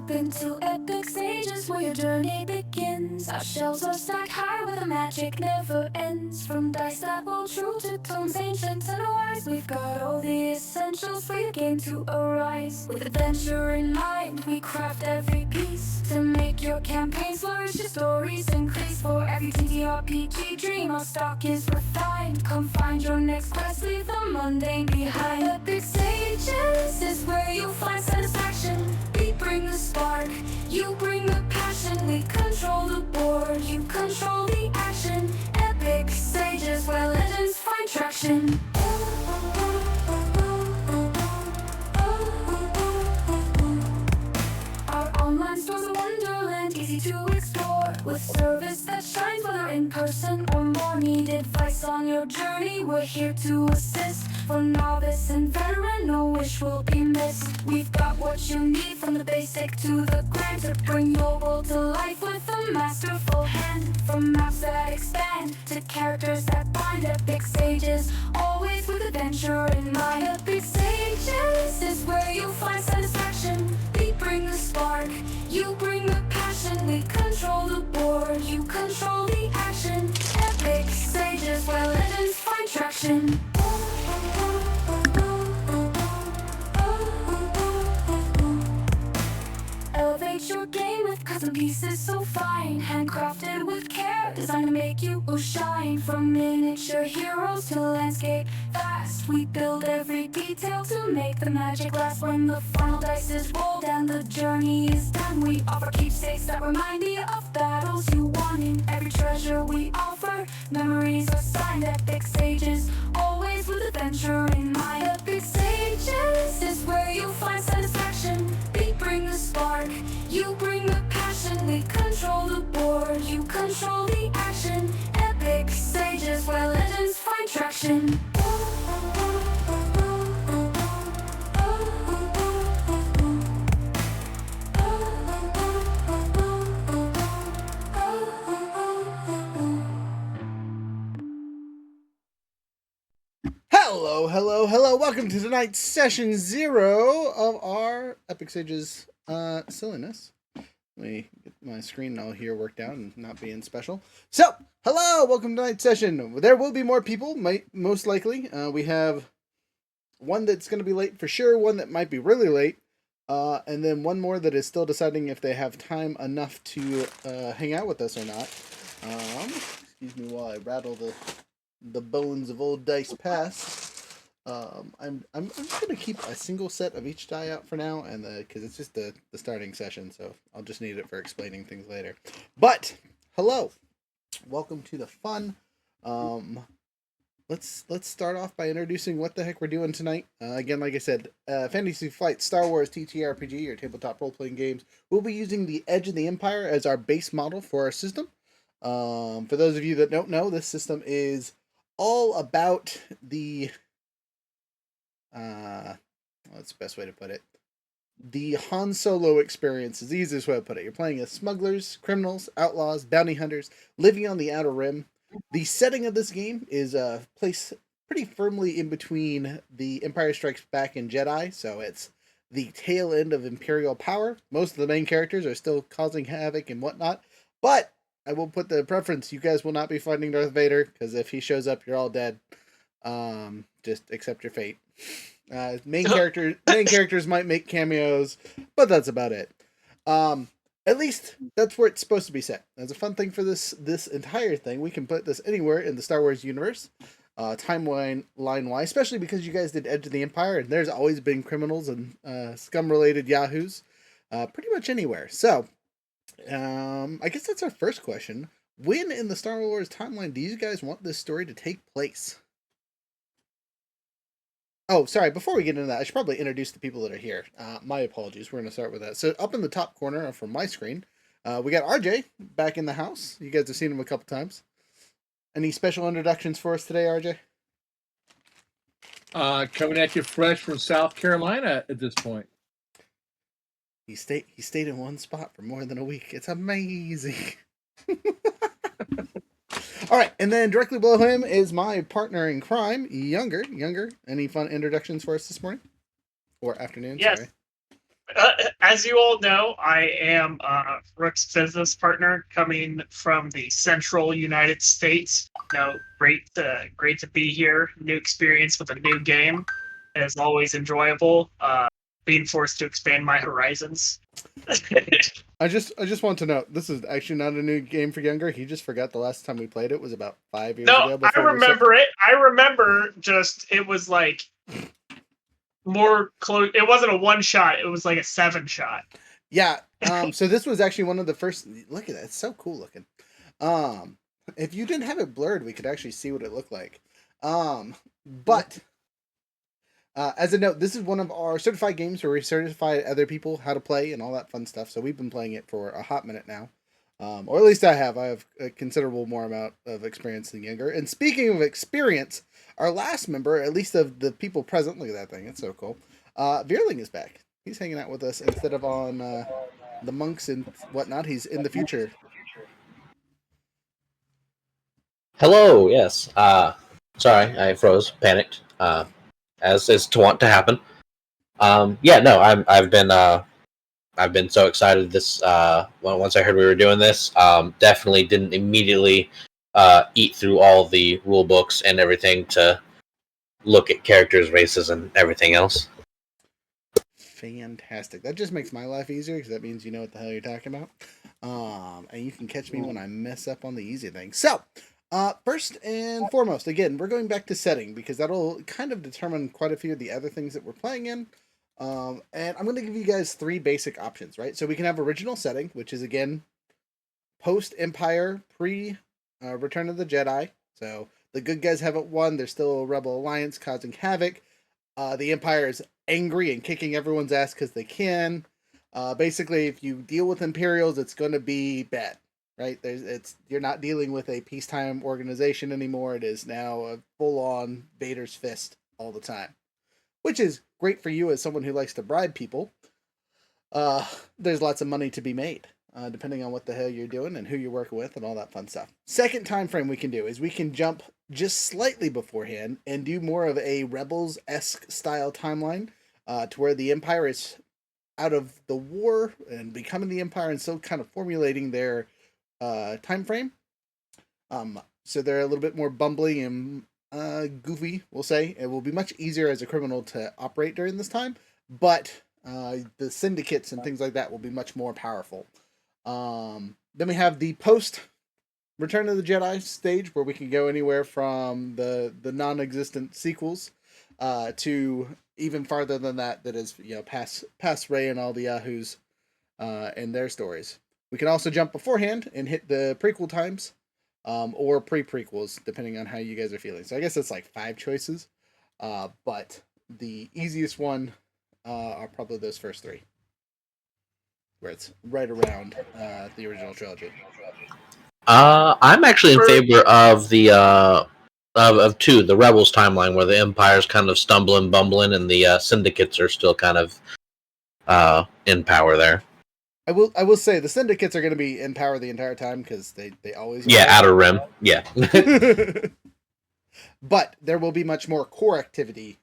Step into epic stages where your journey begins. Our shelves are stacked high where the magic never ends. From dice that hold true to tomes ancient and wise, we've got all the essentials for your game to arise. With adventure in mind, we craft every piece to make your campaigns flourish, your stories increase. For every TTRPG dream, our stock is refined. Come find your next quest, leave the mundane behind. Epic stages is where you'll find satisfaction. We bring the spark, you bring the passion. We control the board, you control the action. Epic stages where legends find traction. Our online store's a wonderland, easy to explore, with service that shines whether in person or more. Need advice on your journey, we're here to assist. For novice and veteran, no wish will be missed. We've got what you need, from the basic to the grand, to bring your world to life with a masterful hand. From maps that expand to characters that bind, epic stages, always with adventure in mind. Epic stages is where you'll find satisfaction. We bring the spark, you bring the passion. We control the board, you control the action. Epic stages where legends find traction. Elevate your game with custom pieces so fine, handcrafted with care, designed to make you shine. From miniature heroes to landscape fast, we build every detail to make the magic last. When the final dice is rolled and the journey is done, we offer keepsakes that remind you of battles you won. In every treasure we offer, memories are signed. Epic stages, always with adventure in mind. Epic stages is where you'll find satisfaction. We bring the spark, you bring the passion. We control the board, you control the action. Epic stages where legends find traction. Hello, hello, hello. Welcome to tonight's session 0 of our Epic Sages silliness. Let me get my screen all here worked out and not being special. So, hello, welcome to tonight's session. There will be more people, most likely. We have one that's going to be late for sure, one that might be really late, and then one more that is still deciding if they have time enough to hang out with us or not. Excuse me while I rattle the bones of old dice past. I'm gonna keep a single set of each die out for now, and because it's just the starting session, so I'll just need it for explaining things later. But hello, welcome to the fun. Let's start off by introducing what the heck we're doing tonight. Again, like I said, Fantasy Flight Star Wars TTRPG, or tabletop role playing games. We'll be using the Edge of the Empire as our base model for our system. For those of you that don't know, this system is all about the what's the best way to put it? The Han Solo experience is the easiest way to put it. You're playing as smugglers, criminals, outlaws, bounty hunters, living on the Outer Rim. The setting of this game is placed pretty firmly in between the Empire Strikes Back and Jedi, so it's the tail end of Imperial power. Most of the main characters are still causing havoc and whatnot, but I will put the preference, you guys will not be fighting Darth Vader, because if he shows up, you're all dead. Just accept your fate. Main characters might make cameos, but that's about it. At least that's where it's supposed to be set. That's a fun thing for this entire thing. We can put this anywhere in the Star Wars universe, timeline wise, especially because you guys did Edge of the Empire, and there's always been criminals and scum-related yahoos, pretty much anywhere. So, I guess that's our first question. When in the Star Wars timeline do you guys want this story to take place? Oh, sorry, before we get into that, I should probably introduce the people that are here. My apologies, we're going to start with that. So up in the top corner from my screen, we got RJ back in the house. You guys have seen him a couple times. Any special introductions for us today, RJ? Coming at you fresh from South Carolina at this point. He stayed in one spot for more than a week. It's amazing. All right, and then directly below him is my partner in crime, Younger. Any fun introductions for us this morning? Or afternoon, yes. sorry. As you all know, I am Rook's business partner coming from the central United States. Great to be here. New experience with a new game is always enjoyable. Being forced to expand my horizons. I just want to note this is actually not a new game for Younger. He just forgot the last time we played it was about 5 years No, ago. I remember it. I remember it was like more close. It wasn't a one shot. It was like a 7-shot. Yeah. So this was actually one of the first. Look at that. It's so cool looking. If you didn't have it blurred, we could actually see what it looked like. But as a note, this is one of our certified games where we certify other people how to play and all that fun stuff. So we've been playing it for a hot minute now. Or at least I have. I have a considerable more amount of experience than Younger. And speaking of experience, our last member, at least of the people present, look at that thing. It's so cool. Veerling is back. He's hanging out with us instead of on the monks and whatnot. He's in the future. Hello, yes. Sorry, I froze, panicked, as is to want to happen. I've been so excited this once I heard we were doing this. Definitely didn't immediately eat through all the rule books and everything to look at characters, races, and everything else. Fantastic. That just makes my life easier because that means you know what the hell you're talking about. And you can catch me when I mess up on the easy things. So, first and foremost, again, we're going back to setting because that'll kind of determine quite a few of the other things that we're playing in. And I'm going to give you guys 3 basic options, right? So we can have original setting, which is again post-Empire, pre-Return of the Jedi. So the good guys haven't won; they're still a rebel alliance causing havoc. The Empire is angry and kicking everyone's ass because they can. Basically, if you deal with Imperials, it's going to be bad, right? You're not dealing with a peacetime organization anymore. It is now a full-on Vader's fist all the time, which is great for you as someone who likes to bribe people. There's lots of money to be made, depending on what the hell you're doing and who you're working with and all that fun stuff. Second time frame we can do is we can jump just slightly beforehand and do more of a Rebels-esque style timeline, to where the Empire is out of the war and becoming the Empire and still kind of formulating their time frame. So they're a little bit more bumbling and goofy, we'll say. It will be much easier as a criminal to operate during this time, but the syndicates and things like that will be much more powerful. Then we have the post Return of the Jedi stage, where we can go anywhere from the non-existent sequels to even farther than that is, past Rey and all the Yahoos and their stories. We can also jump beforehand and hit the prequel times, or pre-prequels, depending on how you guys are feeling. So I guess it's like 5 choices, but the easiest one are probably those first 3, where it's right around the original trilogy. I'm actually in favor of the of 2, the Rebels timeline, where the Empire's kind of stumbling, bumbling, and the syndicates are still kind of in power there. I will say the syndicates are going to be in power the entire time because they always are. Outer rim, yeah. But there will be much more core activity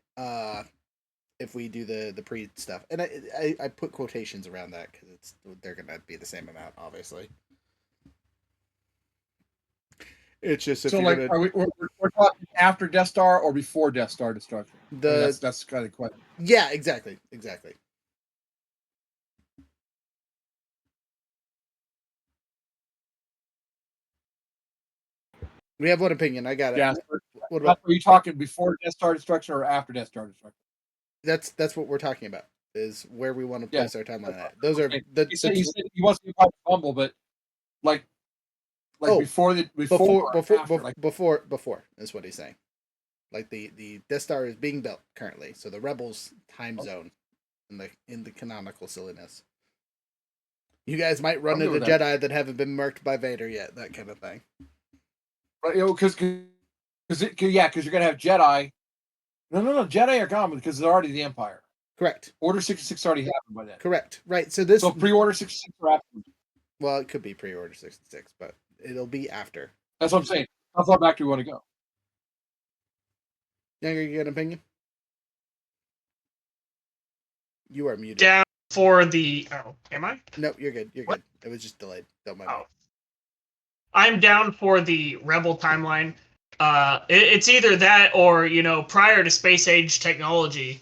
if we do the pre stuff, and I put quotations around that because they're going to be the same amount, obviously. It's just so like we're talking after Death Star or before Death Star destruction. That's kind of question. Yeah, exactly. We have one opinion. I got it. Yeah. What about? Are you talking before Death Star destruction or after Death Star destruction? That's what we're talking about. Is where we want to place our timeline at. Those are you said he wants to be about Bumble, but like before is what he's saying. Like the Death Star is being built currently, so the Rebels time zone in the canonical silliness. You guys might run into Jedi that haven't been murked by Vader yet, that kind of thing. Right, because you're gonna have Jedi. No, Jedi are gone because they're already the Empire. Correct. Order 66 already happened by then. Correct. Right. So pre-order 66 or after? Well, it could be pre-order 66, but it'll be after. That's what I'm saying. How far back do we want to go? Younger, you got an opinion? You are muted. Down for the. Oh, am I? No, you're good. You're What? good. It was just delayed. Don't mind me. Oh. I'm down for the Rebel timeline. It's either that or prior to space age technology.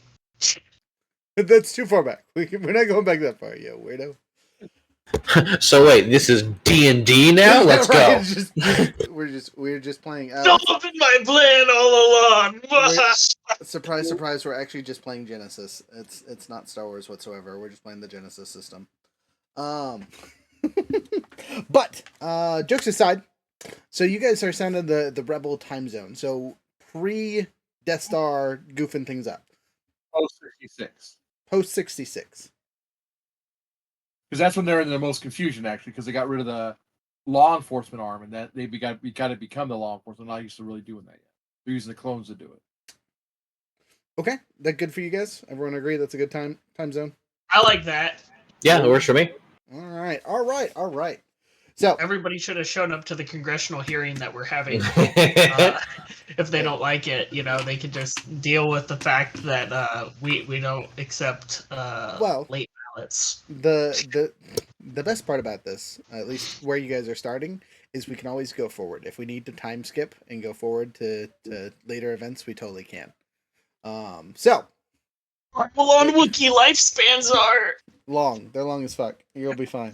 That's too far back. We're not going back that far, yo, weirdo. So wait, this is D&D now? Let's Right, go. We're just playing. It's all been my plan all along. Surprise, surprise! We're actually just playing Genesis. It's not Star Wars whatsoever. We're just playing the Genesis system. But jokes aside, so you guys are sounding the Rebel time zone. So pre Death Star goofing things up. Post 66. Post 66. Because that's when they're in the most confusion, actually, because they got rid of the law enforcement arm, and that they got to become the law enforcement. Not used to really doing that yet. They're using the clones to do it. Okay, that good for you guys? Everyone agree that's a good time zone? I like that. Yeah, it works for me. All right. So Everybody should have shown up to the congressional hearing that we're having. If they don't like it, they could just deal with the fact that we don't accept late ballots. the best part about this, at least where you guys are starting, is we can always go forward. If we need to time skip and go forward to later events, we totally can. So How long Wookiee lifespans are? long. They're long as fuck. You'll be fine.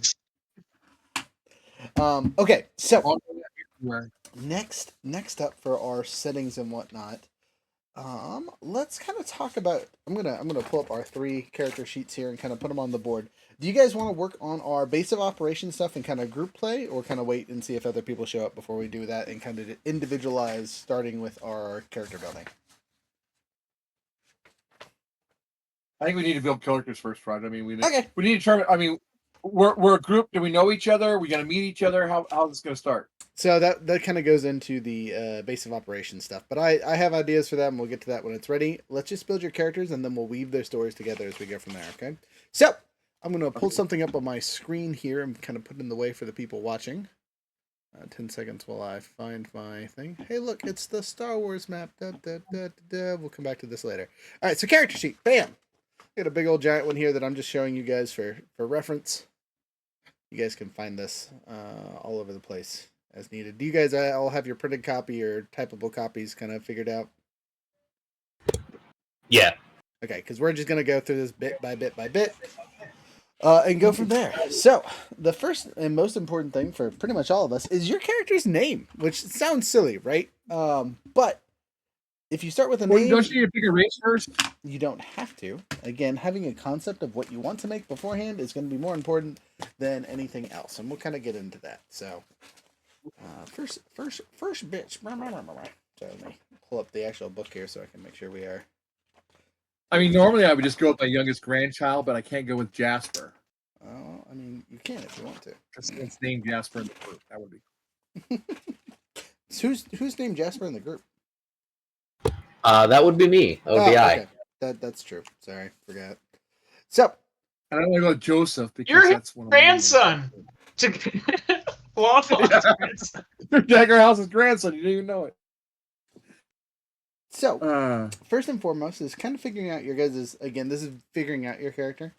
Okay, so next up for our settings and whatnot, let's kind of talk about. I'm gonna pull up our 3 character sheets here and kind of put them on the board. Do you guys want to work on our base of operations stuff and kind of group play, or kind of wait and see if other people show up before we do that and kind of individualize, starting with our character building? I think we need to build characters first, Fred. I mean, we need to determine. I mean, we're a group. Do we know each other? We got to meet each other. How's this going to start? So that kind of goes into the base of operations stuff. But I have ideas for that, and we'll get to that when it's ready. Let's just build your characters, and then we'll weave their stories together as we go from there, okay? So, I'm going to pull something up on my screen here and kind of put it in the way for the people watching. 10 seconds while I find my thing. Hey, look, it's the Star Wars map. We'll come back to this later. All right, so character sheet. Bam! Got a big old giant one here that I'm just showing you guys for reference. You guys can find this all over the place as needed. Do you guys all have your printed copy or typable copies kind of figured out? Yeah. Okay, because we're just going to go through this bit by bit by bit and go from there. So, the first and most important thing for pretty much all of us is your character's name, which sounds silly, right? But if you start with a name... Don't you need to pick a race first? You don't have to. Again, having a concept of what you want to make beforehand is going to be more important than anything else, and we'll kind of get into that. So, first bitch. So let me pull up the actual book here so I can make sure we are. I mean, normally I would just go with my youngest grandchild, but I can't go with Jasper. Oh, I mean, you can if you want to. It's named Jasper in the group. That would be. Who's named Jasper in the group? That would be me. That would be I. That's true. Sorry, forgot. So, I don't want to go with Joseph because You're that's his one of grandson. Long lost grandson. Jagger House's grandson. You didn't even know it. So, first and foremost is kind of figuring out your guys', again, this is figuring out your character,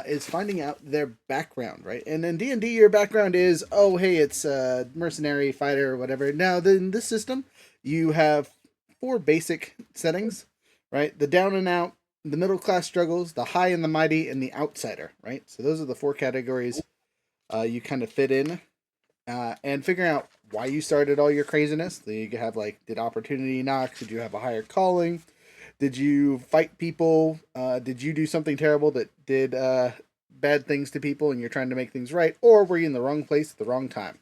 is finding out their background, right? And in D&D, your background is, oh, hey, it's a mercenary, fighter, or whatever. Now, in this system, you have 4 basic settings, right? The down and out, the middle class struggles, the high and the mighty, and the outsider, right? So those are the 4 categories you kind of fit in. And figuring out why you started all your craziness. You have did opportunity knock? Did you have a higher calling? Did you fight people? Did you do something terrible that did bad things to people and you're trying to make things right? Or were you in the wrong place at the wrong time?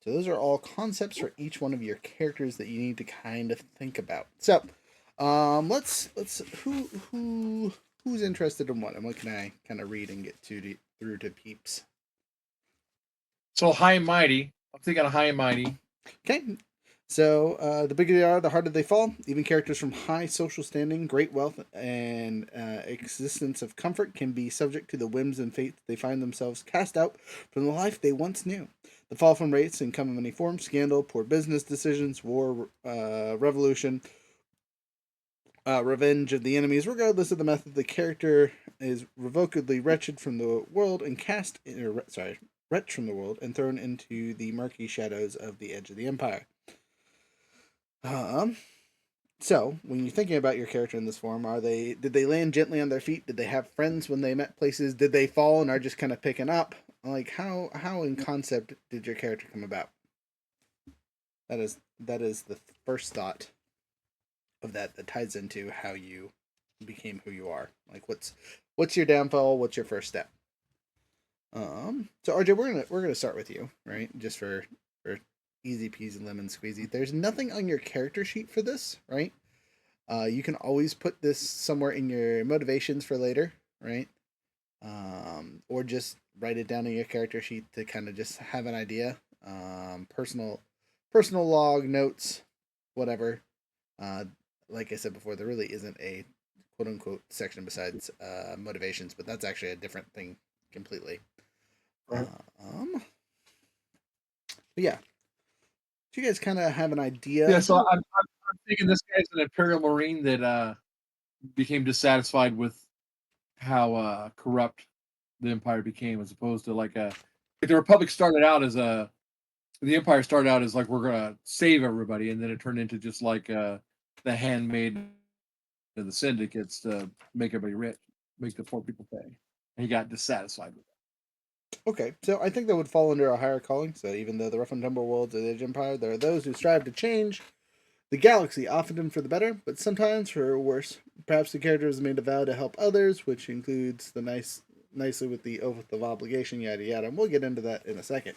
So those are all concepts for each one of your characters that you need to kind of think about. So let's who's interested in what, and what can I kind of read and get through to peeps? So high and mighty. I'm thinking of high and mighty. Okay. So the bigger they are, the harder they fall. Even characters from high social standing, great wealth, and existence of comfort can be subject to the whims and fates they find themselves cast out from the life they once knew. The fall from race can come in many forms: scandal, poor business decisions, war, revolution, revenge of the enemies, regardless of the method. The character is revocably wretched from the world and wretched from the world and thrown into the murky shadows of the edge of the empire. So when you're thinking about your character in this form, did they land gently on their feet? Did they have friends when they met places? Did they fall and are just kind of picking up? Like how in concept did your character come about? That is the first thought of that ties into how you became who you are. Like what's your downfall? What's your first step? So RJ, we're gonna start with you, right? Just for easy peasy lemon squeezy. There's nothing on your character sheet for this, right? You can always put this somewhere in your motivations for later, right? Or just write it down in your character sheet to kind of just have an idea. Personal log, notes, whatever. Like I said before, there really isn't a quote unquote section besides motivations, but that's actually a different thing completely. But yeah. Do you guys kind of have an idea? Yeah, so I'm thinking this guy's an Imperial Marine that became dissatisfied with how corrupt the Empire became, as opposed to like the Republic started out as the Empire started out as like we're gonna save everybody, and then it turned into just like the handmaid of the syndicates to make everybody rich, make the poor people pay. And he got dissatisfied with that. Okay, so I think that would fall under a higher calling. So even though the rough and tumble worlds of the Age Empire, there are those who strive to change the galaxy, often for the better, but sometimes for worse. Perhaps the character is made a vow to help others, which includes the nicely with the oath of obligation, yada yada. And we'll get into that in a second.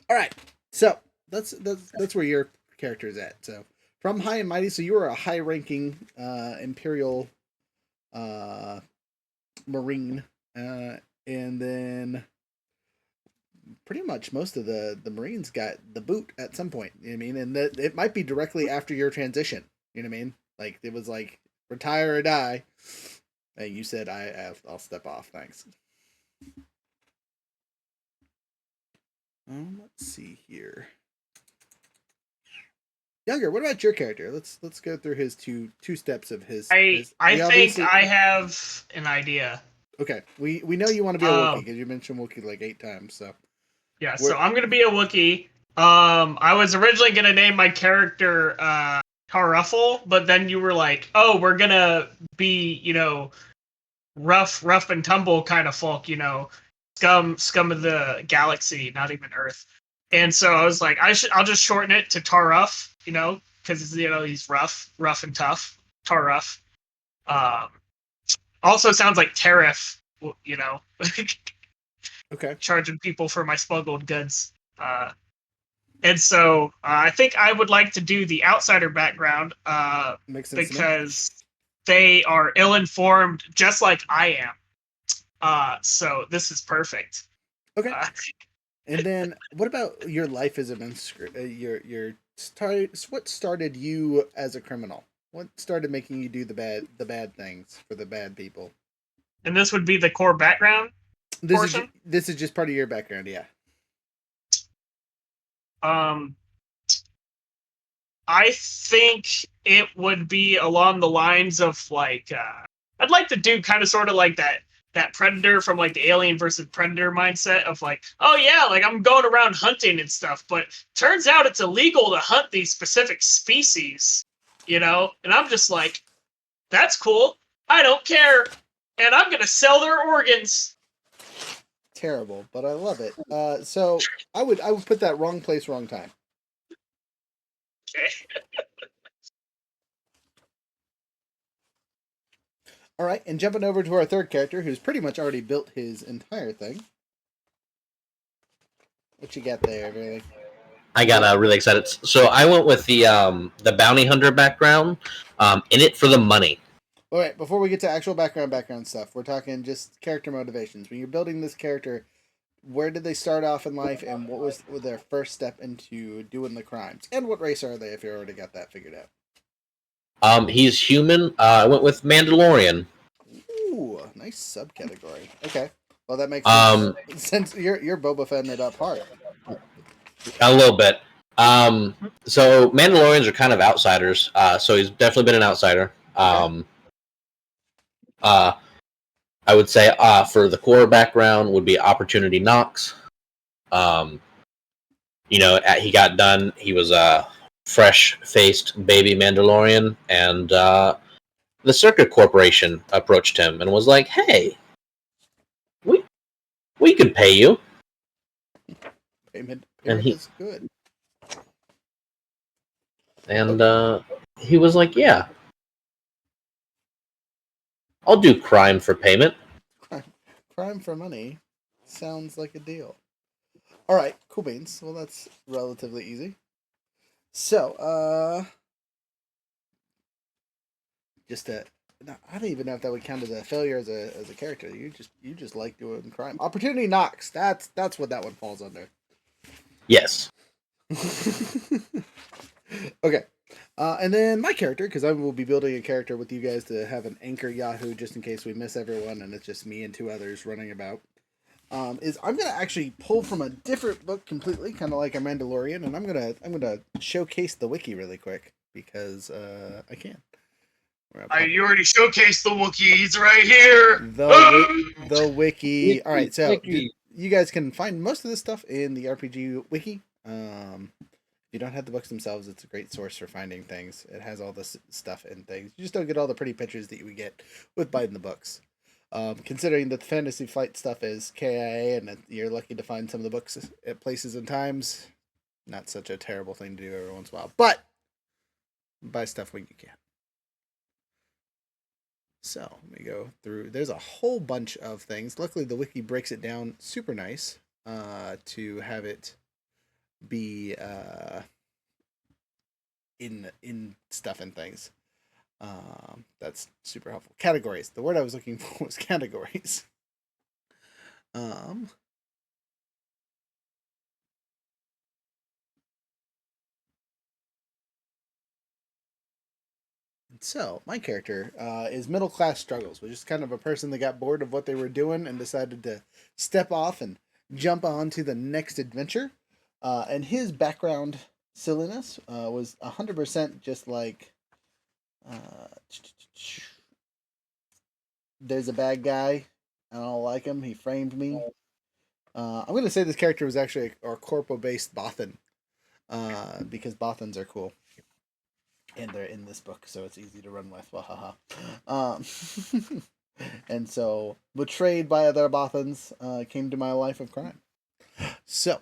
All right, so that's where your character is at. So from high and mighty, so you were a high-ranking Imperial Marine, and then pretty much most of the Marines got the boot at some point. You know what I mean? And that it might be directly after your transition. You know what I mean? Like it was like retire or die. And you said I'll step off. Thanks. Let's see here. Younger, what about your character? Let's go through his two steps of his. I think I have an idea. Okay, we know you want to be a Wookiee because you mentioned Wookiee like 8 times. So yeah, so I'm gonna be a Wookiee. I was originally gonna name my character Taruffle, but then you were like, "Oh, we're gonna be, rough and tumble kind of folk, scum of the galaxy, not even Earth." And so I was like, I'll just shorten it to Taruff, because he's rough and tough. Taruff. Also sounds like tariff, okay, charging people for my smuggled goods. And so I think I would like to do the outsider background makes sense because they are ill-informed, just like I am. So this is perfect. Okay. And then, what about your life as a what started you as a criminal? What started making you do the bad things for the bad people? And this would be the core background portion? This is just part of your background, yeah. I think it would be along the lines of like I'd like to do kind of sort of like that Predator from like the Alien versus Predator mindset of like, oh yeah, like I'm going around hunting and stuff, but turns out it's illegal to hunt these specific species, and I'm just like, that's cool, I don't care, and I'm gonna sell their organs. Terrible, but I love it. So I would put that wrong place, wrong time. Okay. All right, and jumping over to our third character, who's pretty much already built his entire thing. What you got there, everything? I got really excited. So I went with the bounty hunter background, in it for the money. All right, before we get to actual background stuff, we're talking just character motivations. When you're building this character, where did they start off in life, and what was their first step into doing the crimes? And what race are they, if you already got that figured out? He's human. I went with Mandalorian. Ooh, nice subcategory. Okay, well that makes sense. Since you're Boba Fetting it up hard. A little bit. So Mandalorians are kind of outsiders. So he's definitely been an outsider. I would say for the core background would be Opportunity Knox. He got done. He was a fresh-faced baby Mandalorian, and the Circuit Corporation approached him and was like, "Hey, we could pay you." Payment And is good. he was like, "Yeah, I'll do crime for payment." Crime for money sounds like a deal. All right, cool beans. Well, that's relatively easy. So, I don't even know if that would count as a failure as a character. You just like doing crime. Opportunity Knocks. That's what that one falls under. Yes. Okay. And then my character, because I will be building a character with you guys to have an anchor Yahoo just in case we miss everyone and it's just me and two others running about. Is I'm gonna actually pull from a different book completely, kind of like a Mandalorian, and I'm gonna showcase the wiki really quick because I can. You already showcased the Wookiees right here. The wiki. All right, so you guys can find most of this stuff in the RPG wiki. If you don't have the books themselves, it's a great source for finding things. It has all this stuff and things. You just don't get all the pretty pictures that you would get with buying the books. Considering that the Fantasy Flight stuff is KIA and you're lucky to find some of the books at places and times, not such a terrible thing to do every once in a while. But buy stuff when you can. So let me go through. There's a whole bunch of things. Luckily, the wiki breaks it down super nice to have it be in stuff and things. That's super helpful. Categories. The word I was looking for was categories. So my character is middle class struggles, which is kind of a person that got bored of what they were doing and decided to step off and jump on to the next adventure. And his background silliness was 100% just like there's a bad guy. I don't like him. He framed me. I'm going to say this character was actually a corpo-based Bothan because Bothans are cool. And they're in this book, so it's easy to run with. And so, betrayed by other Bothans, came to my life of crime. So,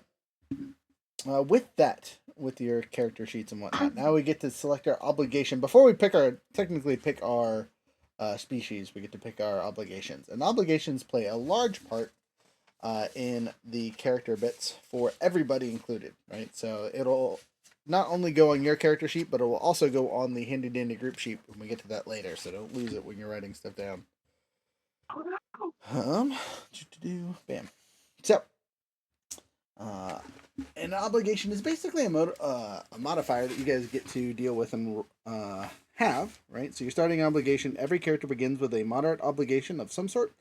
with that, with your character sheets and whatnot, now we get to select our obligation. Before we pick our species, we get to pick our obligations. And obligations play a large part in the character bits for everybody included, right? So it'll not only go on your character sheet, but it will also go on the handy dandy group sheet when we get to that later. So don't lose it when you're writing stuff down. Bam. So, an obligation is basically a modifier that you guys get to deal with and have, right? So your starting obligation, every character begins with a moderate obligation of some sort.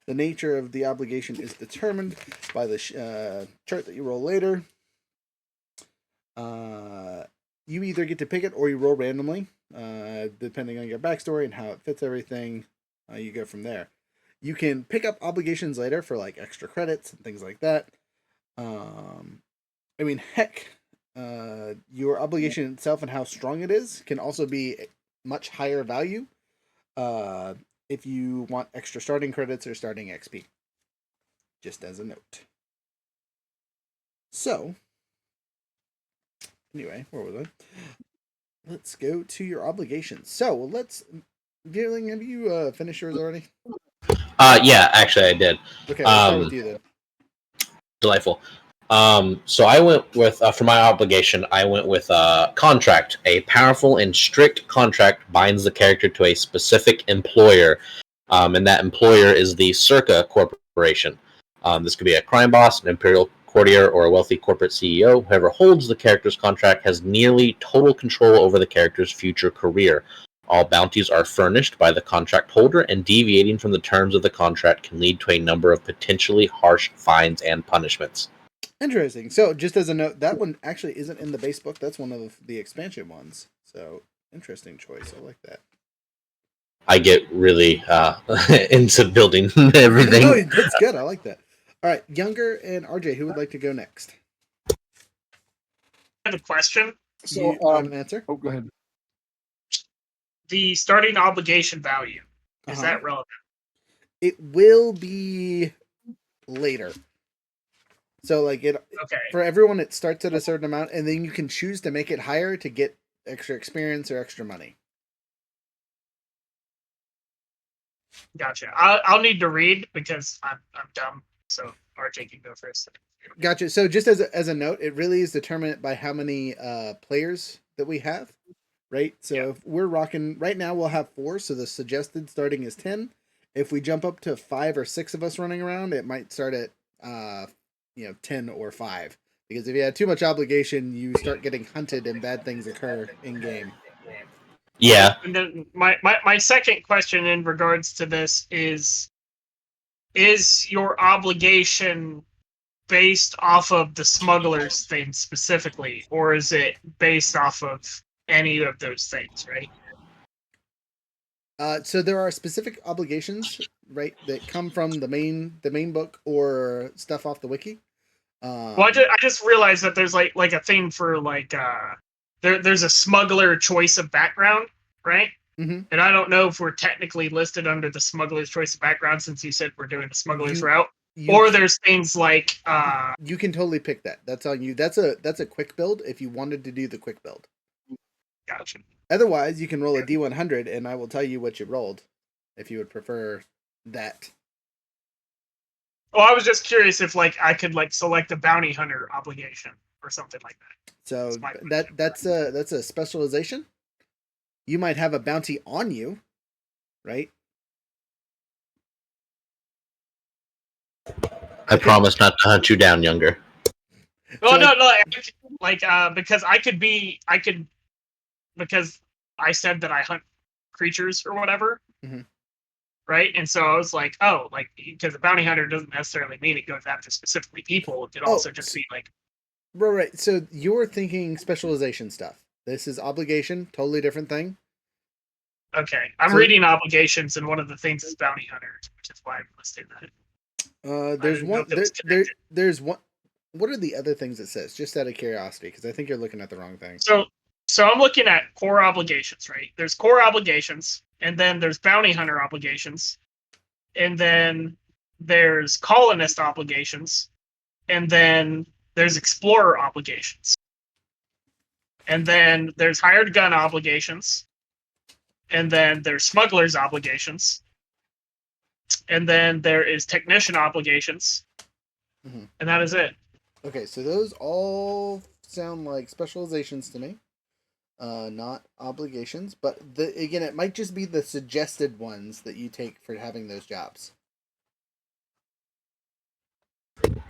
The nature of the obligation is determined by the chart that you roll later. You either get to pick it or you roll randomly, depending on your backstory and how it fits everything. You go from there. You can pick up obligations later for like extra credits and things like that. Heck, your obligation itself and how strong it is can also be much higher value if you want extra starting credits or starting XP. Just as a note. So, anyway, where was I? Let's go to your obligations. So, Gilling, have you finished yours already? Yeah, actually I did. Okay, we'll start with you then. Delightful. So I went with, for my obligation, I went with contract. A powerful and strict contract binds the character to a specific employer, and that employer is the Circa Corporation. This could be a crime boss, an imperial courtier, or a wealthy corporate CEO. Whoever holds the character's contract has nearly total control over the character's future career. All bounties are furnished by the contract holder, and deviating from the terms of the contract can lead to a number of potentially harsh fines and punishments. Interesting. So, just as a note, that one actually isn't in the base book. That's one of the expansion ones. So, interesting choice. I like that. I get really into building everything. No, that's good. I like that. All right, Younger and RJ, who would like to go next? I have a question. So, You have an answer? oh, go ahead. The starting obligation value, is Uh-huh. that relevant? It will be later. So like it Okay. for everyone, it starts at a certain amount, and then you can choose to make it higher to get extra experience or extra money. Gotcha. I'll need to read because I'm dumb. So RJ can go first. Gotcha. So just as a note, it really is determined by how many players that we have, right? So Yeah. if we're rocking right now, we'll have 4. So the suggested starting is 10. If we jump up to 5 or 6 of us running around, it might start at 10 or 5. Because if you have too much obligation, you start getting hunted and bad things occur in game. Yeah. And then my second question in regards to this is your obligation based off of the smugglers thing specifically, or is it based off of any of those things, right? So there are specific obligations, right, that come from the main book or stuff off the wiki. Well, I just realized that there's like a thing for like there's a smuggler choice of background, right? Mhm. And I don't know if we're technically listed under the smuggler's choice of background since you said we're doing the smuggler's route, or there's things like you can totally pick that. That's on you. That's a quick build if you wanted to do the quick build. Gotcha. Otherwise, you can roll a D100, and I will tell you what you rolled, if you would prefer that. Well, I was just curious if like I could like select a bounty hunter obligation or something like that. So that's a specialization. You might have a bounty on you, right? I promise not to hunt you down, Younger. Well, So no, because because I said that I hunt creatures or whatever, Mhm. right? And so I was like, oh, like because a bounty hunter doesn't necessarily mean it goes after specifically people. It could also just be like, right. So you're thinking specialization stuff. This is obligation, totally different thing. okay, I'm So- reading obligations, and one of the things is bounty hunters, which is why I listed that. There's didn't know one. if it was There's one. What are the other things it says? Just out of curiosity, because I think you're looking at the wrong thing. So I'm looking at core obligations, right? There's core obligations, and then there's bounty hunter obligations, and then there's colonist obligations, and then there's explorer obligations, and then there's hired gun obligations, and then there's smugglers obligations, and then there is technician obligations, Mhm. and that is it. Okay, so those all sound like specializations to me, not obligations. But again, it might just be the suggested ones that you take for having those jobs.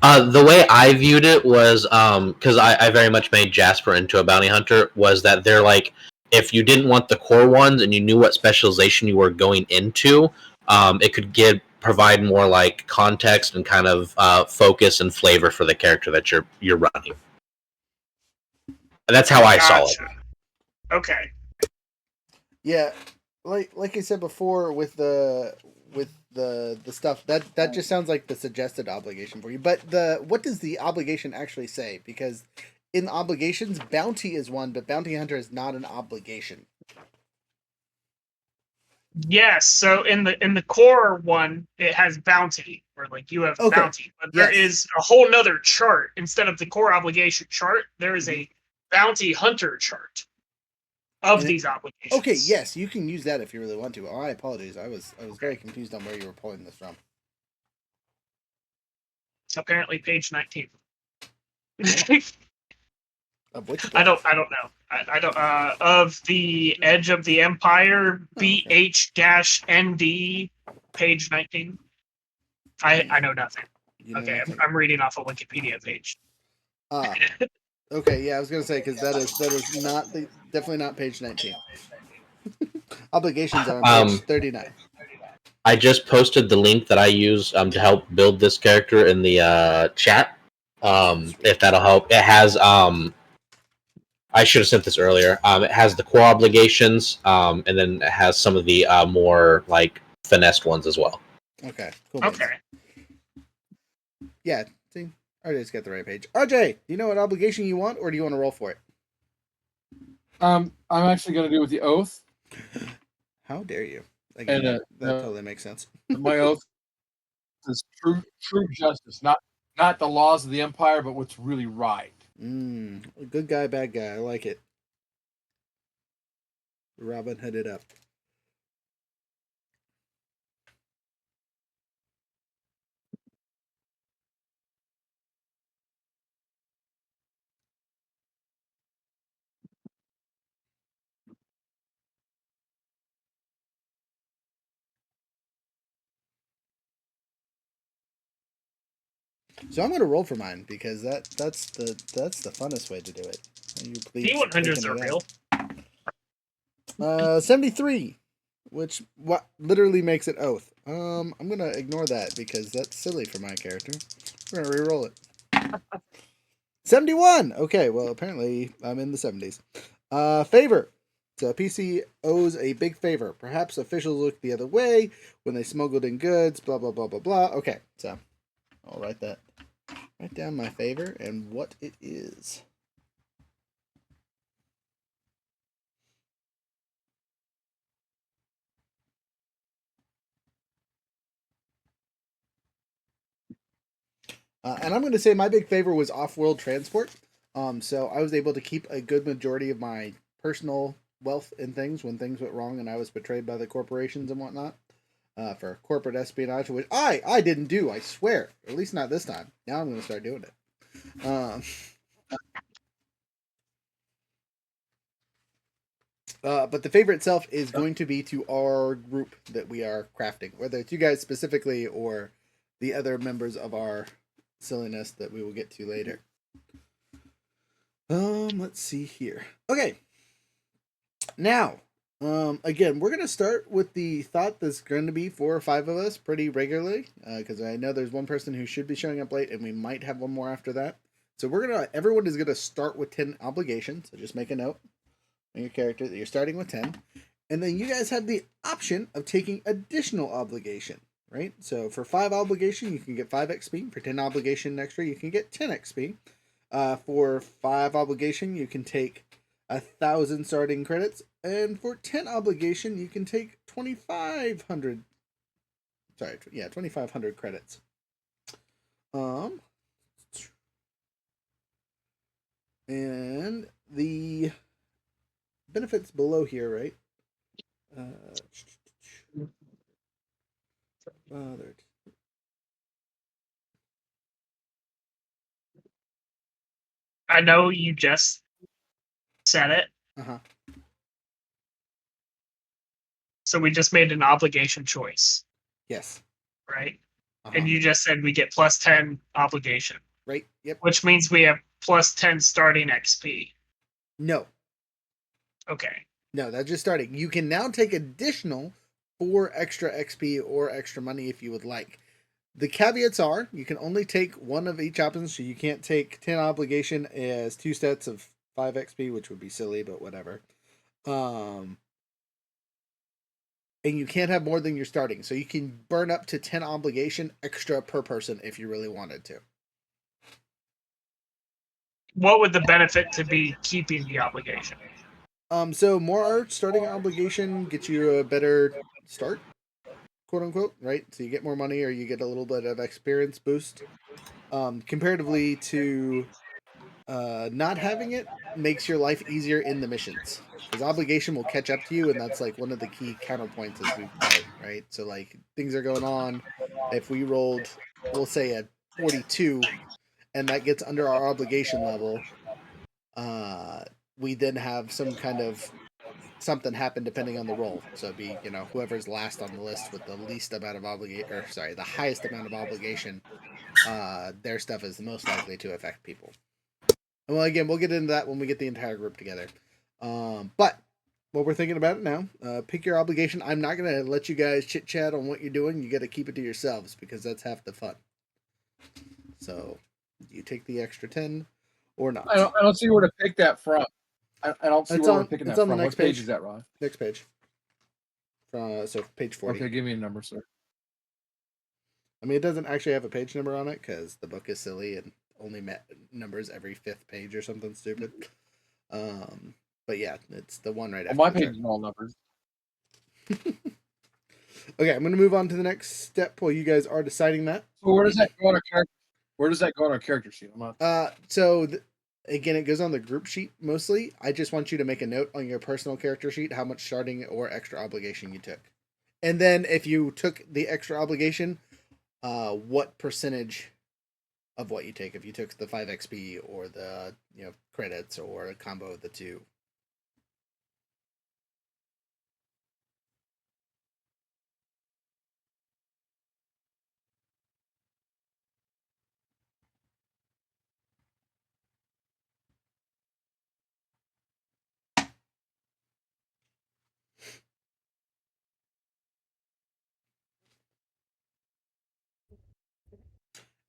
The way I viewed it was because I very much made Jasper into a bounty hunter, was that they're like, if you didn't want the core ones and you knew what specialization you were going into, it could provide more like context and kind of focus and flavor for the character that you're running. And that's how I saw it. Okay. Yeah, like I said before, with the stuff that just sounds like the suggested obligation for you. But what does the obligation actually say? Because in obligations, bounty is one, but bounty hunter is not an obligation. Yes, so in the core one, it has bounty, or like you have Okay. bounty. But there Yes. is a whole nother chart. Instead of the core obligation chart, there is a bounty hunter chart of And these obligations. Okay, yes, you can use that if you really want to. Oh, I apologize. I was very confused on where you were pulling this from. Apparently page 19. Of which I don't know. I don't of the Edge of the Empire okay. BH-ND page 19. I know nothing. You know Okay, nothing. I'm reading off a Wikipedia page. Ah, okay. Yeah, I was gonna say because that is not definitely not page 19. Obligations are on page 39. I just posted the link that I use to help build this character in the chat. If that'll help, it has I should have sent this earlier. It has the core obligations, and then it has some of the more like finessed ones as well. Okay, cool. Beans. Okay. Yeah, see, RJ's got the right page. RJ, do you know what obligation you want, or do you want to roll for it? I'm actually going to do with the oath. How dare you? Again, And, that totally makes sense. My oath is true justice, not the laws of the empire, but what's really right. Good guy, bad guy. I like it. Robin Hood it up. So I'm going to roll for mine because that's the funnest way to do it. You please D100s are real. 73, which literally makes it oath. I'm gonna ignore that because that's silly for my character. We're gonna re-roll it. 71. Okay, well apparently I'm in the 70s. Favor. So PC owes a big favor. Perhaps officials looked the other way when they smuggled in goods. Blah blah blah blah blah. Okay, so I'll write that. Write down my favor and what it is. And I'm going to say my big favor was off-world transport. So I was able to keep a good majority of my personal wealth and things when things went wrong and I was betrayed by the corporations and whatnot. For corporate espionage, which I didn't do, I swear. At least not this time. Now I'm going to start doing it. But the favor itself is going to be to our group that we are crafting, whether it's you guys specifically or the other members of our silliness that we will get to later. Let's see here. Okay. Now, again, we're gonna start with the thought that's going to be 4 or 5 of us pretty regularly, because I know there's one person who should be showing up late, and we might have one more after that. So everyone is gonna start with 10 obligations. So just make a note on your character that you're starting with 10, and then you guys have the option of taking additional obligation. Right, so for 5 obligation, you can get 5 XP. For 10 obligation extra, you can get 10 XP. For 5 obligation, you can take 1,000 starting credits, and for 10 obligation, you can take 2,500. Sorry, 2,500 credits. And the benefits below here, right? I know you just said it. Uh-huh. So we just made an obligation choice, Yes. right? Uh-huh. And you just said we get plus 10 obligation. Right, yep. Which means we have plus 10 starting XP. No. Okay. No, that's just starting. You can now take additional 4 extra XP or extra money if you would like. The caveats are you can only take 1 of each option, so you can't take 10 obligation as 2 sets of 5 XP, which would be silly, but whatever. And you can't have more than you're starting, so you can burn up to 10 obligation extra per person if you really wanted to. What would the benefit to be keeping the obligation? So more starting obligation gets you a better start, quote unquote, right? So you get more money or you get a little bit of experience boost. Comparatively to not having it makes your life easier in the missions. Because obligation will catch up to you, and that's like one of the key counterpoints as we play, right? So like things are going on. If we rolled, we'll say a 42, and that gets under our obligation level, we then have some kind of something happen depending on the roll. So it'd be, whoever's last on the list with the least amount of the highest amount of obligation, their stuff is the most likely to affect people. And well, again, we'll get into that when we get the entire group together. But what we're thinking about it now, pick your obligation. I'm not going to let you guys chit chat on what you're doing. You got to keep it to yourselves because that's half the fun. So you take the extra 10 or not. I don't see where to pick that from. I don't see It's where on- we're picking it's that on the from. next What page page. is that, Ron? Next page. So page 40. Okay, give me a number, sir. I mean, it doesn't actually have a page number on it because the book is silly and only numbers every 5th page or something stupid. But yeah, it's the one right Well, after my the page chart. is all numbers. Okay, I'm going to move on to the next step while you guys are deciding that. So where does that go on our character? Where does that go on our character sheet? I'm not... Again, it goes on the group sheet mostly. I just want you to make a note on your personal character sheet how much starting or extra obligation you took. And then if you took the extra obligation, what percentage of what you take, if you took the 5 XP or the credits or a combo of the two.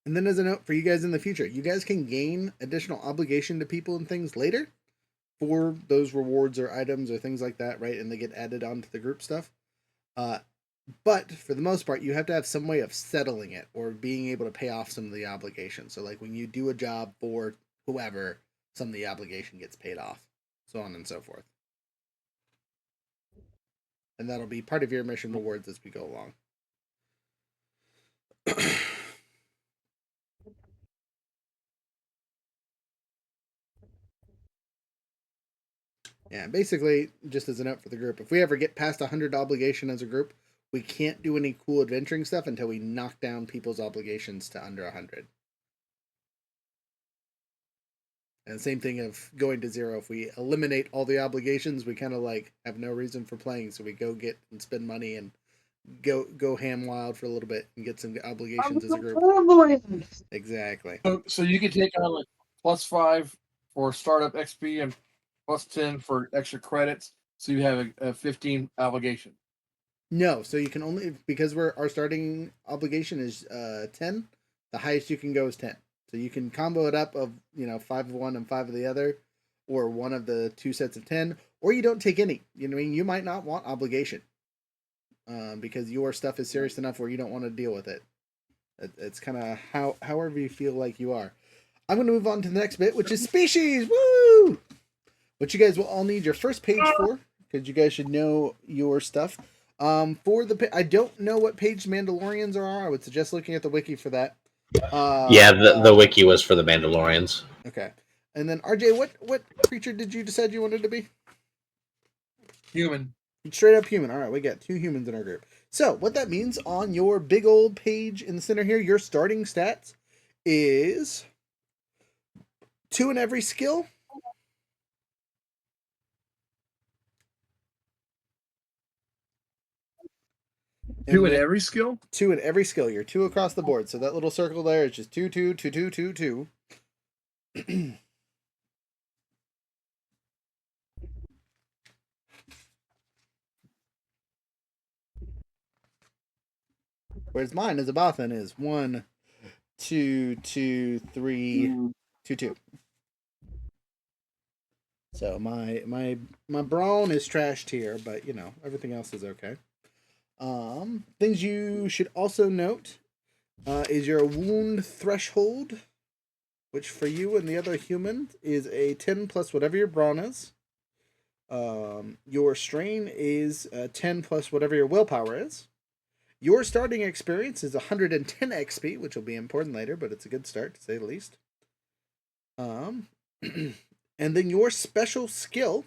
And then as a note for you guys in the future, you guys can gain additional obligation to people and things later for those rewards or items or things like that, right? And they get added onto the group stuff. But for the most part, you have to have some way of settling it or being able to pay off some of the obligations. So like when you do a job for whoever, some of the obligation gets paid off, so on and so forth. And that'll be part of your mission rewards as we go along. Yeah, basically, just as a note for the group, if we ever get past 100 obligation as a group, we can't do any cool adventuring stuff until we knock down people's obligations to under 100. And same thing of going to 0. If we eliminate all the obligations, we kind of like have no reason for playing, so we go get and spend money and go ham wild for a little bit and get some obligations as a group. Exactly. So you can take on like +5 for startup XP and +10 for extra credits. So you have a 15 obligation. No, so you can only, because our starting obligation is 10. The highest you can go is 10. So you can combo it up of 5 of one and 5 of the other, or one of the 2 sets of 10, or you don't take any. You know what I mean? You might not want obligation because your stuff is serious enough where you don't want to deal with it. It's kind of however you feel like you are. I'm going to move on to the next bit, which is species. Woo! Which you guys will all need your first page for, because you guys should know your stuff. I don't know what page Mandalorians are. I would suggest looking at the wiki for that. Yeah, the wiki was for the Mandalorians. Okay. And then RJ, what creature did you decide you wanted to be? Human. Straight up human. All right, we got 2 humans in our group. So what that means on your big old page in the center here, your starting stats is 2 in every skill. Two in every skill? 2 in every skill. You're 2 across the board. So that little circle there is just 2, 2, 2, 2, 2, 2. Whereas mine as a Bothan is 1, 2, 2, 3, 2, 2. So my brawn is trashed here, but everything else is okay. Things you should also note is your wound threshold, which for you and the other human is a 10 plus whatever your brawn is. Your strain is 10 plus whatever your willpower is. Your starting experience is 110 XP, which will be important later, but it's a good start to say the least. And then your special skill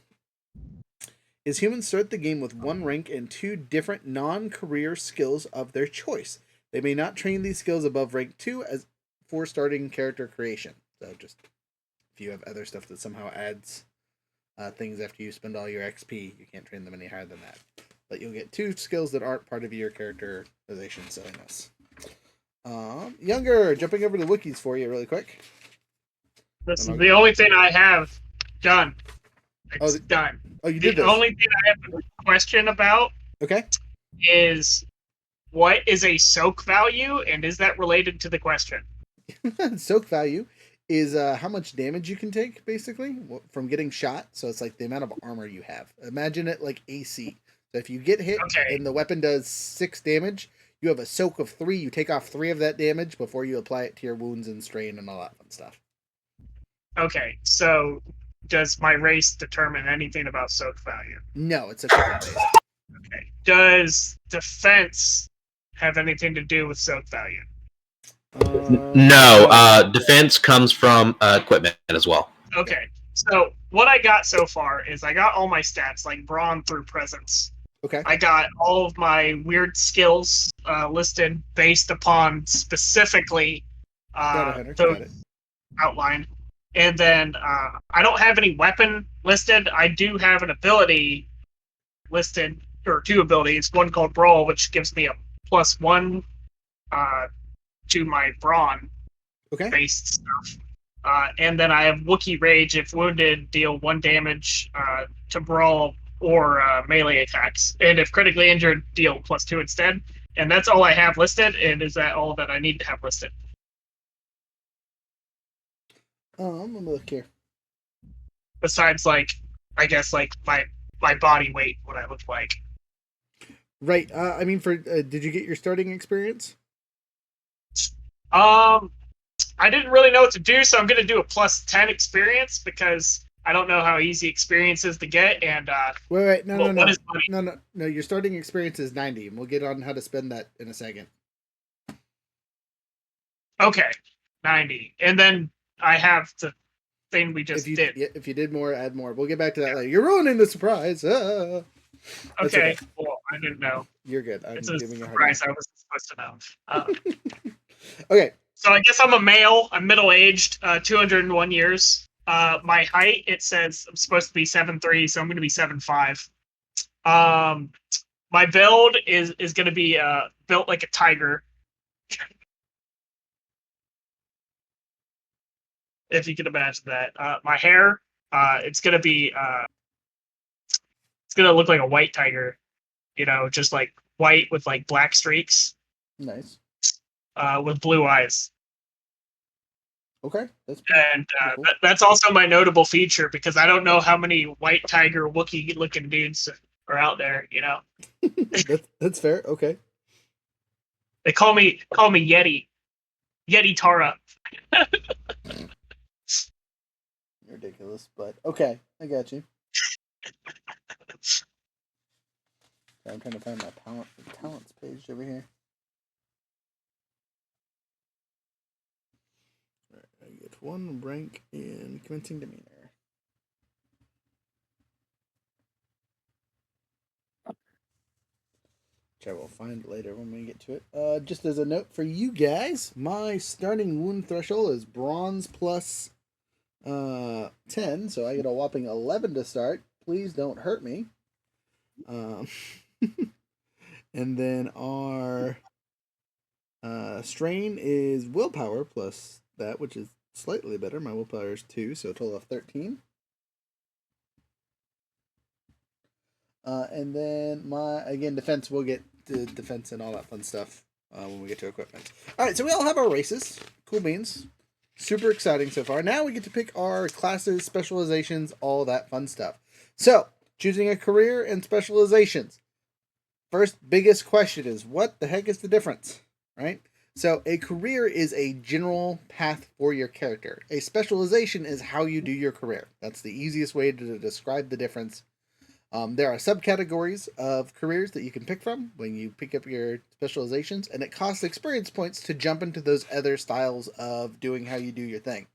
is humans start the game with 1 rank and 2 different non-career skills of their choice. They may not train these skills above rank 2 as for starting character creation. So just if you have other stuff that somehow adds things after you spend all your XP, you can't train them any higher than that. But you'll get 2 skills that aren't part of your characterization silliness. Younger, jumping over to the wikis for you really quick. This is the only thing I have done. It's done. Oh, you did The this. only thing I have a question about Okay. is what is a soak value, and is that related to the question? Soak value is how much damage you can take, basically, from getting shot. So it's like the amount of armor you have. Imagine it like AC. So if you get hit Okay. and the weapon does 6 damage, you have a soak of 3. You take off 3 of that damage before you apply it to your wounds and strain and all that fun stuff. Okay, so does my race determine anything about soak value? No, it's equipment based. Okay. Does defense have anything to do with soak value? No, defense comes from equipment as well. Okay. So what I got so far is I got all my stats, like brawn through presence. Okay. I got all of my weird skills listed based upon specifically Hunter, the got it. outline. And then I don't have any weapon listed. I do have an ability listed, or 2 abilities. One called Brawl, which gives me a +1 to my brawn Okay. based stuff. And then I have Wookiee Rage. If wounded, deal 1 damage to Brawl or melee attacks. And if critically injured, deal +2 instead. And that's all I have listed. And is that all that I need to have listed? I'm gonna look here. Besides, like, I guess, like my body weight, what I look like. Right. I mean, for did you get your starting experience? I didn't really know what to do, so I'm gonna do a +10 experience because I don't know how easy experience is to get. And Wait, no, well, no, what no, is money? no. Your starting experience is 90, and we'll get on how to spend that in a second. Okay, 90, and then I have the thing we just did. If you did more, add more. We'll get back to that later. You're ruining the surprise. Okay. Okay. Well, I didn't know. You're good. I'm It's a giving you a hard surprise. I wasn't supposed to know. Okay. So I guess I'm a male. I'm middle-aged, 201 years. My height, it says I'm supposed to be 7'3", so I'm going to be 7'5". My build is going to be built like a tiger. If you can imagine that. My hair, it's going to be, it's going to look like a white tiger. You know, just like white with like black streaks. Nice. With blue eyes. Okay. That's And cool. that's also my notable feature because I don't know how many white tiger Wookiee looking dudes are out there, you know. that's fair. Okay. They call me Yeti. Yeti Tara. Ridiculous, but okay, I got you. I'm trying to find my talents page over here. I get 1 rank in convincing demeanor. Which I will find later when we get to it. Just as a note for you guys, my starting wound threshold is bronze plus 10, so I get a whopping 11 to start. Please don't hurt me. And then our strain is willpower plus that, which is slightly better. My willpower is 2, so a total of 13. And then again, defense, we'll get to defense and all that fun stuff when we get to equipment. Alright, so we all have our races. Cool beans. Super exciting so far. Now we get to pick our classes, specializations, all that fun stuff. So, choosing a career and specializations. First biggest question is, what the heck is the difference? Right? So, a career is a general path for your character. A specialization is how you do your career. That's the easiest way to describe the difference. There are subcategories of careers that you can pick from when you pick up your specializations, and it costs experience points to jump into those other styles of doing how you do your thing.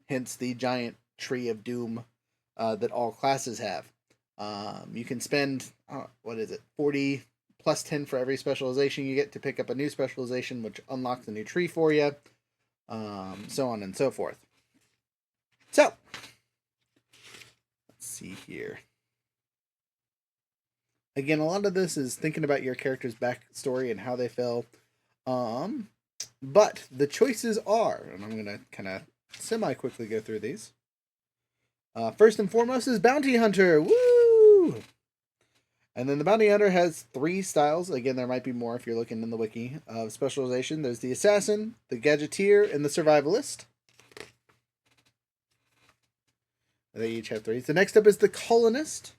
Hence the giant tree of doom that all classes have. You can spend, 40 plus 10 for every specialization you get to pick up a new specialization, which unlocks a new tree for you, so on and so forth. So, let's see here. Again, a lot of this is thinking about your character's backstory and how they fell. But the choices are, and I'm going to kind of semi-quickly go through these. First and foremost is Bounty Hunter. Woo! And then the Bounty Hunter has 3 styles. Again, there might be more if you're looking in the wiki of specialization. There's the Assassin, the Gadgeteer, and the Survivalist. They each have 3. The next up is the colonist,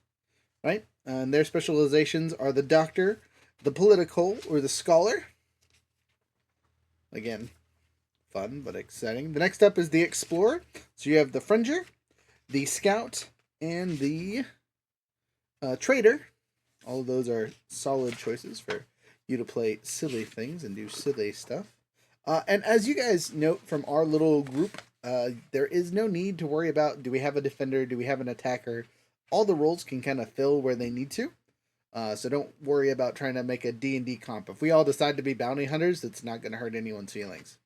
right? And their specializations are the doctor, the political, or the scholar. Again, fun but exciting. The next up is the explorer. So you have the fringer, the scout, and the trader. All of those are solid choices for you to play silly things and do silly stuff. And as you guys note from our little group, there is no need to worry about, do we have a defender, do we have an attacker? All the roles can kind of fill where they need to. So don't worry about trying to make a D&D comp. If we all decide to be bounty hunters, it's not going to hurt anyone's feelings.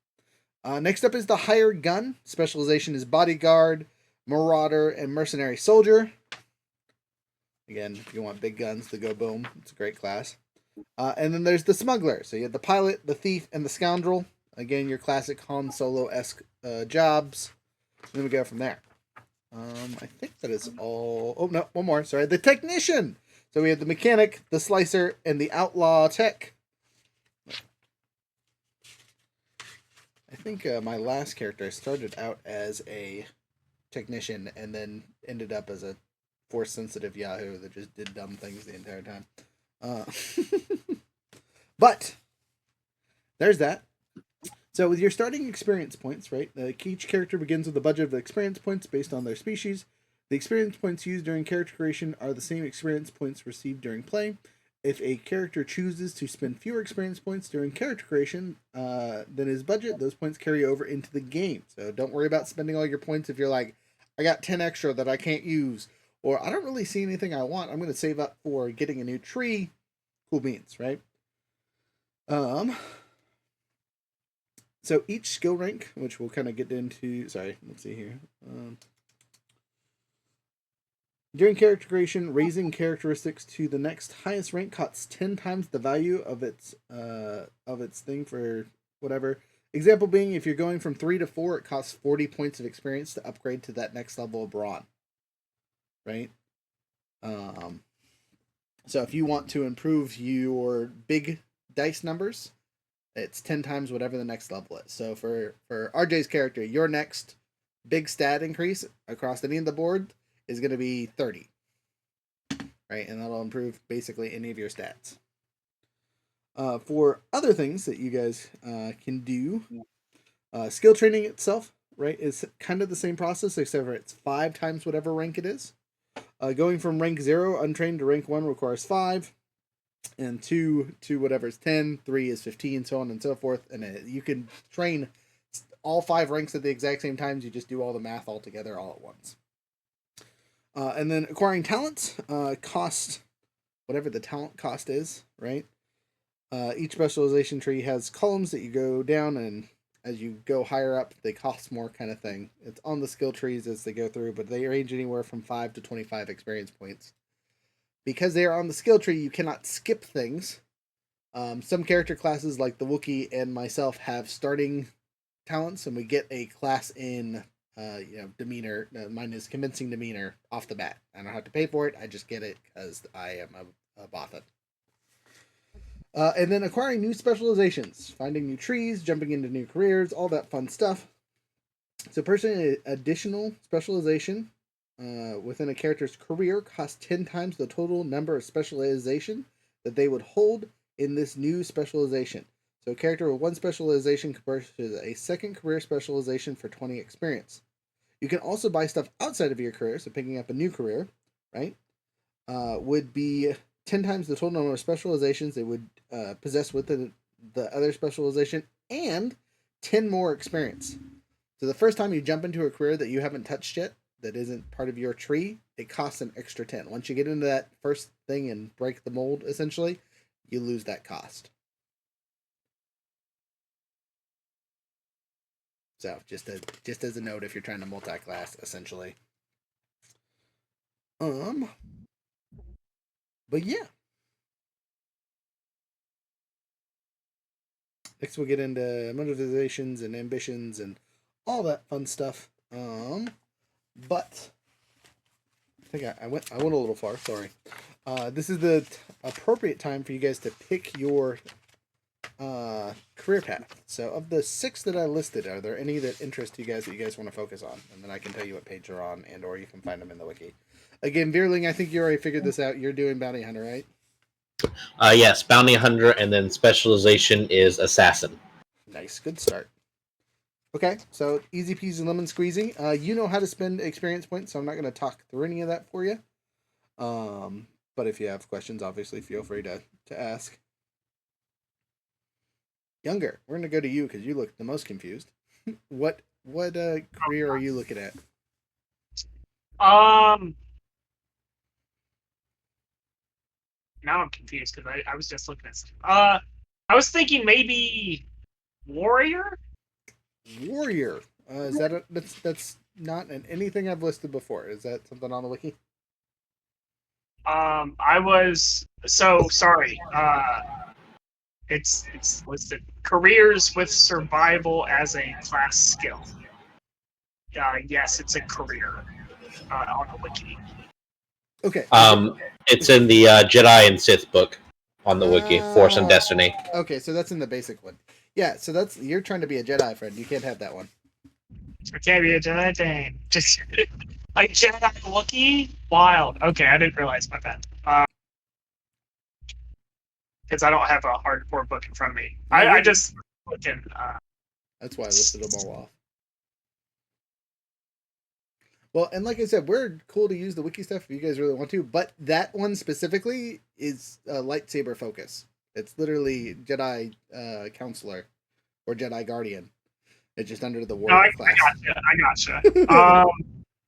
Next up is the hired gun. Specialization is bodyguard, marauder, and mercenary soldier. Again, if you want big guns to go boom, it's a great class. And then there's the smuggler. So you have the pilot, the thief, and the scoundrel. Again, your classic Han Solo-esque jobs. And then we go from there. I think that is all. Oh, no, one more. Sorry. The technician. So we have the mechanic, the slicer, and the outlaw tech. I think my last character started out as a technician and then ended up as a force-sensitive Yahoo that just did dumb things the entire time. But there's that. So with your starting experience points, right, each character begins with a budget of experience points based on their species. The experience points used during character creation are the same experience points received during play. If a character chooses to spend fewer experience points during character creation than his budget, those points carry over into the game. So don't worry about spending all your points if you're like, I got 10 extra that I can't use, or I don't really see anything I want. I'm going to save up for getting a new tree. Cool beans, right? So each skill rank, which we'll kind of get into, sorry, let's see here. During character creation, raising characteristics to the next highest rank costs 10 times the value of its thing for whatever. Example being, if you're going from 3 to 4, it costs 40 points of experience to upgrade to that next level of brawn. Right? So if you want to improve your big dice numbers, it's 10 times whatever the next level is. So for RJ's character, your next big stat increase across any of the board is going to be 30. Right? And that'll improve basically any of your stats. For other things that you guys can do, skill training itself, right, is kind of the same process, except for it's 5 times whatever rank it is. Going from rank 0 untrained to rank 1 requires 5. And 2 to whatever is 10, 3 is 15, so on and so forth. And you can train all 5 ranks at the exact same times. You just do all the math all together all at once. And then acquiring talents cost whatever the talent cost is, right? Each specialization tree has columns that you go down, and as you go higher up, they cost more kind of thing. It's on the skill trees as they go through, but they range anywhere from 5 to 25 experience points. Because they are on the skill tree, you cannot skip things. Some character classes, like the Wookiee and myself, have starting talents, and we get a class in demeanor. Mine is convincing demeanor off the bat. I don't have to pay for it. I just get it because I am a Bothan. And then acquiring new specializations, finding new trees, jumping into new careers, all that fun stuff. So personally, additional specialization within a character's career costs 10 times the total number of specialization that they would hold in this new specialization. So a character with 1 specialization compares to a second career specialization for 20 experience. You can also buy stuff outside of your career, so picking up a new career, right, would be 10 times the total number of specializations they would possess within the other specialization, and 10 more experience. So the first time you jump into a career that you haven't touched yet, that isn't part of your tree, it costs an extra 10. Once you get into that first thing and break the mold, essentially, you lose that cost. So just as a note, if you're trying to multi-class, essentially. But yeah. Next we'll get into motivations and ambitions and all that fun stuff. But I think I went a little far. Sorry. This is the appropriate time for you guys to pick your career path. So of the 6 that I listed, are there any that interest you guys that you guys want to focus on? And then I can tell you what page they're on, and or you can find them in the wiki. Again, Veerling, I think you already figured this out. You're doing bounty hunter, right? Yes, bounty hunter, and then specialization is assassin. Nice, good start. Okay, so easy peasy lemon squeezy. You know how to spend experience points, so I'm not going to talk through any of that for you. But if you have questions, obviously feel free to ask. Younger, we're going to go to you because you look the most confused. What career are you looking at? Now I'm confused because I was just looking at stuff. I was thinking maybe warrior. Warrior. Is that that's not in anything I've listed before? Is that something on the wiki? I was so sorry. It's listed careers with survival as a class skill. Yes, it's a career on the wiki. Okay. It's in the Jedi and Sith book on the wiki, Force and Destiny. Okay, so that's in the basic one. Yeah, so that's you're trying to be a Jedi friend. You can't have that one. I can't be a Jedi thing. Just like Jedi Wookiee? Wild. Okay, I didn't realize my bad. Because I don't have a hardcore book in front of me. I just looking. That's why I listed them all off. Well, and like I said, we're cool to use the wiki stuff if you guys really want to, but that one specifically is a lightsaber focus. It's literally Jedi Counselor or Jedi Guardian. It's just under the warrior class. I gotcha.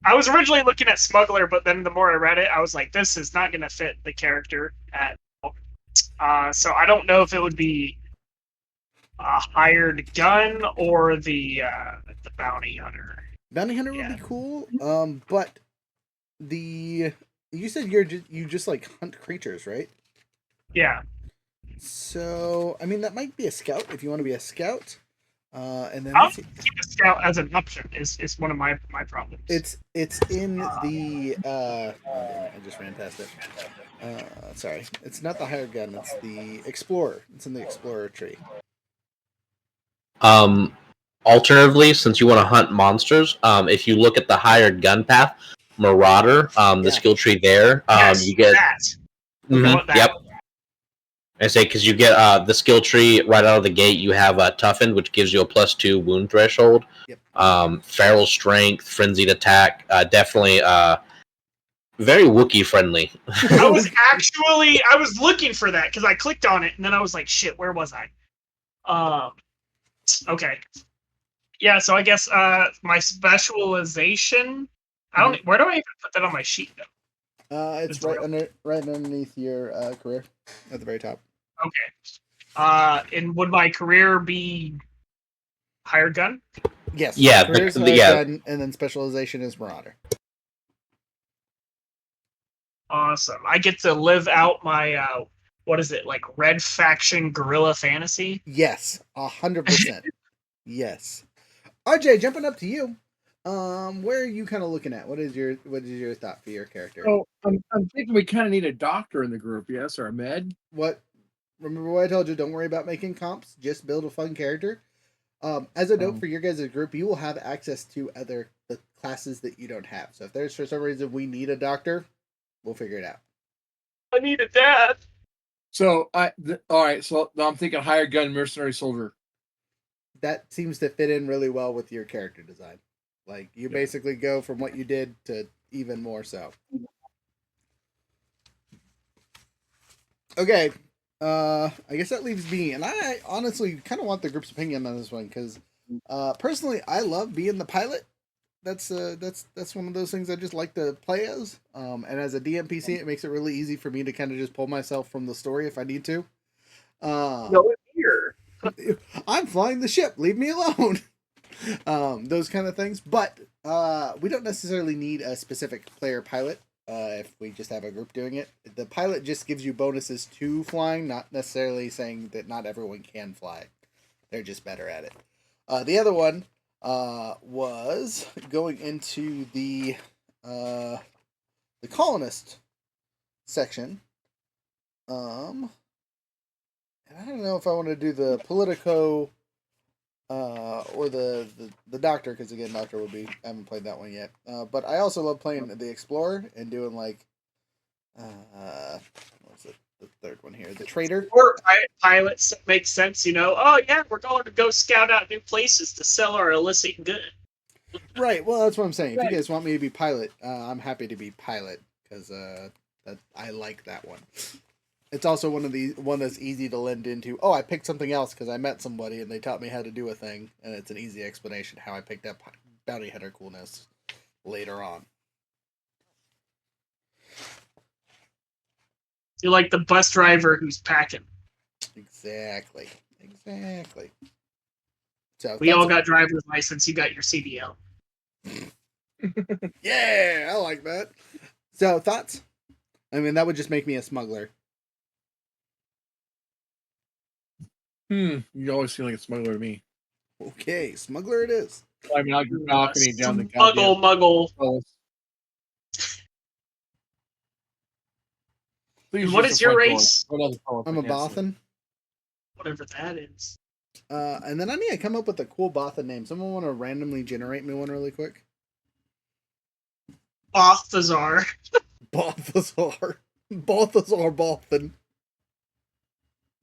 I was originally looking at Smuggler, but then the more I read it, I was like, this is not going to fit the character at all. So I don't know if it would be a hired gun or the bounty hunter. Bounty hunter would be cool. But you said you just like hunt creatures, right? Yeah. So I mean that might be a scout if you want to be a scout. And then I'll keep a scout as an option. Is one of my problems. It's in the I just ran past it. Sorry, it's not the hired gun. It's the explorer. It's in the explorer tree. Alternatively, since you want to hunt monsters, if you look at the hired gun path, Marauder, the skill tree there, yes, you get that. Mm-hmm, yep. I say because you get the skill tree right out of the gate. You have toughened, which gives you a +2 wound threshold. Yep. Feral strength, frenzied attack, definitely very Wookiee friendly. I was looking for that because I clicked on it and then I was like, shit, where was I? Okay. Yeah, so I guess my specialization. Where do I even put that on my sheet though? It's right underneath your career at the very top. Okay. And would my career be hired gun? Yes. Yeah. Career's hired gun, and then specialization is Marauder. Awesome. I get to live out my what is it, like Red Faction guerrilla fantasy? Yes, 100%. Yes. RJ, jumping up to you. Where are you kind of looking at? What is your thought for your character? So I'm thinking we kind of need a doctor in the group, yes, or a med. Remember what I told you? Don't worry about making comps. Just build a fun character. As a note for your guys' group, you will have access to the classes that you don't have. So if there's for some reason we need a doctor, we'll figure it out. I need a dad. So all right. So I'm thinking hired gun, mercenary soldier. That seems to fit in really well with your character design. Like you basically go from what you did to even more so. Okay. I guess that leaves me, and I honestly kind of want the group's opinion on this one because, personally, I love being the pilot. That's one of those things I just like to play as. And as a DMPC, it makes it really easy for me to kind of just pull myself from the story if I need to. No, here. I'm flying the ship. Leave me alone. Those kind of things. But we don't necessarily need a specific player pilot. If we just have a group doing it, the pilot just gives you bonuses to flying, not necessarily saying that not everyone can fly. They're just better at it. The other one was going into the colonist section. And I don't know if I want to do the Politico or the Doctor, because again, Doctor would be. I haven't played that one yet. But I also love playing the Explorer and doing like, what's it? The third one here, the Trader. Or pilots make sense, you know. Oh yeah, we're going to go scout out new places to sell our illicit good. Right. Well, that's what I'm saying. If you Right. guys want me to be pilot, I'm happy to be pilot because that I like that one. It's also one that's easy to lend into. Oh, I picked something else because I met somebody and they taught me how to do a thing, and it's an easy explanation how I picked up bounty hunter coolness later on. You're like the bus driver who's packing. Exactly. So We all got driver's license. You got your CDL. yeah, I like that. So thoughts? I mean, that would just make me a smuggler. You always feel like a smuggler to me. Okay, smuggler it is. Climbing out your balcony down the Muggle, muggle. goddamn. Please What use is the your front door. race? What other color I'm a I can't see. Bothan. Whatever that is. And then I need to come up with a cool Bothan name. Someone want to randomly generate me one really quick? Balthazar. Balthazar. Balthazar Bothan.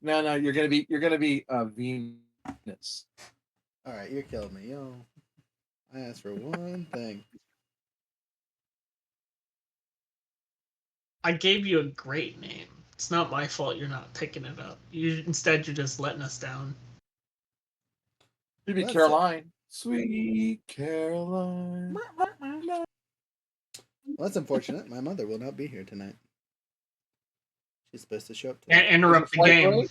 No, you're gonna be Venus. Alright, you're killing me, yo. I asked for one thing. I gave you a great name. It's not my fault you're not picking it up. Instead, you're just letting us down. You'd be That's Caroline. Sweet Caroline. Well, that's unfortunate. My mother will not be here tonight. She's supposed to show up today. Interrupt the game. Delayed?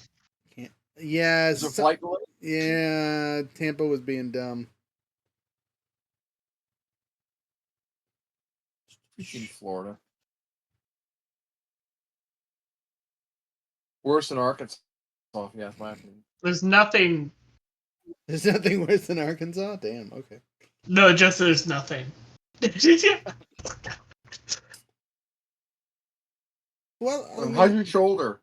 Can't. Yeah, Is there flight delay? yeah. Tampa was being dumb. In Florida. Worse than Arkansas. Oh, yeah, it's my opinion. There's nothing. There's nothing worse than Arkansas. Damn. Okay. No, just there's nothing. Well, I mean, How's your shoulder?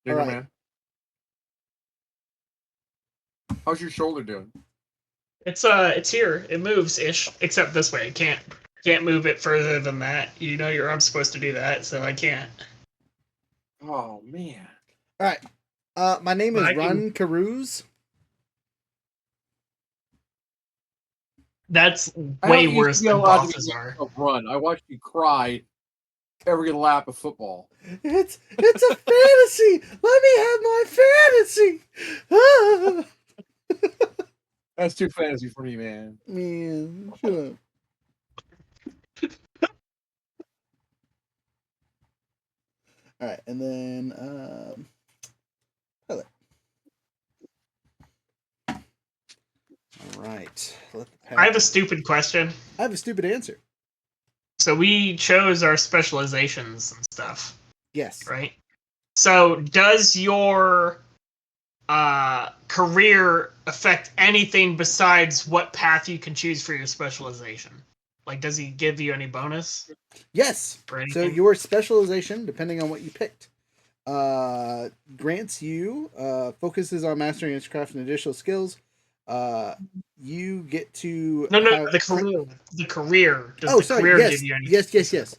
Digger All right. man. How's your shoulder doing? It's here. It moves ish, except this way. I can't move it further than that. You know your arm's supposed to do that, so I can't. Oh man. All right. My name But is I can- Run Carews. That's I way don't used worse to be than allowed to Balthazar. run. I watched you cry every lap of football. It's a fantasy. Let me have my fantasy. That's too fantasy for me, man. Man, shut up. All right, and then pilot. All right. I have a stupid question. I have a stupid answer. So we chose our specializations and stuff, Yes. right? So does your career affect anything besides what path you can choose for your specialization? Like, does he give you any bonus Yes. or anything? So your specialization, depending on what you picked, grants you focuses on mastering its craft and additional skills. You get to No, the career. The career. Does the career yes, give you anything? yes.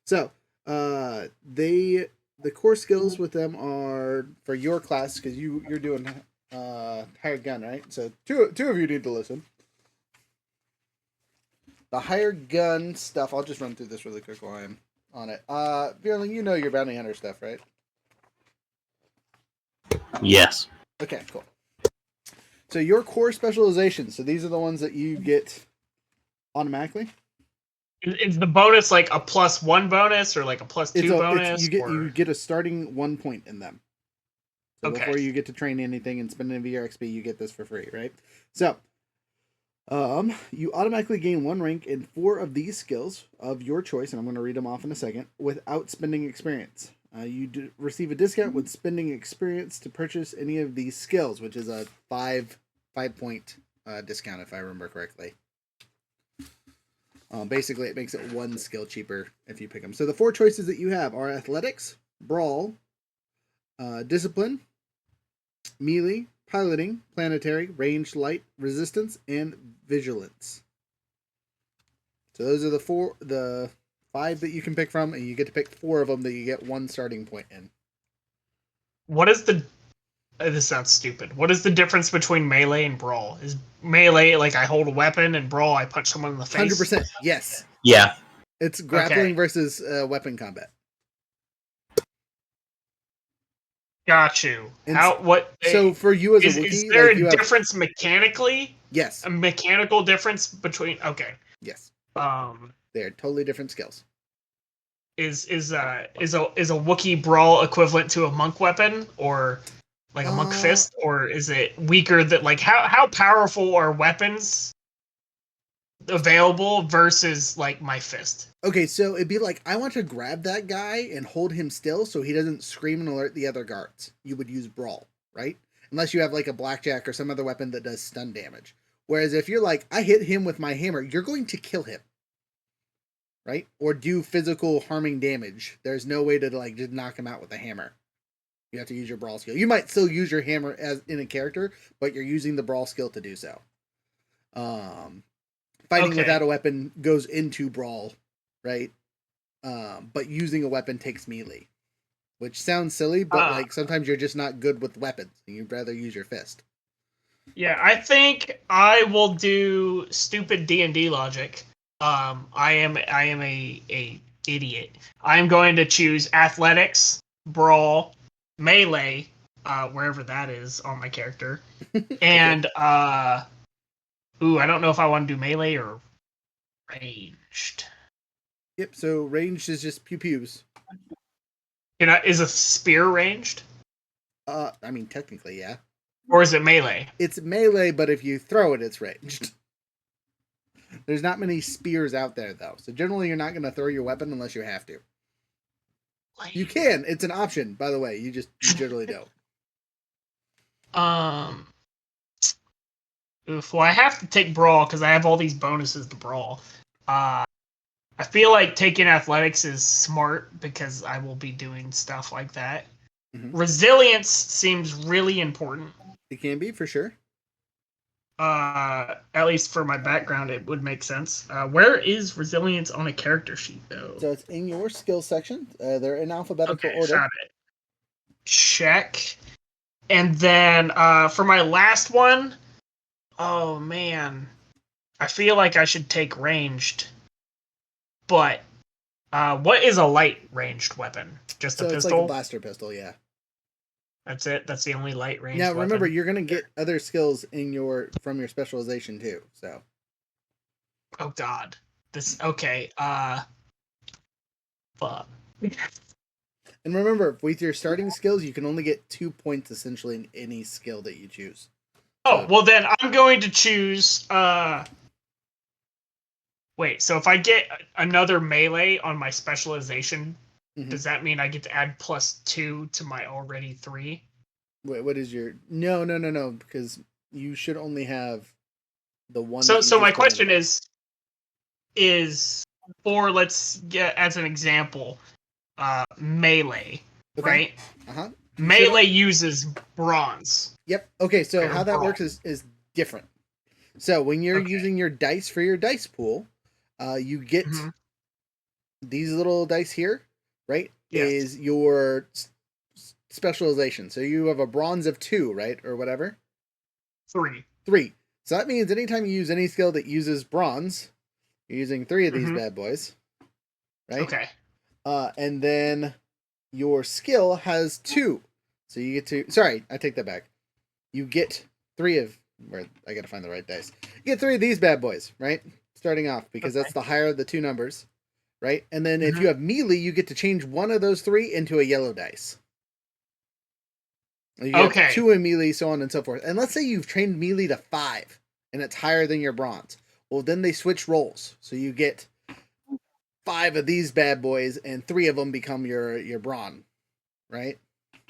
So, the core skills with them are for your class because you're doing hired gun, right? So two of you need to listen. The hired gun stuff. I'll just run through this really quick while I'm on it. Bjorn, you know your bounty hunter stuff, right? Yes. Okay, cool. So your core specializations. So these are the ones that you get automatically. Is the bonus like a +1 bonus or like a +2 bonus? You get a starting 1 point in them. So Okay. before you get to train anything and spend any of your XP, you get this for free, right? So, you automatically gain 1 rank in 4 of these skills of your choice, and I'm going to read them off in a second, without spending experience. You receive a discount with spending experience to purchase any of these skills, which is a 5-point discount if I remember correctly. Basically, it makes it 1 skill cheaper if you pick them. So the 4 choices that you have are athletics, brawl, Discipline, melee, piloting, planetary, range, light, resistance, and vigilance. So those are the 5 that you can pick from, and you get to pick 4 of them that you get 1 starting point in. What is the? This sounds stupid. What is the difference between melee and brawl? Is melee like I hold a weapon, and brawl I punch someone in the face? 100%. Yes. Yeah. It's grappling Okay. versus weapon combat. Got you. And How? What? So for you as a is Wookiee, there like a you have, difference mechanically? yes, A mechanical difference between? Okay. yes, Um. they're totally different skills. Is a Wookiee brawl equivalent to a monk weapon or like a monk fist, or is it weaker? That like how powerful are weapons available versus like my fist? Okay, so it'd be like, I want to grab that guy and hold him still so he doesn't scream and alert the other guards. You would use brawl, right? Unless you have like a blackjack or some other weapon that does stun damage. Whereas if you're like, I hit him with my hammer, you're going to kill him, right? Or do physical harming damage. There's no way to like just knock him out with a hammer. You have to use your brawl skill. You might still use your hammer as in a character, but you're using the brawl skill to do so. Fighting Okay. without a weapon goes into brawl, right? But using a weapon takes melee, which sounds silly, but like sometimes you're just not good with weapons. And you'd rather use your fist. Yeah, I think I will do stupid D&D logic. I am a idiot. I am going to choose athletics, brawl, melee, wherever that is on my character, and I don't know if I want to do melee or ranged. Yep. So ranged is just pew pews. Is a spear ranged, I mean technically, yeah. or is it melee? It's melee, but if you throw it, it's ranged. There's not many spears out there though, so generally you're not going to throw your weapon unless you have to. You can. It's an option, by the way. You generally don't. Well, I have to take brawl because I have all these bonuses to brawl. I feel like taking athletics is smart because I will be doing stuff like that. Mm-hmm. Resilience seems really important. It can be, for sure. At least for my background, it would make sense. Where is resilience on a character sheet, though? So it's in your skills section. They're in alphabetical order. Found it. Check. And then for my last one, oh man, I feel like I should take ranged. But what is a light ranged weapon? Just a pistol? It's like a blaster pistol, yeah. That's it? That's the only light ranged Now, weapon? remember, you're going to get other skills from your specialization, too, so. Oh, God. Okay, fuck. And remember, with your starting skills, you can only get 2 points, essentially, in any skill that you choose. Oh, well then, I'm going to choose, wait, so if I get another melee on my specialization, does that mean I get to add +2 to my already 3? Wait, what is your... No, because you should only have the one... So my question is for, let's get, as an example, melee, okay. right? Uh-huh. Melee uses bronze. Yep. Okay, so how that brawl. works is different. So when you're using your dice for your dice pool, you get these little dice here, right? Yes. Is your specialization. So you have a bronze of 2, right? Or whatever? 3. So that means anytime you use any skill that uses bronze, you're using 3 of these bad boys, right? Okay. And then your skill has 2. So you get to... Sorry, I take that back. You get 3 of... Where I gotta find the right dice. You get 3 of these bad boys, right? Starting off, because that's the higher of the 2 numbers, right? And then if you have melee, you get to change 1 of those 3 into a yellow dice. You get 2 in melee, so on and so forth. And let's say you've trained melee to 5, and it's higher than your bronze. Well, then they switch roles. So you get 5 of these bad boys, and 3 of them become your brawn, right?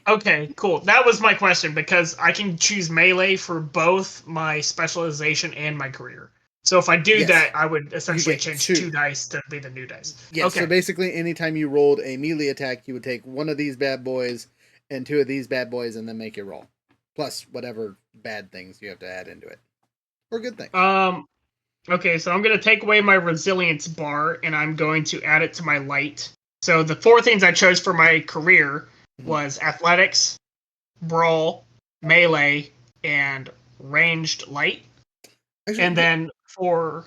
Okay, cool. That was my question, because I can choose melee for both my specialization and my career. So if I do that, I would essentially change 2 dice to be the new dice. Yeah, so basically anytime you rolled a melee attack, you would take 1 of these bad boys and 2 of these bad boys, and then make your roll. Plus whatever bad things you have to add into it. Or good things. Okay, so I'm going to take away my resilience bar, and I'm going to add it to my light. So the 4 things I chose for my career was athletics, brawl, melee, and ranged light. Actually, And then for...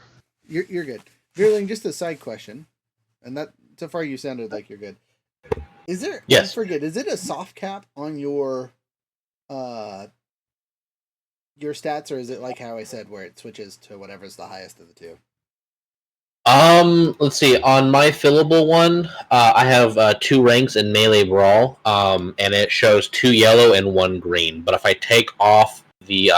You're good. Veerling, just a side question. And that, so far you sounded like you're good. Is there, Yes. I forget, is it a soft cap on your stats, or is it like how I said, where it switches to whatever's the highest of the 2? Let's see. On my fillable one, I have 2 ranks in melee brawl, and it shows 2 yellow and 1 green. But if I take off the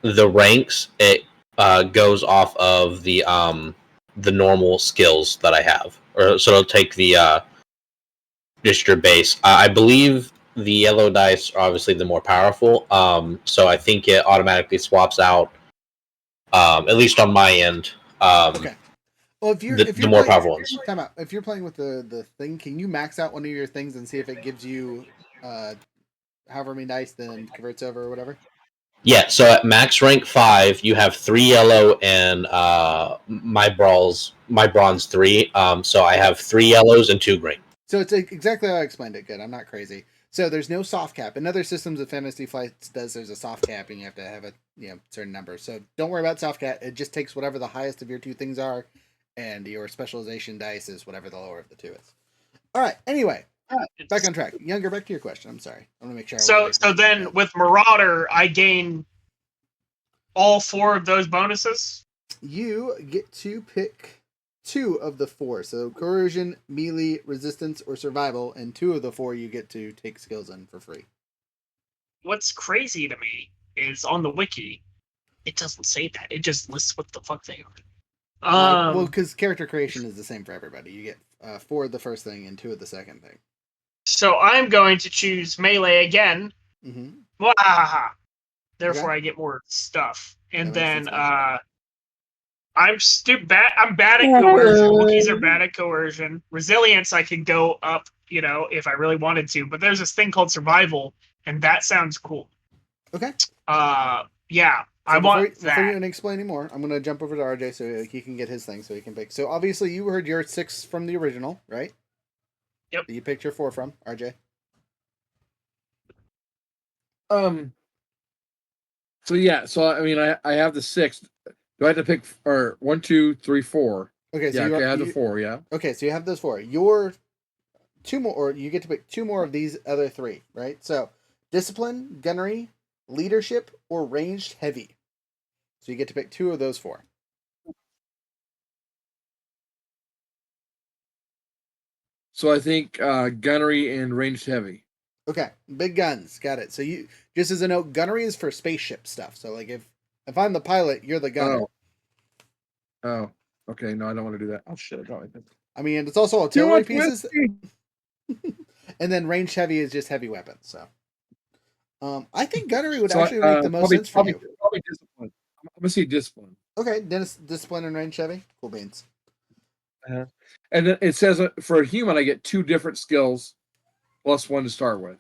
ranks, it goes off of the normal skills that I have, or so it'll take the just your base. I believe the yellow dice are obviously the more powerful, so I think it automatically swaps out. At least on my end. Okay. Well, if you're the more powerful ones. Time out. If you're playing with the thing, can you max out one of your things and see if it gives you however many dice, then converts over or whatever? Yeah. So at max rank 5, you have 3 yellow and my bronze 3. So I have 3 yellows and 2 green. So it's exactly how I explained it. Good. I'm not crazy. So there's no soft cap. In other systems of Fantasy Flights there's a soft cap, and you have to have a certain number. So don't worry about soft cap. It just takes whatever the highest of your 2 things are, and your specialization dice is whatever the lower of the 2 is. All right. Anyway, back on track. Younger, back to your question. I'm sorry. I want to make sure. So then with Marauder, I gain all 4 of those bonuses? You get to pick 2 of the 4. So coercion, melee, resistance, or survival, and 2 of the 4 you get to take skills in for free. What's crazy to me is on the wiki, it doesn't say that. It just lists what the fuck they are. Well, because character creation is the same for everybody. You get 4 of the first thing and 2 of the second thing. So I'm going to choose melee again. Mm-hmm. Wahaha. Therefore, Okay. I get more stuff. And That makes then sense. I'm bad at coercion. Wookiees are bad at coercion. Resilience, I could go up, if I really wanted to. But there's this thing called survival, and that sounds cool. Okay. Yeah, So I want that. Before you explain anymore, I'm going to jump over to RJ so he can get his thing, so he can pick. So obviously you heard your 6 from the original, right? Yep. You picked your 4 from RJ. So yeah. So I mean, I have the 6. Do I have to pick 1, 2, 3, 4? Okay. So I have the 4. Yeah. Okay. So you have those 4. Your 2 more, or you get to pick 2 more of these other 3, right? So discipline, gunnery, leadership, or ranged heavy. So you get to pick 2 of those 4. So I think gunnery and ranged heavy. Okay, big guns, got it. So you, just as a note, gunnery is for spaceship stuff. So like if I'm the pilot, you're the gunner. Oh, okay. No, I don't want to do that. Oh shit! I got it. I mean, it's also artillery pieces. And then ranged heavy is just heavy weapons. So, I think gunnery would actually make the most sense for you. Probably discipline. I'm gonna see discipline. Okay, discipline and ranged heavy. Cool beans. And then it says for a human, I get 2 different skills plus 1 to start with.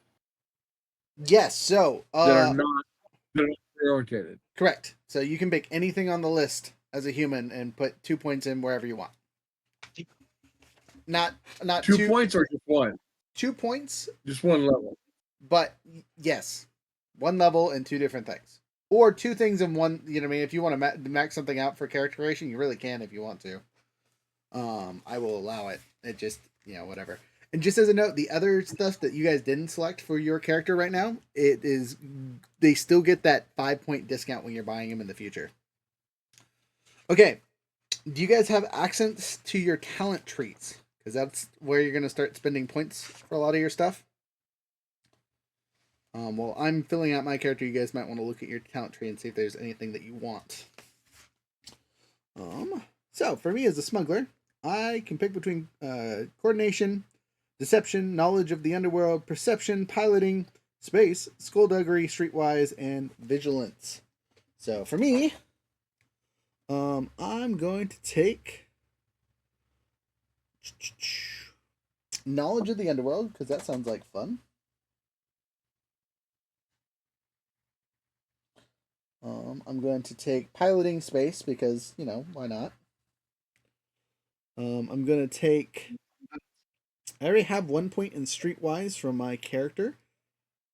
Yes. So that are not orientated. Correct. So you can pick anything on the list as a human and put 2 points in wherever you want. Not 2 points or just 1. 2 points. Just 1 level. But yes, 1 level and 2 different things, or 2 things in 1. You know what I mean? If you want to max something out for character creation, you really can if you want to. I will allow it. It just whatever. And just as a note, the other stuff that you guys didn't select for your character right now, they still get that 5-point discount when you're buying them in the future. Okay, do you guys have access to your talent trees? Because that's where you're going to start spending points for a lot of your stuff. While I'm filling out my character, you guys might want to look at your talent tree and see if there's anything that you want. So for me as a smuggler, I can pick between coordination, deception, knowledge of the underworld, perception, piloting, space, skullduggery, streetwise, and vigilance. So for me, I'm going to take knowledge of the underworld, because that sounds like fun. I'm going to take piloting space because, you know, why not? I'm going to take... I already have 1 point in Streetwise from my character.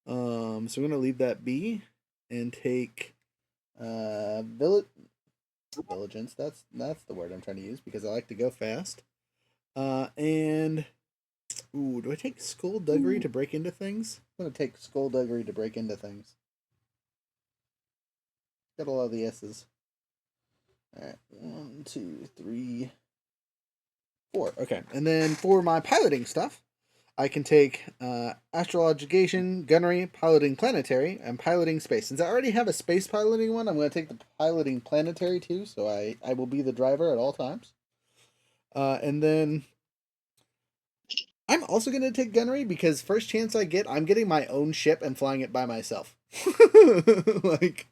So I'm going to leave that be and take Vigilance. That's the word I'm trying to use because I like to go fast. And do I take Skullduggery to break into things? I'm going to take Skullduggery to break into things. Got a lot of the S's. Alright, 1, 2, 3, 4. Okay, and then for my piloting stuff, I can take Astrologization, Gunnery, Piloting Planetary, and Piloting Space. Since I already have a space piloting one, I'm going to take the Piloting Planetary too, so I will be the driver at all times. And then I'm also going to take Gunnery because first chance I get, I'm getting my own ship and flying it by myself. Like,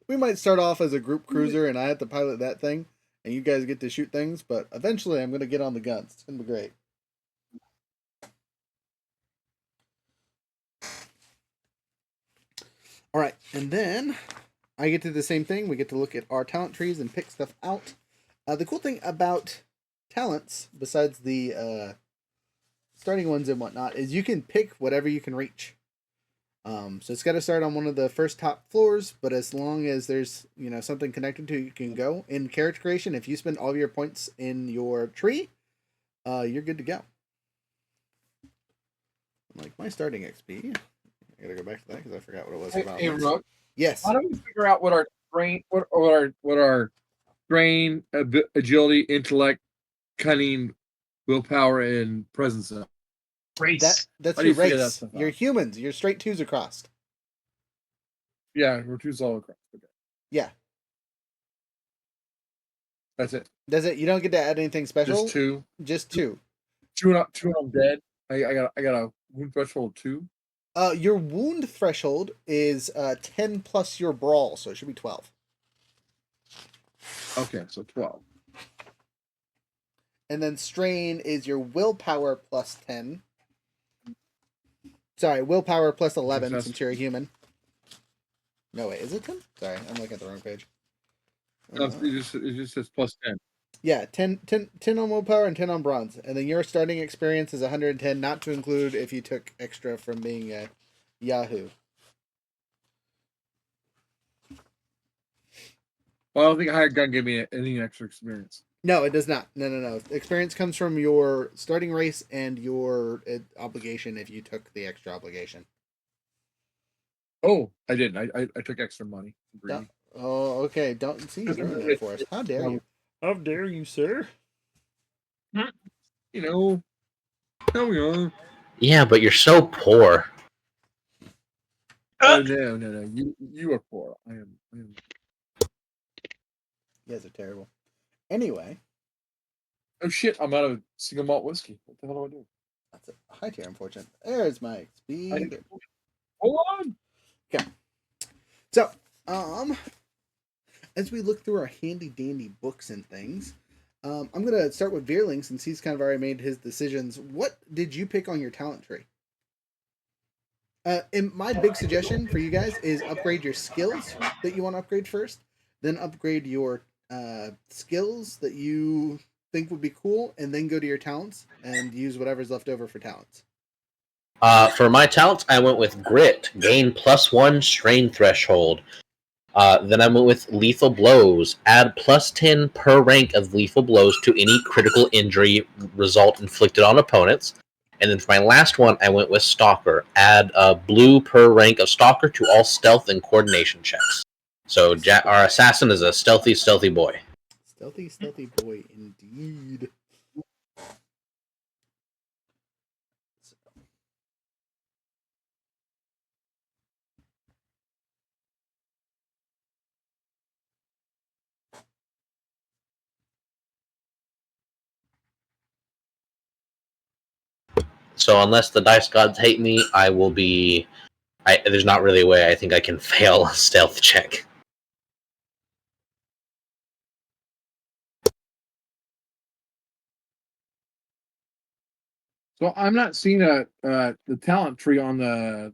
we might start off as a group cruiser and I have to pilot that thing, and you guys get to shoot things, but eventually I'm going to get on the guns. It's going to be great. All right, and then I get to do the same thing. We get to look at our talent trees and pick stuff out. The cool thing about talents, besides the starting ones and whatnot, is you can pick whatever you can reach. So it's got to start on one of the first top floors, but as long as there's, you know, something connected to it, you can go. In character creation, if you spend all of your points in your tree, you're good to go. Like my starting XP. I gotta go back to that because I forgot what it was about. Hey, Rook, Yes. how do we figure out what our brain, what our brain, agility, intellect, cunning, willpower, and presence are? Race. That's How do your you figure that race. stuff You're out? humans. You're straight twos across. Yeah, we're two solid across. Okay. Yeah. That's it. Does it? You don't get to add anything special. Just two. Just two. Two and I'm dead. I got a wound threshold of 2. Your wound threshold is 10 plus your brawl, so it should be 12. Okay, so 12. And then strain is your willpower plus 10. Sorry, willpower plus 11 Success. since you're a human. No, wait, is it 10? Sorry, I'm looking at the wrong page. No, it just says plus 10. Yeah, 10 on willpower and 10 on bronze. And then your starting experience is 110, not to include if you took extra from being a Yahoo. Well, I don't think a hired gun gave me any extra experience. No, it does not. No. Experience comes from your starting race and your obligation if you took the extra obligation. Oh, I didn't. I took extra money. Oh, okay. Don't see he's ruining it for us. How dare you? How dare you, sir? You know, no, we are. Yeah, but you're so poor. Oh no. You are poor. I am. You guys are terrible. Anyway. Oh shit! I'm out of single malt whiskey. What the hell do I do? That's a high tier, unfortunate. There's my XP. Hold on. Okay. So, as we look through our handy dandy books and things, I'm gonna start with Veerling since he's kind of already made his decisions. What did you pick on your talent tree? And my big suggestion for you guys is upgrade your skills that you want to upgrade first, then upgrade your skills that you think would be cool, and then go to your talents and use whatever's left over for talents. For my talents, I went with Grit, gain +1 strain threshold. Then I went with Lethal Blows, add +10 per rank of lethal blows to any critical injury result inflicted on opponents. And then for my last one, I went with Stalker, add blue per rank of Stalker to all stealth and coordination checks. So our assassin is a stealthy boy. Stealthy boy, indeed. So unless the dice gods hate me, I will be... there's not really a way I think I can fail a stealth check. So I'm not seeing the talent tree on the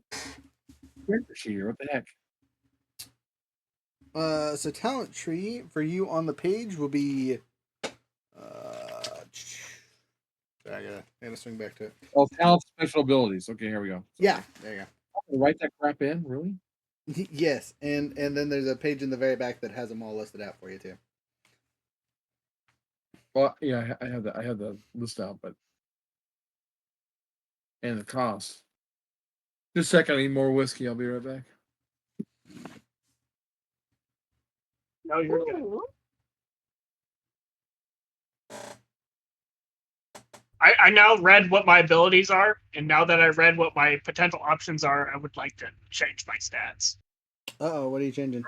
character sheet here. What the heck? So talent tree for you on the page will be. I gotta swing back to it. Oh, talent special abilities. Okay, here we go. Yeah, there you go. Write that crap in, really? Yes, and then there's a page in the very back that has them all listed out for you too. Well, yeah, I have the list out, but and the cost. Just a second, I need more whiskey. I'll be right back. No, you're good. I now read what my abilities are, and now that I read what my potential options are, I would like to change my stats. What are you changing?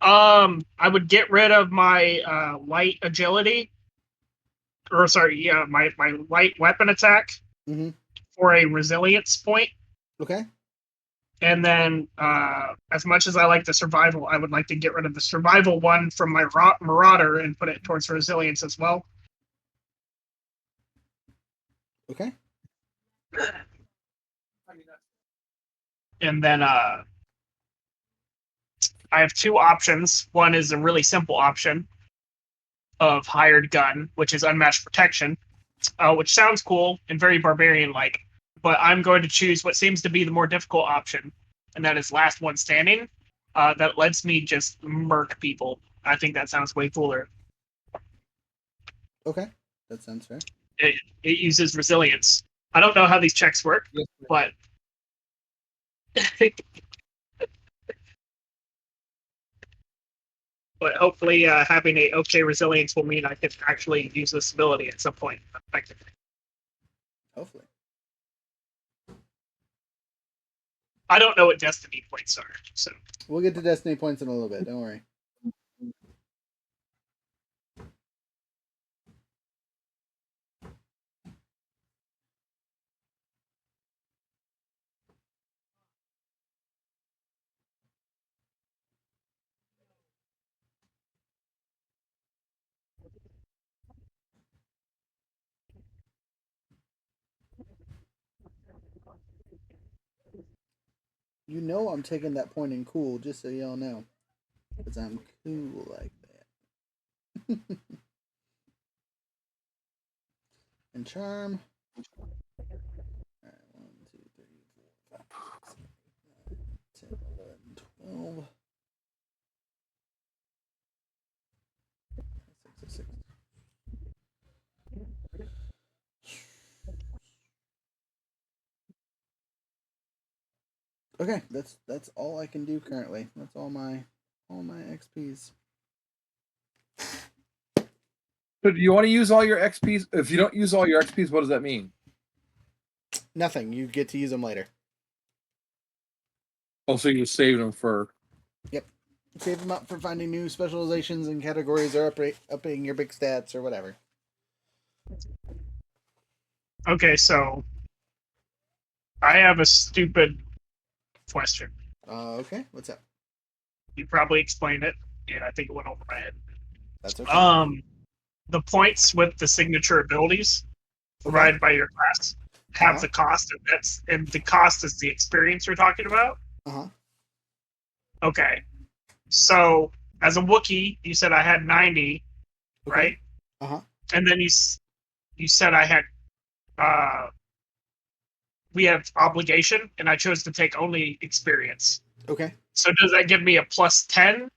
I would get rid of my light agility, or sorry, yeah, my light weapon attack for a resilience point. Okay. And then, as much as I like the survival, I would like to get rid of the survival one from my marauder and put it towards resilience as well. Okay. And then I have two options. One is a really simple option of hired gun, which is unmatched protection, which sounds cool and very barbarian-like. But I'm going to choose what seems to be the more difficult option, and that is last one standing. That lets me just murk people. I think that sounds way cooler. Okay, that sounds fair. It uses resilience. I don't know how these checks work, but but hopefully having a okay resilience will mean I can actually use this ability at some point effectively. Hopefully. I don't know what destiny points are, so We'll get to destiny points in a little bit. Don't worry. You know I'm taking that point in cool, just so y'all know. Because I'm cool like that. And charm. Alright, 1, 2, 3, 4, 5, 6, 7, 8, 9, 10, 11, 12. 6, 6. Okay, that's all I can do currently. That's all my XPs. So do you want to use all your XPs? If you don't use all your XPs, what does that mean? Nothing. You get to use them later. Oh, so you're saving them for... Yep. Save them up for finding new specializations and categories or upping your big stats or whatever. okay, so I have a stupid question. Okay. What's up? You probably explained it, and I think it went over my head. That's okay. The points with the signature abilities provided by your class have the cost, and the cost is the experience you're talking about. Okay, so as a Wookiee, you said I had 90, right? And then you said I had we have obligation, and I chose to take only experience. Okay. So does that give me a plus 10?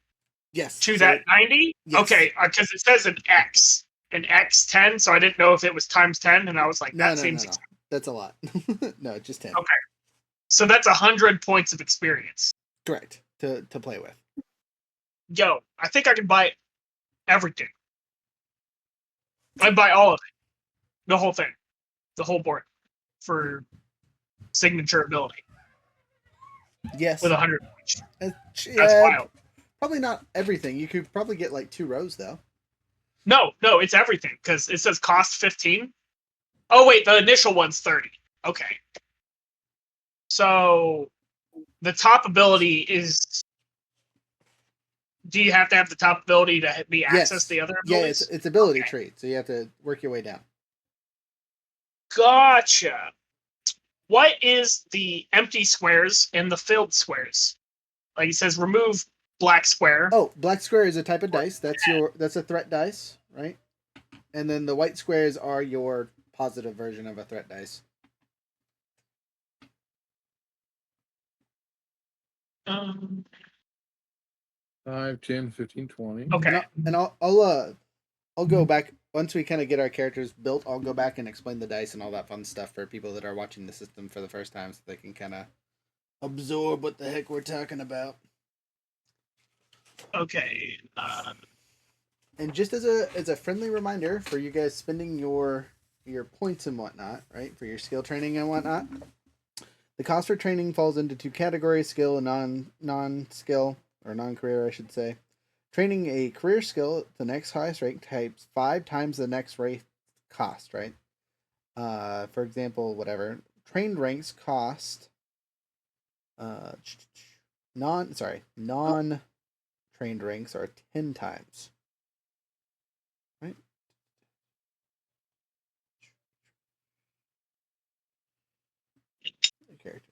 Yes. To that 90? Yes. Okay, because it says an X 10, so I didn't know if it was times 10, and I was like, that seems expensive. That's a lot. No, just 10. Okay. So that's 100 points of experience. Correct. To play with. Yo, I think I can buy everything. I'd buy all of it. The whole thing. The whole board. For signature ability. Yes. With 100 points. That's wild. Probably not everything. You could probably get like 2 rows though. No, it's everything because it says cost 15. Oh wait, the initial one's 30. Okay. So the top ability is. Do you have to have the top ability to be access the other abilities? Yeah, it's ability trait, so you have to work your way down. Gotcha. What is the empty squares and the filled squares? Like it says, remove black square. Oh, black square is a type of dice. That's a threat dice, right? And then the white squares are your positive version of a threat dice. 5, 10, 15, 20. Okay. And I'll go back once we kind of get our characters built. I'll go back and explain the dice and all that fun stuff for people that are watching the system for the first time, so they can kind of absorb what the heck we're talking about. Okay. And just as a friendly reminder for you guys spending your points and whatnot, right, for your skill training and whatnot, the cost for training falls into two categories: skill and non-skill, or non-career, I should say. Training a career skill at the next highest rank types 5 times the next rank cost, right? For example, whatever. Trained ranks cost non-trained ranks are 10 times. Right? Character.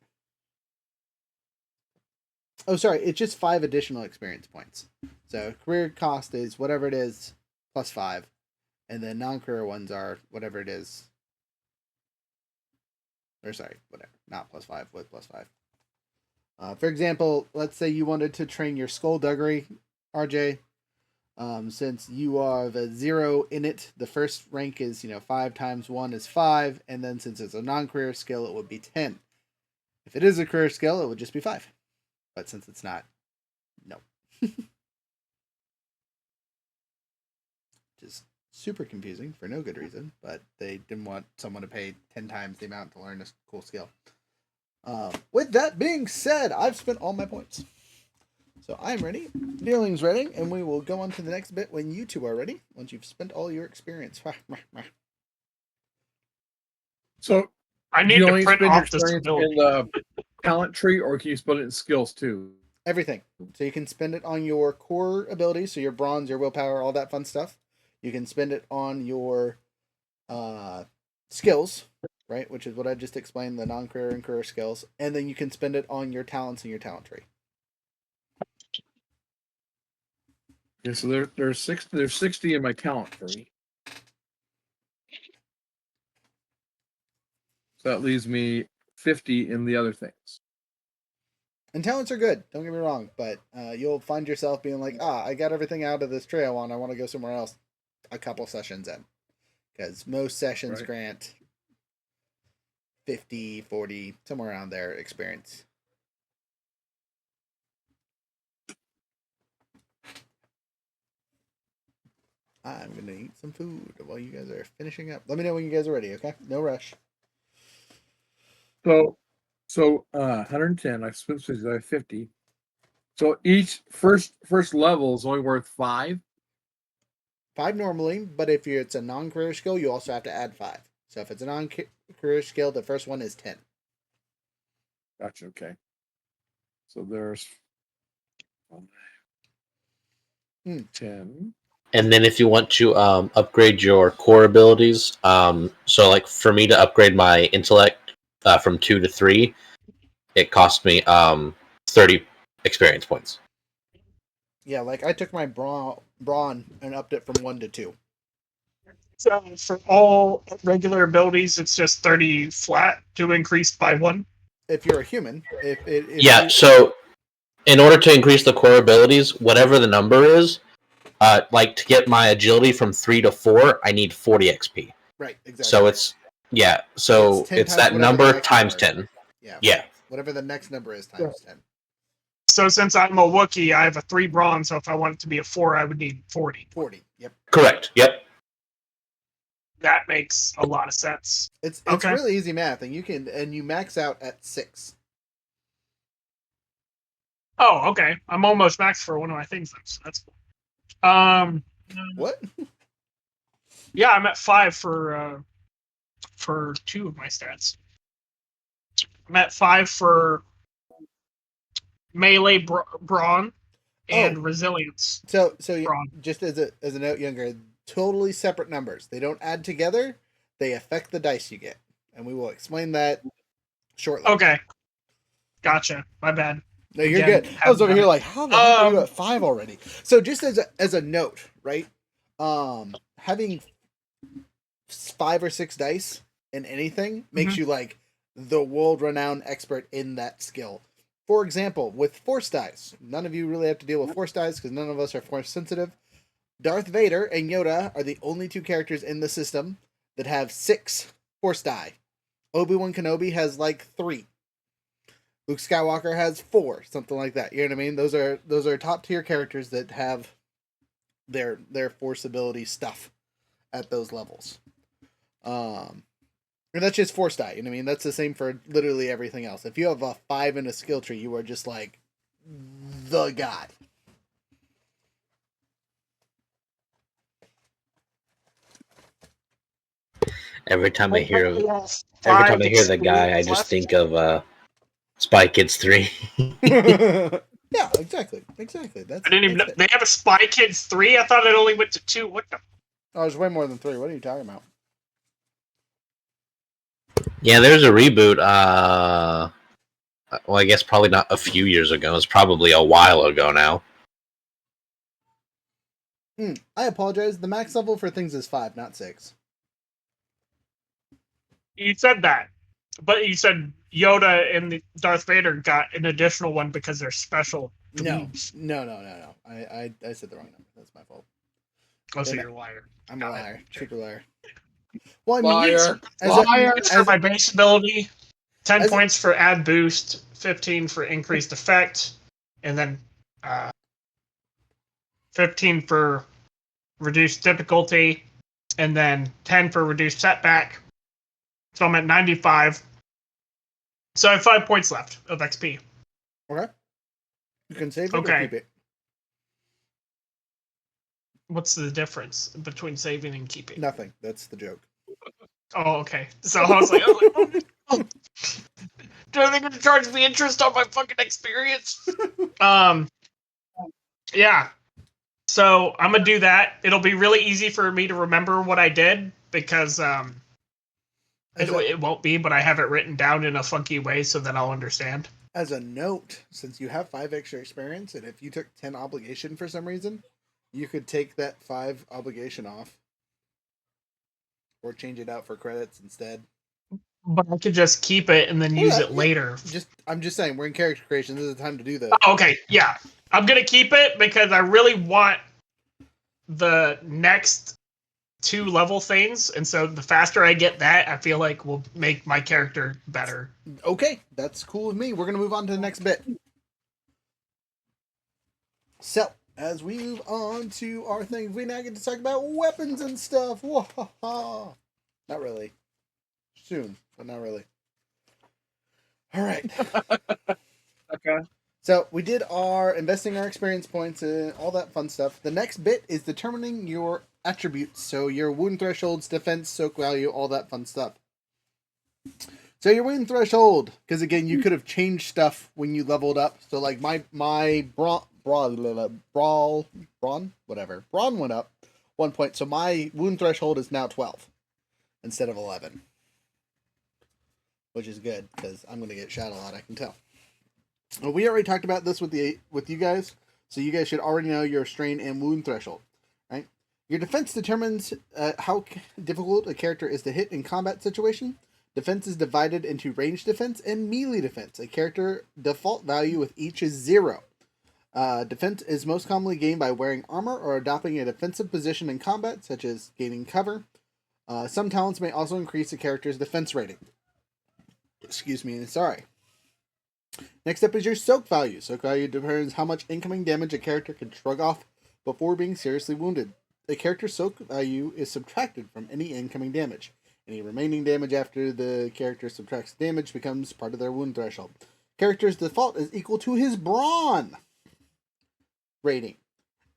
Oh, sorry, it's just 5 additional experience points. So career cost is whatever it is plus 5, and then non-career ones are whatever it is. Or sorry, whatever, not plus 5, with plus 5. For example, let's say you wanted to train your skullduggery, RJ. Since you are the 0 in it, the first rank is 5 times 1 is 5, and then since it's a non-career skill, it would be 10. If it is a career skill, it would just be 5. But since it's not, no. Just super confusing for no good reason, but they didn't want someone to pay 10 times the amount to learn a cool skill. With that being said, I've spent all my points. So I'm ready, Dealing's ready, and we will go on to the next bit when you two are ready, once you've spent all your experience. So I do need you to only print spend your off this experience in ability. the talent tree, or can you spend it in skills too? Everything. So you can spend it on your core abilities, so your bronze, your willpower, all that fun stuff. You can spend it on your skills, right, which is what I just explained, the non-career and career skills. And then you can spend it on your talents and your talent tree. Yeah, so there's 60 in my talent tree. So that leaves me 50 in the other things. And talents are good, don't get me wrong, but you'll find yourself being like, I got everything out of this tree I want to go somewhere else a couple sessions in. Because most sessions grant 50, 40, somewhere around there experience. I'm going to eat some food while you guys are finishing up. Let me know when you guys are ready, okay? No rush. So 110, I spent 50. So each first level is only worth 5. 5 normally, but if it's a non-career skill, you also have to add 5. So if it's a non-career skill, the first one is 10. Gotcha. Okay. So there's 10. And then if you want to upgrade your core abilities, so like for me to upgrade my intellect from 2 to 3, it cost me 30 experience points. Yeah, like I took my brawn and upped it from 1 to 2. So for all regular abilities, it's just 30 flat to increase by 1. If you're a human, yeah. So in order to increase the core abilities, whatever the number is, like to get my agility from 3 to 4, I need 40 XP. Right, exactly. So it's that number times 10. Yeah. Whatever the next number is times 10. So since I'm a Wookiee, I have a 3 bronze, so if I want it to be a 4, I would need 40. 40, yep. Correct, yep. That makes a lot of sense. It's really easy math, and you max out at 6. Oh, okay. I'm almost maxed for one of my things, so that's cool. What? Yeah, I'm at 5 for 2 of my stats. I'm at 5 for melee brawn and resilience. So just as a note, younger, totally separate numbers. They don't add together. They affect the dice you get. and we will explain that shortly. Okay. Gotcha. My bad. No, you're Again, good. I was over haven't here done like, how the heck are you Um, at 5 already? So just as a note, right? Having 5 or 6 dice in anything makes you like the world-renowned expert in that skill. For example, with force dice, none of you really have to deal with force dice because none of us are force sensitive. Darth Vader and Yoda are the only 2 characters in the system that have 6 force die. Obi-Wan Kenobi has like 3. Luke Skywalker has 4, something like that. You know what I mean? Those are top tier characters that have their force ability stuff at those levels. And that's just force die. You know what I mean? That's the same for literally everything else. If you have a 5 in a skill tree, you are just like the god. Every time I hear Every every time I hear the guy, I just think of Spy Kids 3. Yeah, exactly. That's I didn't even know it. they have a Spy Kids 3. I thought it only went to 2. What the? Oh, there's way more than 3. What are you talking about? Yeah, there's a reboot. Well, I guess probably not a few years ago. It's probably a while ago now. I apologize. The max level for things is 5, not 6. You said that, but you said Yoda and the Darth Vader got an additional one because they're special. No. dweebs. I said the wrong number. That's my fault. Oh, so Damn it. you're a liar. I'm a Got it. liar. Super liar. Well, I mean, Liar. Points for my base ability, 10 as a- points for add boost, 15 for increased effect, and then 15 for reduced difficulty, and then 10 for reduced setback. So I'm at 95. So I have 5 points left of XP. Okay. You can save it or Okay. keep it. What's the difference between saving and keeping? Nothing. That's the joke. Oh, okay. So I was like, oh. Do they going to charge me interest on my fucking experience? Yeah. So I'm gonna do that. It'll be really easy for me to remember what I did because it won't be, but I have it written down in a funky way so that I'll understand. As a note, since you have 5 extra experience, and if you took 10 obligation for some reason, you could take that 5 obligation off. Or change it out for credits instead. But I could just keep it and then use it later. I'm just saying, we're in character creation. This is the time to do that. Oh, okay, yeah. I'm gonna keep it because I really want the next 2 level things, and so the faster I get that, I feel like will make my character better. Okay, that's cool with me. We're going to move on to the next bit. So, as we move on to our things, we now get to talk about weapons and stuff. Whoa. Not really. Soon, but not really. All right. Okay. So, we did our investing our experience points and all that fun stuff. The next bit is determining your attributes. So, your wound thresholds, defense, soak value, all that fun stuff. So your wound threshold, because again, you could have changed stuff when you leveled up. So like my brawn went up 1 point. So my wound threshold is now 12 instead of 11, which is good because I'm gonna get shot a lot. I can tell. Well, we already talked about this with you guys, so you guys should already know your strain and wound threshold, right? Your defense determines how difficult a character is to hit in combat situation. Defense is divided into ranged defense and melee defense. A character default value with each is 0. Defense is most commonly gained by wearing armor or adopting a defensive position in combat, such as gaining cover. Some talents may also increase a character's defense rating. Excuse me, sorry. Next up is your soak value. Soak value determines how much incoming damage a character can shrug off before being seriously wounded. A character's soak value is subtracted from any incoming damage. Any remaining damage after the character subtracts damage becomes part of their wound threshold. Character's default is equal to his brawn rating.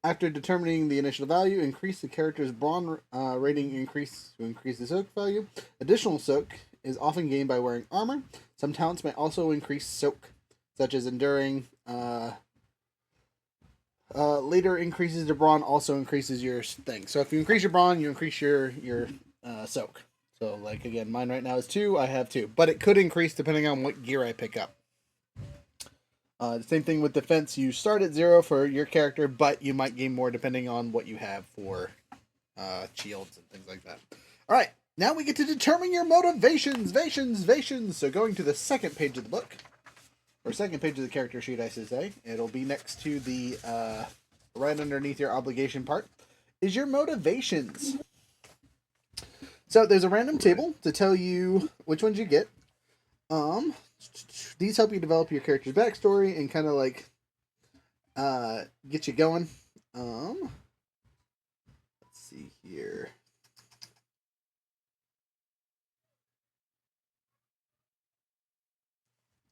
After determining the initial value, increase the character's brawn rating to increase the soak value. Additional soak is often gained by wearing armor. Some talents may also increase soak, such as enduring. Later increases to brawn also increases your thing. So if you increase your brawn, you increase your soak. So, like, again, mine right now is 2. I have 2. But it could increase depending on what gear I pick up. The same thing with defense. You start at 0 for your character, but you might gain more depending on what you have for shields and things like that. All right. Now we get to determine your motivations. So going to the second page of the book, or second page of the character sheet, I should say. It'll be next to the, right underneath your obligation part, is your motivations. So there's a random table to tell you which ones you get. These help you develop your character's backstory and kind of like get you going. Let's see here.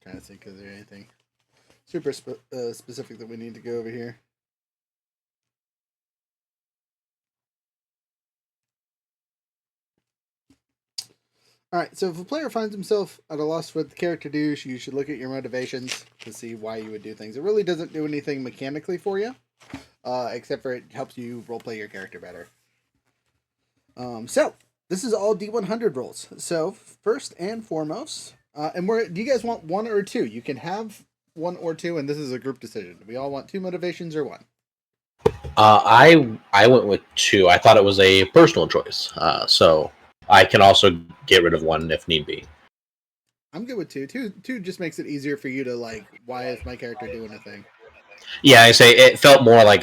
Trying to think, is there anything super specific that we need to go over here? Alright, so if a player finds himself at a loss for what the character do, you should look at your motivations to see why you would do things. It really doesn't do anything mechanically for you, except for it helps you roleplay your character better. So, this is all D100 rolls. So, first and foremost, and do you guys want 1 or 2? You can have 1 or 2, and this is a group decision. Do we all want 2 motivations or 1? I went with 2. I thought it was a personal choice. So I can also get rid of 1 if need be. I'm good with 2. 2 just makes it easier for you to, like, why is my character doing a thing? Yeah, I say it felt more like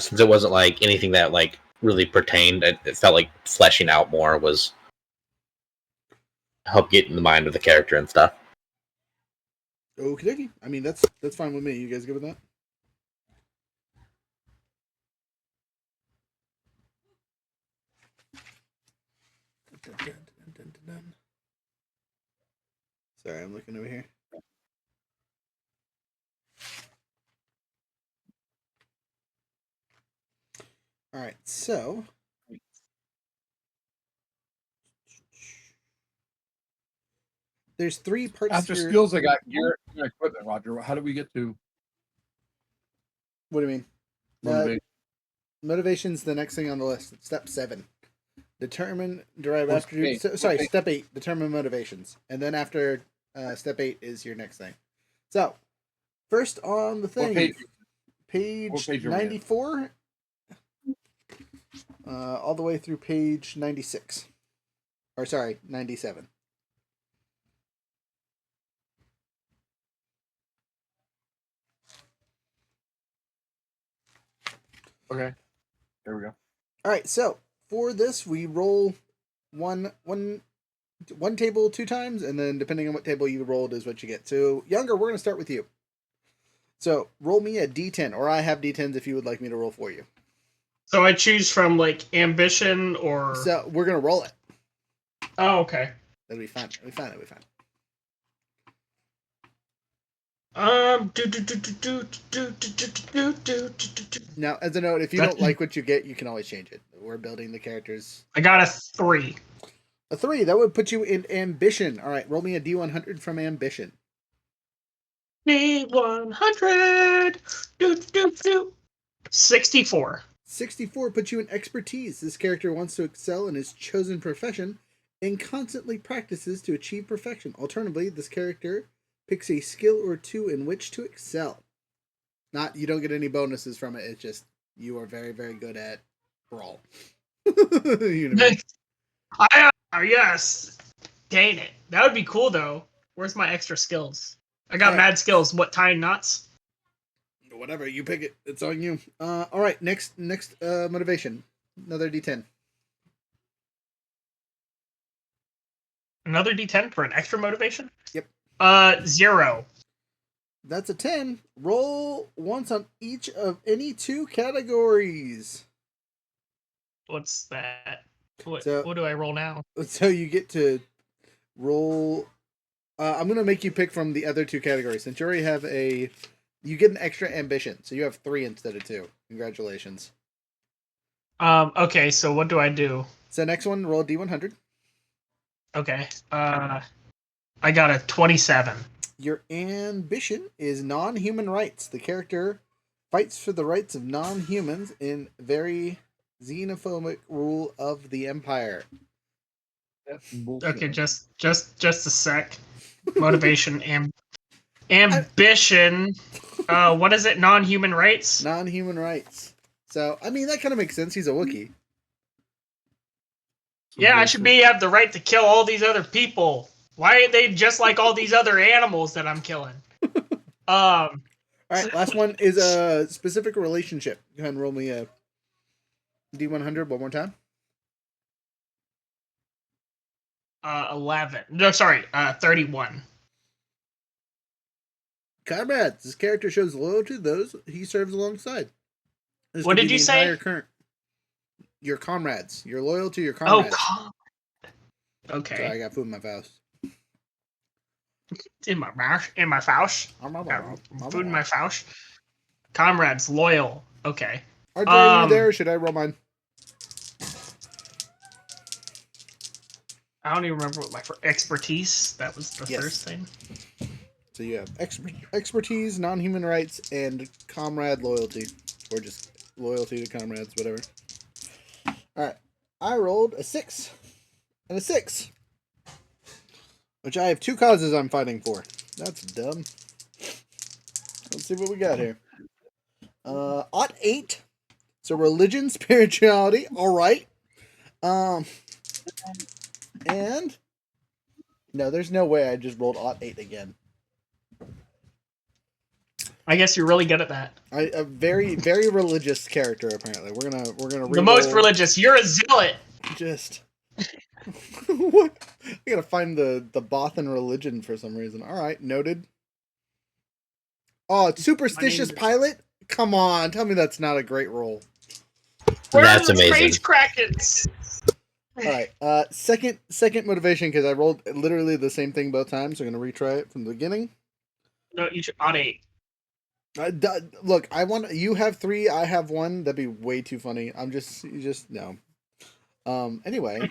since it wasn't like anything that like really pertained. It felt like fleshing out more was help get in the mind of the character and stuff. Okay, I mean that's fine with me. You guys good with that? Sorry, I'm looking over here. All right, so there's 3 parts. After skills, I got gear and equipment. Roger, how do we get to? What do you mean? Motivation? Motivation's the next thing on the list. Step 7. Determine, derive What's after. eight? Sorry, step 8. Determine motivations, and then after step 8 is your next thing. So first on the thing, What page What page are we at? 94, all the way through page 96, or sorry, 97. Okay, there we go. All right, so for this we roll one table 2 times, and then depending on what table you rolled is what you get. So Younger, we're gonna start with you. So roll me a D10, or I have D10s if you would like me to roll for you. So I choose from like ambition or. So we're gonna roll it. Oh, okay. That'll be fine. It'll be fine. Now, as a note, if you don't like what you get, you can always change it. We're building the characters. I got a 3. A 3, that would put you in ambition. All right, roll me a D100 from ambition. D100. 64. 64 puts you in expertise. This character wants to excel in his chosen profession and constantly practices to achieve perfection. Alternatively, this character picks a skill or 2 in which to excel. You don't get any bonuses from it. It's just you are very, very good at brawl. You know what I mean? Yes. Dang it. That would be cool though. Where's my extra skills? I got All right. mad skills. What, tying knots? Whatever, you pick it. It's on you. All right, next motivation. Another D10. Another D10 for an extra motivation? Yep. 0. That's a 10. Roll once on each of any 2 categories. What's that? What So- do I roll now? So you get to roll. I'm going to make you pick from the other 2 categories. Since you already have you get an extra ambition. So you have 3 instead of 2. Congratulations. Okay, so what do I do? So next one, roll D100. Okay. I got a 27. Your ambition is non-human rights. The character fights for the rights of non-humans in very xenophobic rule of the Empire. Okay, just a sec. Motivation, ambition. What is it? Non-human rights. Non-human rights. So, I mean, that kind of makes sense. He's a Wookiee. Yeah, I should have the right to kill all these other people. Why are they just like all these other animals that I'm killing? All right, last one is a specific relationship. Go ahead and roll me a D100 one more time. 11. No, sorry, 31. Comrades. This character shows loyalty to those he serves alongside. This What could did be you the say? entire current. Your comrades. You're loyal to your comrades. Okay. Sorry, I got food in my mouth. In my mouth. In my foush. Food in my foush. Comrades, loyal. Okay. RJ, are you there? Should I roll mine? I don't even remember what my expertise. That was the first thing. So you have expertise, non-human rights, and comrade loyalty, or just loyalty to comrades, whatever. All right, I rolled a 6 and a 6, which I have 2 causes I'm fighting for. That's dumb. Let's see what we got here. 8. So religion, spirituality. All right. And no, there's no way I just rolled 8 again. I guess you're really good at that. A very religious character apparently. We're gonna the most religious. You're a zealot. Just what? I gotta find the Bothan religion for some reason. All right, noted. Oh, superstitious pilot. Come on, tell me that's not a great roll. That's amazing. Space Krakens. All right, second motivation because I rolled literally the same thing both times. So I'm gonna retry it from the beginning. No, you should odd 8. Look, you have 3, I have 1. That'd be way too funny. You just no. Anyway,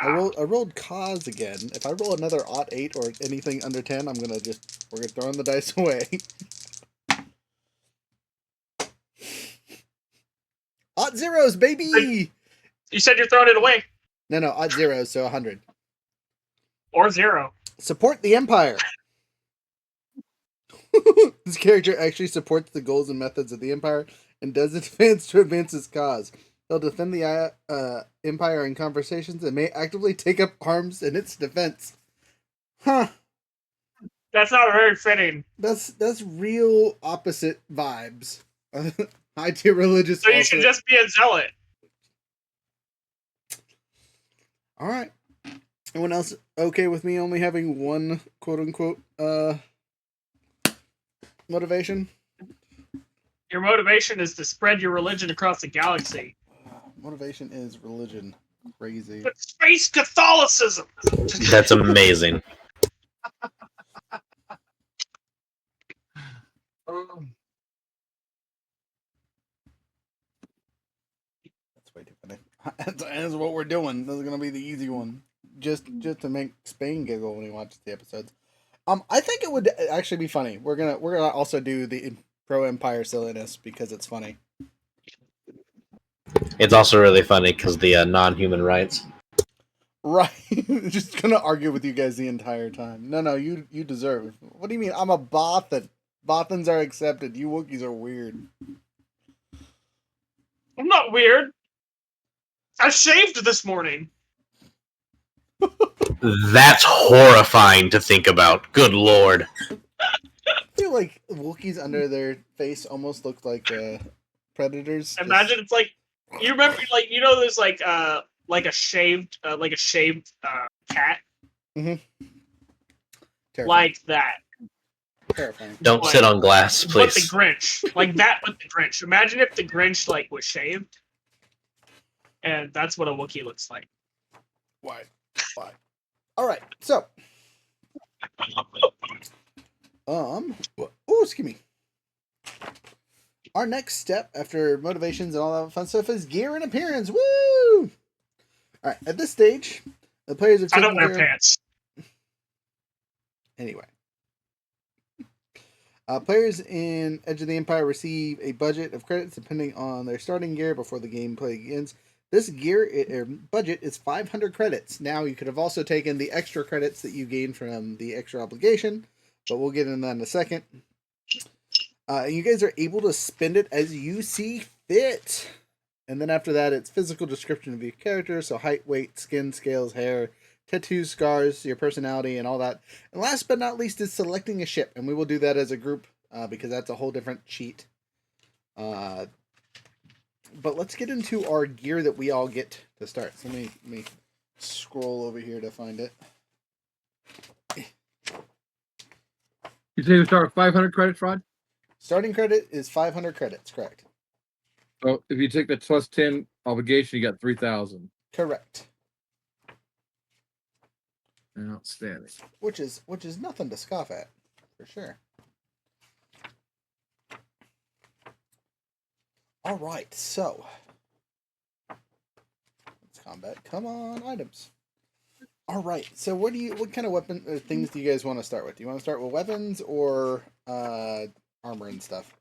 I rolled cause again. If I roll another 8 or anything under 10, we're gonna throw the dice away. 0s, baby. You said you're throwing it away. No, 0s, so 100. Or 0. Support the Empire. This character actually supports the goals and methods of the Empire and does advance to advance its cause. They'll defend the Empire in conversations and may actively take up arms in its defense. Huh. That's not very fitting. That's real opposite vibes. High tier religious. So you should just be a zealot. All right. Anyone else okay with me only having one quote unquote motivation? Your motivation is to spread your religion across the galaxy. Motivation is religion. Crazy. But space Catholicism. That's amazing. That's way too funny. That's what we're doing. This is gonna be the easy one, just to make Spain giggle when he watches the episodes. I think it would actually be funny. We're gonna also do the pro Empire silliness because it's funny. It's also really funny because the non-human rights. Right. Just gonna argue with you guys the entire time. No, you deserve it. What do you mean? I'm a Bothan. Bothans are accepted. You Wookiees are weird. I'm not weird. I shaved this morning. That's horrifying to think about. Good lord. I feel like Wookiees under their face almost look like predators. Imagine it's like you remember, like there's like a shaved cat. Mm-hmm. Like that. Terrifying. Don't sit on glass, please. But the Grinch, like that, but the Grinch. Imagine if the Grinch was shaved, and that's what a Wookiee looks like. Why? All right, so excuse me. Our next step after motivations and all that fun stuff is gear and appearance. Woo! All right, at this stage, the players have taken I don't wear pants. Anyway. Players in Edge of the Empire receive a budget of credits depending on their starting gear before the gameplay begins. This gear budget is 500 credits. Now, you could have also taken the extra credits that you gain from the extra obligation, but we'll get into that in a second. And you guys are able to spend it as you see fit. And then after that, it's physical description of your character, so height, weight, skin, scales, hair, tattoos, scars, your personality, and all that. And last but not least is selecting a ship, and we will do that as a group because that's a whole different cheat. But let's get into our gear that we all get to start. So let me scroll over here to find it. You say to start with 500 credits, Rod? Starting credit is 500 credits, correct? So if you take the plus 10 obligation, you got 3,000. Correct. Outstanding. Which is nothing to scoff at, for sure. All right, so let's combat. Come on, items. All right, so what kind of weapon or things do you guys want to start with? Do you want to start with weapons or armor and stuff?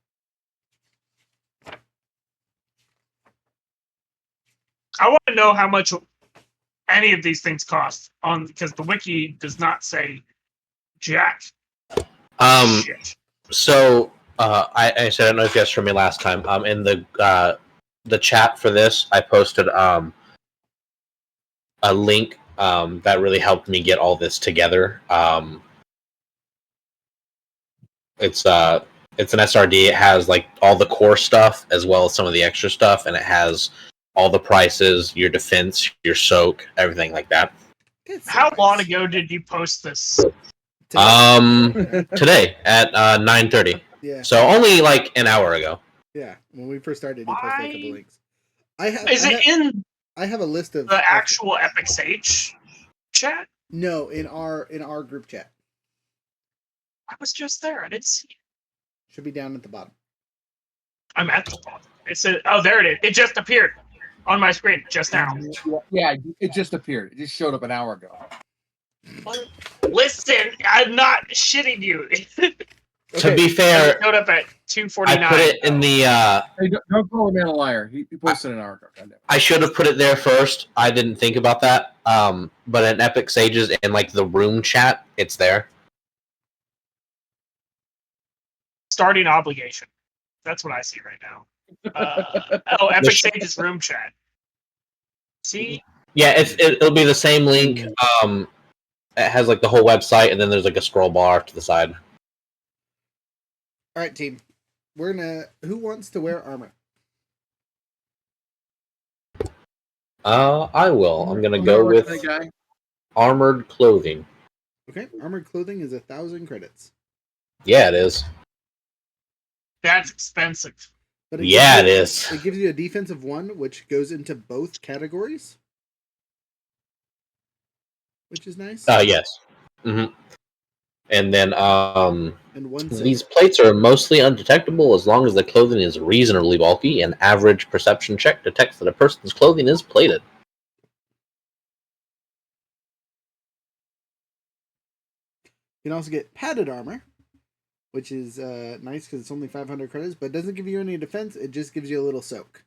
I want to know how much any of these things cost because the wiki does not say jack. Shit. So I said, I don't know if you guys heard me last time. In the chat for this, I posted a link that really helped me get all this together. It's an SRD. It has like all the core stuff as well as some of the extra stuff, and it has all the prices, your defense, your soak, everything like that. How long ago did you post this? Today at 9:30. Yeah. So only like an hour ago. Yeah, when we first started, he posted a couple links. I have a list of the actual Epic Sage chat? No, in our group chat. I was just there. I didn't see it. Should be down at the bottom. I'm at the bottom. It said, "Oh, there it is. It just appeared on my screen just now." Yeah, it just appeared. It just showed up an hour ago. Listen, I'm not shitting you. To be fair, it showed up at 2:49. I put it in the. Hey, don't call a man a liar. He posted an hour ago. I should have put it there first. I didn't think about that. But in Epic Sages and like the room chat, it's there. Starting obligation. That's what I see right now. Epic Sages room chat. See? Yeah, it'll be the same link. It has like the whole website, and then there's like a scroll bar to the side. All right, team. Who wants to wear armor? I will. I'm gonna go with armored clothing. Okay, armored clothing is 1,000 credits. Yeah, it is. That's expensive. But it is. It gives you a defensive 1, which goes into both categories, which is nice. Yes. Mm-hmm. And then and one these plates are mostly undetectable as long as the clothing is reasonably bulky. An average perception check detects that a person's clothing is plated. You can also get padded armor, which is nice because it's only 500 credits, but it doesn't give you any defense. It just gives you a little soak.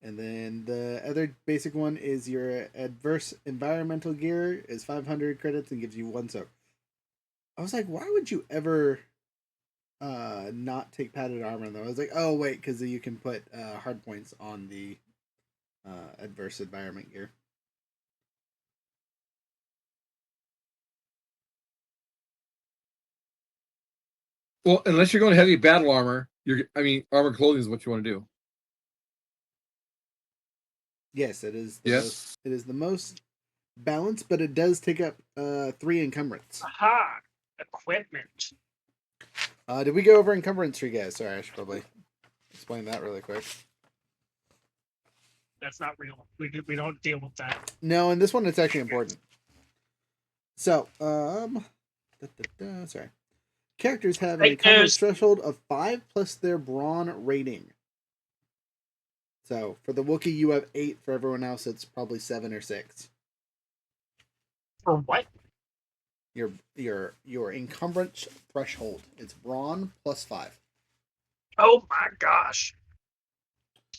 And then the other basic one is your adverse environmental gear is 500 credits and gives you 1 soak. I was like, why would you ever not take padded armor though? I was like, oh wait, because you can put hard points on the adverse environment gear. Well, unless you're going heavy battle armor, armored clothing is what you want to do. Yes, it is. It is the most balanced, but it does take up 3 encumbrance. Aha! Equipment. Did we go over encumbrance for you guys? Sorry, I should probably explain that really quick. That's not real. We don't deal with that. No, in this one it's actually important. So, sorry. Characters have an encumbrance threshold of 5 plus their brawn rating. So, for the Wookiee, you have 8. For everyone else, it's probably 7 or 6. For what? Your encumbrance threshold. It's brawn plus 5. Oh my gosh.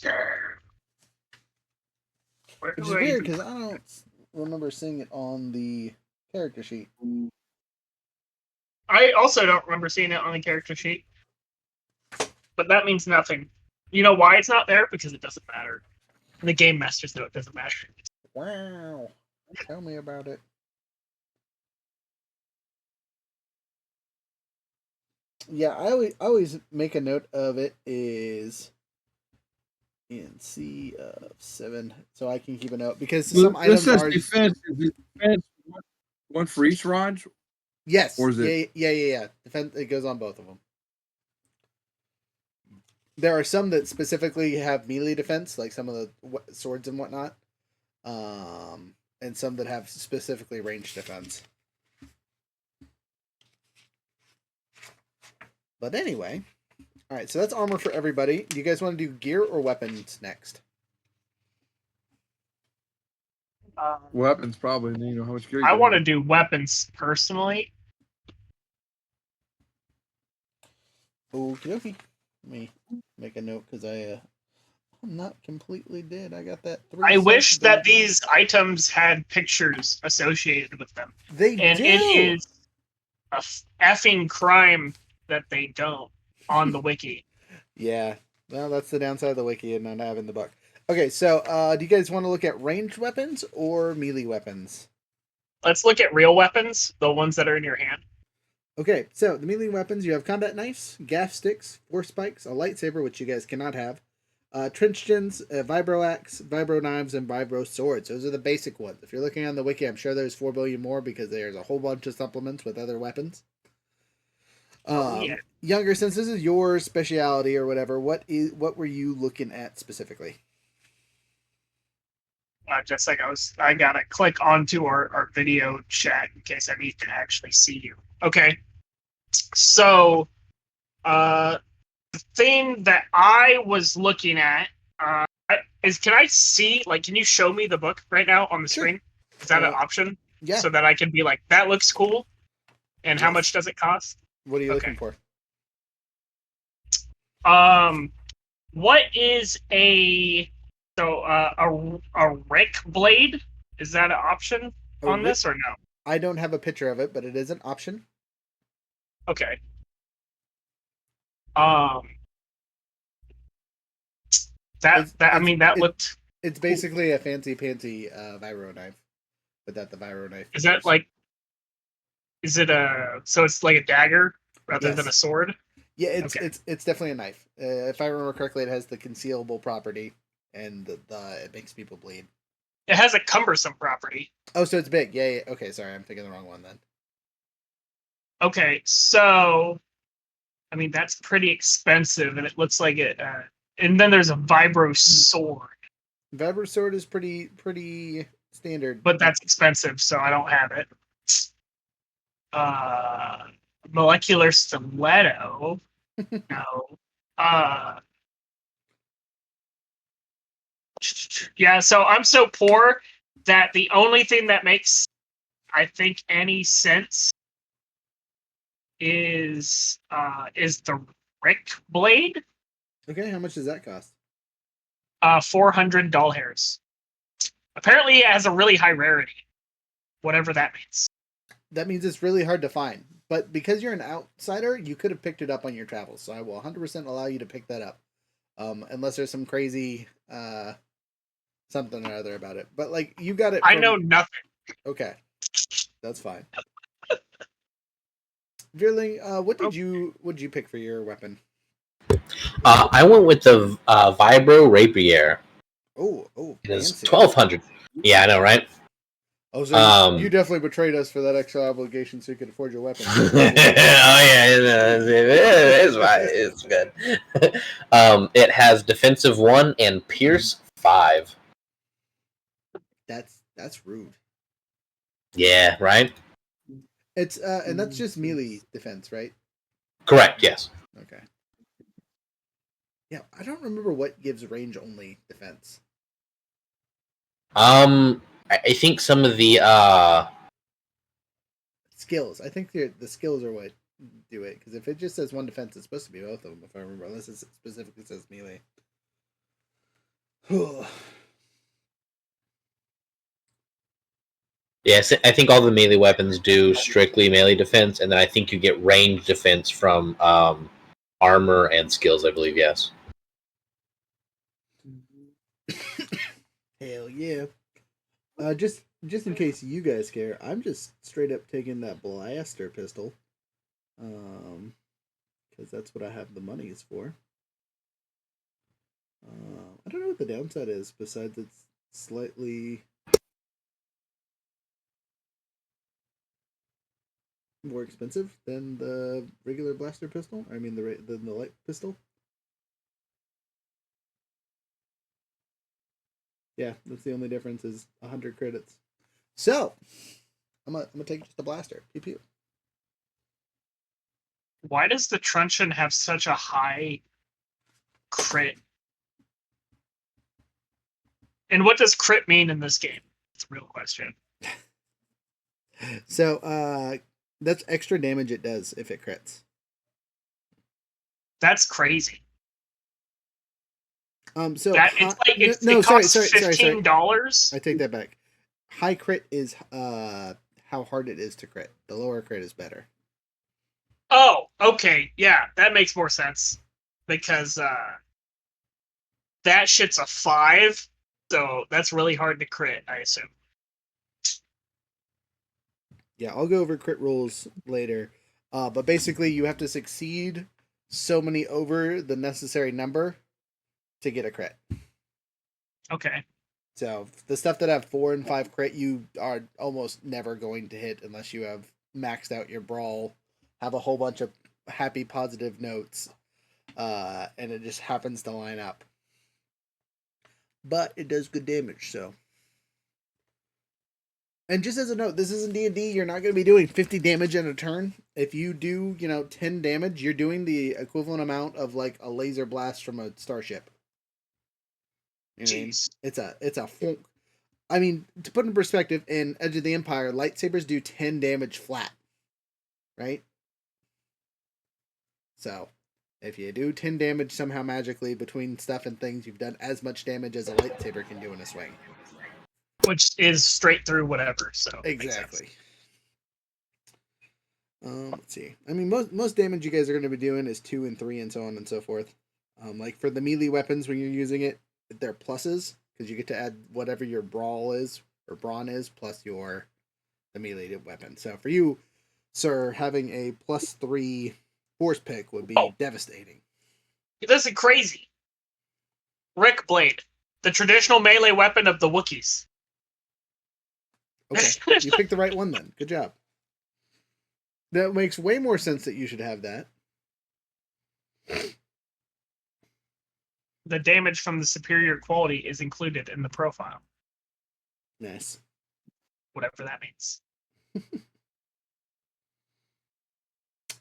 Where Which do is I weird even- because I don't remember seeing it on the character sheet. I also don't remember seeing it on the character sheet. But that means nothing. You know why it's not there? Because it doesn't matter. And the game masters know it doesn't matter. Wow. Tell me about it. Yeah, I always make a note of it is in C of 7, so I can keep a note because some This items says are defense. Is it defense one for each Raj? yes, or is it- yeah. Defense, it goes on both of them. There are some that specifically have melee defense, like some of the swords and whatnot, and some that have specifically ranged defense. But anyway, all right. So that's armor for everybody. Do you guys want to do gear or weapons next? Weapons, probably. You know how much gear you I can want to have. do weapons personally. Okie dokie. Let me make a note because I'm not completely dead. I got that 3. I wish cent that bill. these items had pictures associated with them. They And do. it is a effing crime that they don't on the wiki. Yeah. Well, that's the downside of the wiki and not having the book. Okay, so do you guys want to look at ranged weapons or melee weapons? Let's look at real weapons, the ones that are in your hand. Okay, so the melee weapons, you have combat knives, gaff sticks, force spikes, a lightsaber, which you guys cannot have, trench gens, a vibro axe, vibro knives, and vibro swords. Those are the basic ones. If you're looking on the wiki, I'm sure there's 4 billion more because there's a whole bunch of supplements with other weapons. Yeah. Younger, since this is your speciality or whatever, what were you looking at specifically? Just like I gotta click onto our video chat in case I need to actually see you. Okay. So the thing that I was looking at is, can I see, like, can you show me the book right now on the Sure. screen? Is that an option? Yeah. So that I can be like, that looks cool. And how Yes. much does it cost? What are you Okay. looking for? What is a Rick blade? Is that an option on this or no? I don't have a picture of it, but it is an option. Okay. That looked. It's basically a fancy pantsy vibro knife, but that the vibro knife. Is that like? Is it so it's like a dagger rather than Yes. a sword? Yeah, it's Okay. it's definitely a knife. If I remember correctly, it has the concealable property, and it makes people bleed. It has a cumbersome property. Oh, so it's big. Yeah. Okay, sorry, I'm thinking the wrong one then. Okay, so I mean that's pretty expensive, and it looks like it. And then there's a vibro sword, Vibro sword is pretty standard, but that's expensive, so I don't have it. Molecular stiletto. No. Yeah, so I'm so poor that the only thing that makes, I think, any sense is the Rick blade. Okay, how much does that cost? $400. Apparently, it has a really high rarity, whatever that means. That means it's really hard to find. But because you're an outsider, you could have picked it up on your travels. So I will 100% allow you to pick that up. Unless there's some crazy something or other about it. But like you got it. I know nothing. Okay. That's fine. Veerling, what did you pick for your weapon? I went with the Vibro Rapier. Oh, It is fancy. 1,200. Yeah, I know, right? Oh, so you definitely betrayed us for that extra obligation so you could afford your weapon. Oh yeah, it's fine. It's good. It has defensive 1 and pierce 5. That's rude. Yeah, right. It's and that's just melee defense, right? Correct. Yes. Okay. Yeah, I don't remember what gives range only defense. I think some of the Skills. I think the skills are what do it, because if it just says 1 defense, it's supposed to be both of them. If I remember, unless it specifically says melee. Yes, I think all the melee weapons do strictly melee defense, and then I think you get range defense from armor and skills. I believe yes. Hell yeah. Just in case you guys care, I'm just straight up taking that blaster pistol. Because that's what I have the monies for. I don't know what the downside is besides it's slightly more expensive than the regular blaster pistol. I mean the light pistol. Yeah, that's the only difference is 100 credits. So, I'm gonna take just the blaster. Pew pew. Why does the truncheon have such a high crit? And what does crit mean in this game? It's a real question. So, that's extra damage it does if it crits. That's crazy. So it costs $15. I take that back. High crit is how hard it is to crit. The lower crit is better. Oh, okay, yeah, that makes more sense because that shit's a 5, so that's really hard to crit, I assume. Yeah, I'll go over crit rules later. But basically, you have to succeed so many over the necessary number to get a crit. Okay. So the stuff that have 4 and 5 crit, you are almost never going to hit unless you have maxed out your brawl, have a whole bunch of happy positive notes, and it just happens to line up. But it does good damage, so. And just as a note, this isn't D&D. You're not going to be doing 50 damage in a turn. If you do, 10 damage, you're doing the equivalent amount of like a laser blast from a starship. Jeez. It's a funk. I mean, to put in perspective, in Edge of the Empire, lightsabers do 10 damage flat. Right? So, if you do 10 damage somehow magically between stuff and things, you've done as much damage as a lightsaber can do in a swing. Which is straight through whatever, so exactly. Let's see. I mean, most damage you guys are going to be doing is 2 and 3 and so on and so forth. Like for the melee weapons when you're using it, they're pluses because you get to add whatever your brawl is or brawn is plus the melee weapon. So for you, sir, having a +3 force pick would be devastating. This is crazy. Rick Blade, the traditional melee weapon of the Wookiees. Okay, you picked the right one then. Good job. That makes way more sense that you should have that. The damage from the superior quality is included in the profile. Nice. Whatever that means.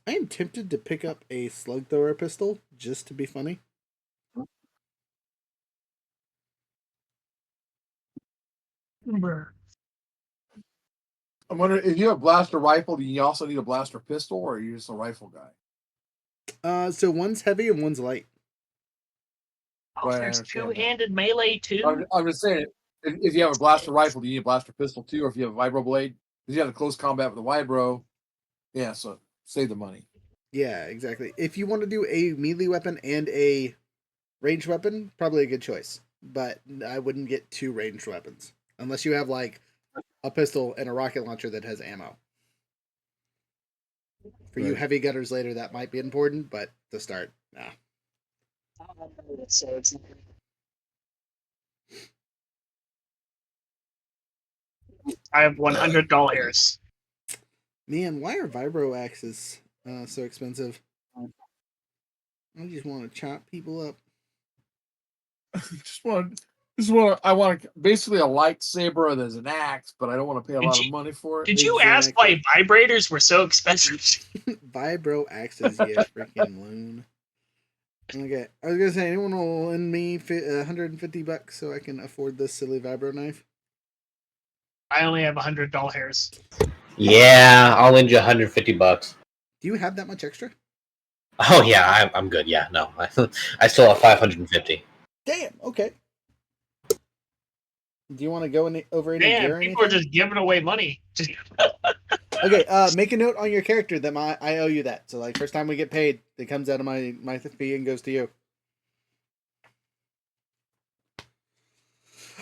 I am tempted to pick up a slug thrower pistol just to be funny. I'm wondering if you have a blaster rifle, do you also need a blaster pistol, or are you just a rifle guy? So one's heavy and one's light. Oh, there's two-handed melee too? I'm just saying, if you have a blaster rifle, do you need a blaster pistol too, or if you have a vibro blade? If you have a close combat with a vibro, yeah, so save the money. Yeah, exactly. If you want to do a melee weapon and a ranged weapon, probably a good choice. But I wouldn't get 2 ranged weapons. Unless you have like a pistol and a rocket launcher that has ammo. For you heavy gunners later, that might be important, but to start, nah. So it's not... I have $100. Man, why are vibro axes so expensive? I just want to chop people up. I want basically a lightsaber that's an axe, but I don't want to pay a lot of money for it. Did you ask why vibrators were so expensive? Vibro axes, yeah, freaking loon. Okay, I was gonna say, anyone will lend me $150 so I can afford this silly vibro knife? I only have $100. Yeah, I'll lend you $150. Do you have that much extra? Oh yeah, I'm good. Yeah, no, I still have 550. Damn. Okay. Do you want to go over any Man, gear or people are anything? just giving away money. Just Okay, make a note on your character that I owe you that. So like first time we get paid, it comes out of my fee and goes to you.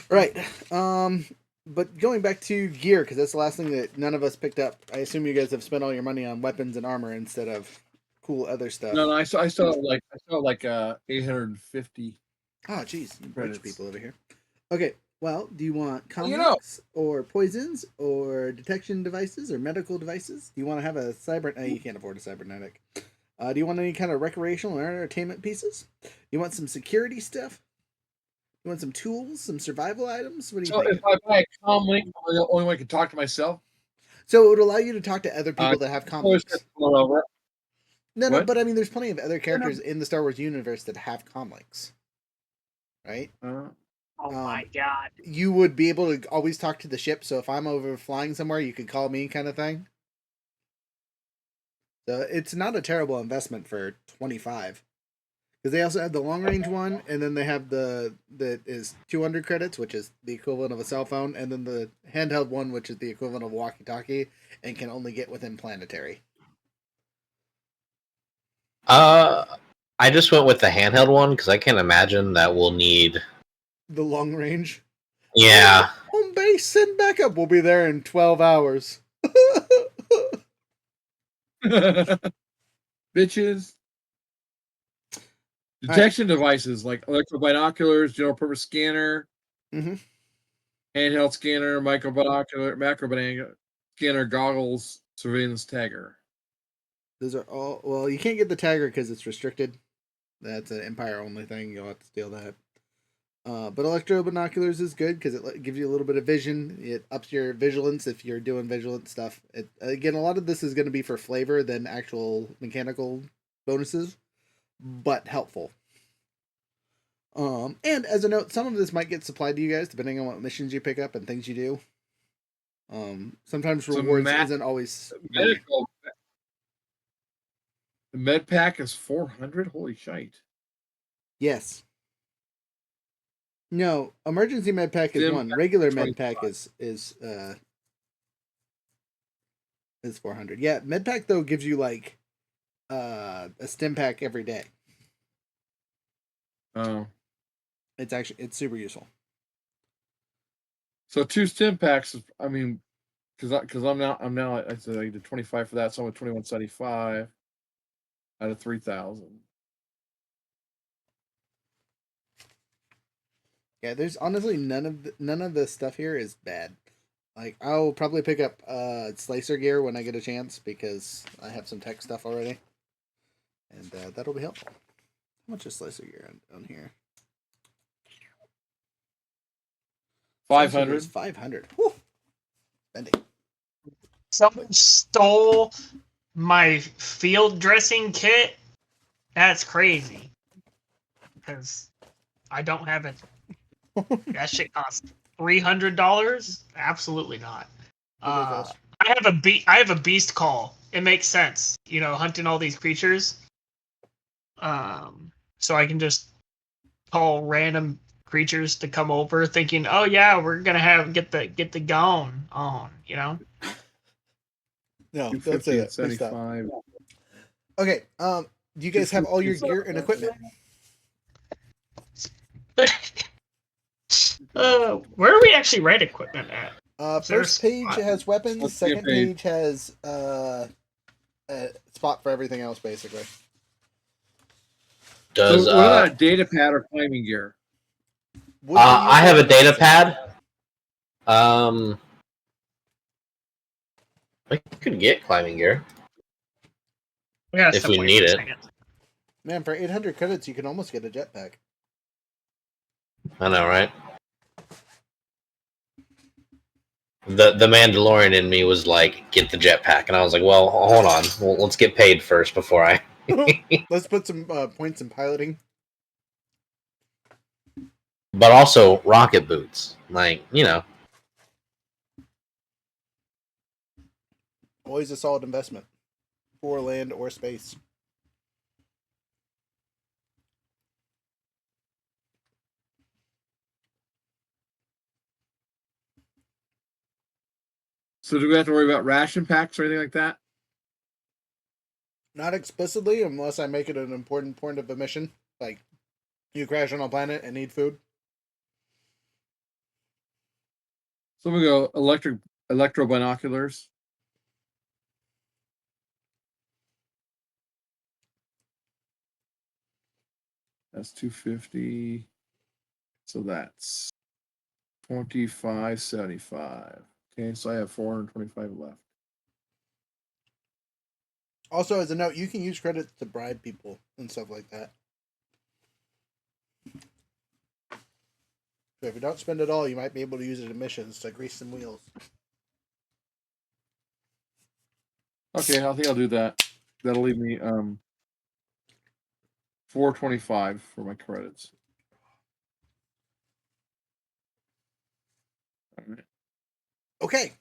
Right. But going back to gear, because that's the last thing that none of us picked up. I assume you guys have spent all your money on weapons and armor instead of cool other stuff. No, I saw like 850. Oh, jeez, you rich Credits. people over here. Okay, well, do you want Well, comics or poisons or detection devices or medical devices? Do you want to have a cyber? You can't afford a cybernetic. Do you want any kind of recreational or entertainment pieces? You want some security stuff? You want some tools, some survival items? What do you So think? if I buy a comlink, I'm the only one I can talk to myself. So it would allow you to talk to other people that have Always comlinks. over. No, What? but I mean, there's plenty of other characters in the Star Wars universe that have comlinks, right? oh my god. You would be able to always talk to the ship. So if I'm over flying somewhere, you could call me, kind of thing. So it's not a terrible investment for 25. Because they also have the long range one, and then they have the that is 200 credits, which is the equivalent of a cell phone, and then the handheld one, which is the equivalent of a walkie-talkie, and can only get within planetary. I just went with the handheld one because I can't imagine that we'll need. The long range. Yeah. Home base, send backup. We'll be there in 12 hours. Bitches. Detection devices like electro binoculars, general purpose scanner, Mhm. handheld scanner, macro binocular scanner, goggles, surveillance tagger. Those are all. Well, you can't get the tagger because it's restricted. That's an Empire only thing. You'll have to steal that. But electro binoculars is good because it gives you a little bit of vision. It ups your vigilance if you're doing vigilant stuff. Again, a lot of this is going to be for flavor than actual mechanical bonuses, but helpful. And as a note, some of this might get supplied to you guys depending on what missions you pick up and things you do. Sometimes So rewards isn't always money. medical. The med pack is 400. Holy shite! Yes. No, emergency med pack is Stim one. pack Regular is med pack 25. is 400. Yeah, med pack though gives you like a stim pack every day. Oh, It's super useful. so 2 stim packs. I mean, because I'm now I said I did 25 for that, so I'm at 2175 out of 3,000. Yeah, there's honestly none of the stuff here is bad. Like I'll probably pick up slicer gear when I get a chance because I have some tech stuff already, and that'll be helpful. How much is slicer gear on here? 500. 500. Whew. Spending. Someone stole my field dressing kit. That's crazy. Because I don't have it. That shit costs $300. Absolutely not. I have a beast call. It makes sense, hunting all these creatures. So I can just call random creatures to come over, thinking, "Oh yeah, we're gonna get the gone on," No, don't 250 say and that. Please stop. 75. Okay. Do you guys have all your gear and equipment? Where do we actually rent equipment at? First page has weapons. Let's Second see a page has a spot for everything else, basically. Does So what about a data pad or climbing gear? Would you use I have a that? data pad. I could get climbing gear. Yeah, If we need it. Man, for 800 credits, you can almost get a jetpack. I know, right? The Mandalorian in me was like, get the jetpack, and I was like, well, hold on, well, let's get paid first before I. Let's put some points in piloting. But also rocket boots, like Always a solid investment for land or space. So do we have to worry about ration packs or anything like that? Not explicitly, unless I make it an important point of a mission. Like, you crash on a planet and need food. So we go electro binoculars. That's 250. So that's 2575. Okay, so I have 425 left. Also, as a note, you can use credits to bribe people and stuff like that. So if you don't spend it all, you might be able to use it in missions to grease some wheels. Okay, I think I'll do that. That'll leave me 425 for my credits. All right. Okay,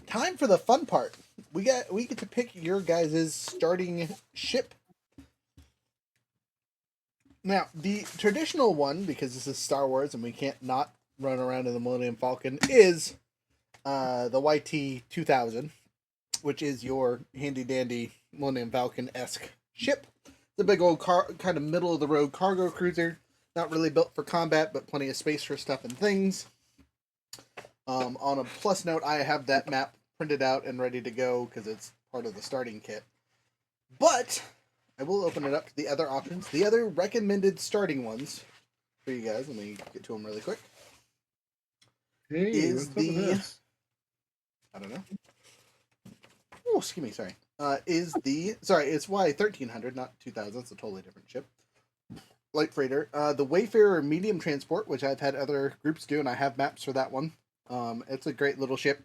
time for the fun part. We get to pick your guys' starting ship. Now, the traditional one, because this is Star Wars and we can't not run around in the Millennium Falcon, is the YT-2000, which is your handy-dandy Millennium Falcon-esque ship. It's a big old kind of middle-of-the-road cargo cruiser. Not really built for combat, but plenty of space for stuff and things. On a plus note, I have that map printed out and ready to go because it's part of the starting kit. But I will open it up to the other options. The other recommended starting ones for you guys. Let me get to them really quick. Hey, Is what's up with this? I don't know. Oh, excuse me. Sorry. It's Y1300, not 2000. It's a totally different ship. Light freighter. The Wayfarer medium transport, which I've had other groups do, and I have maps for that one. It's a great little ship.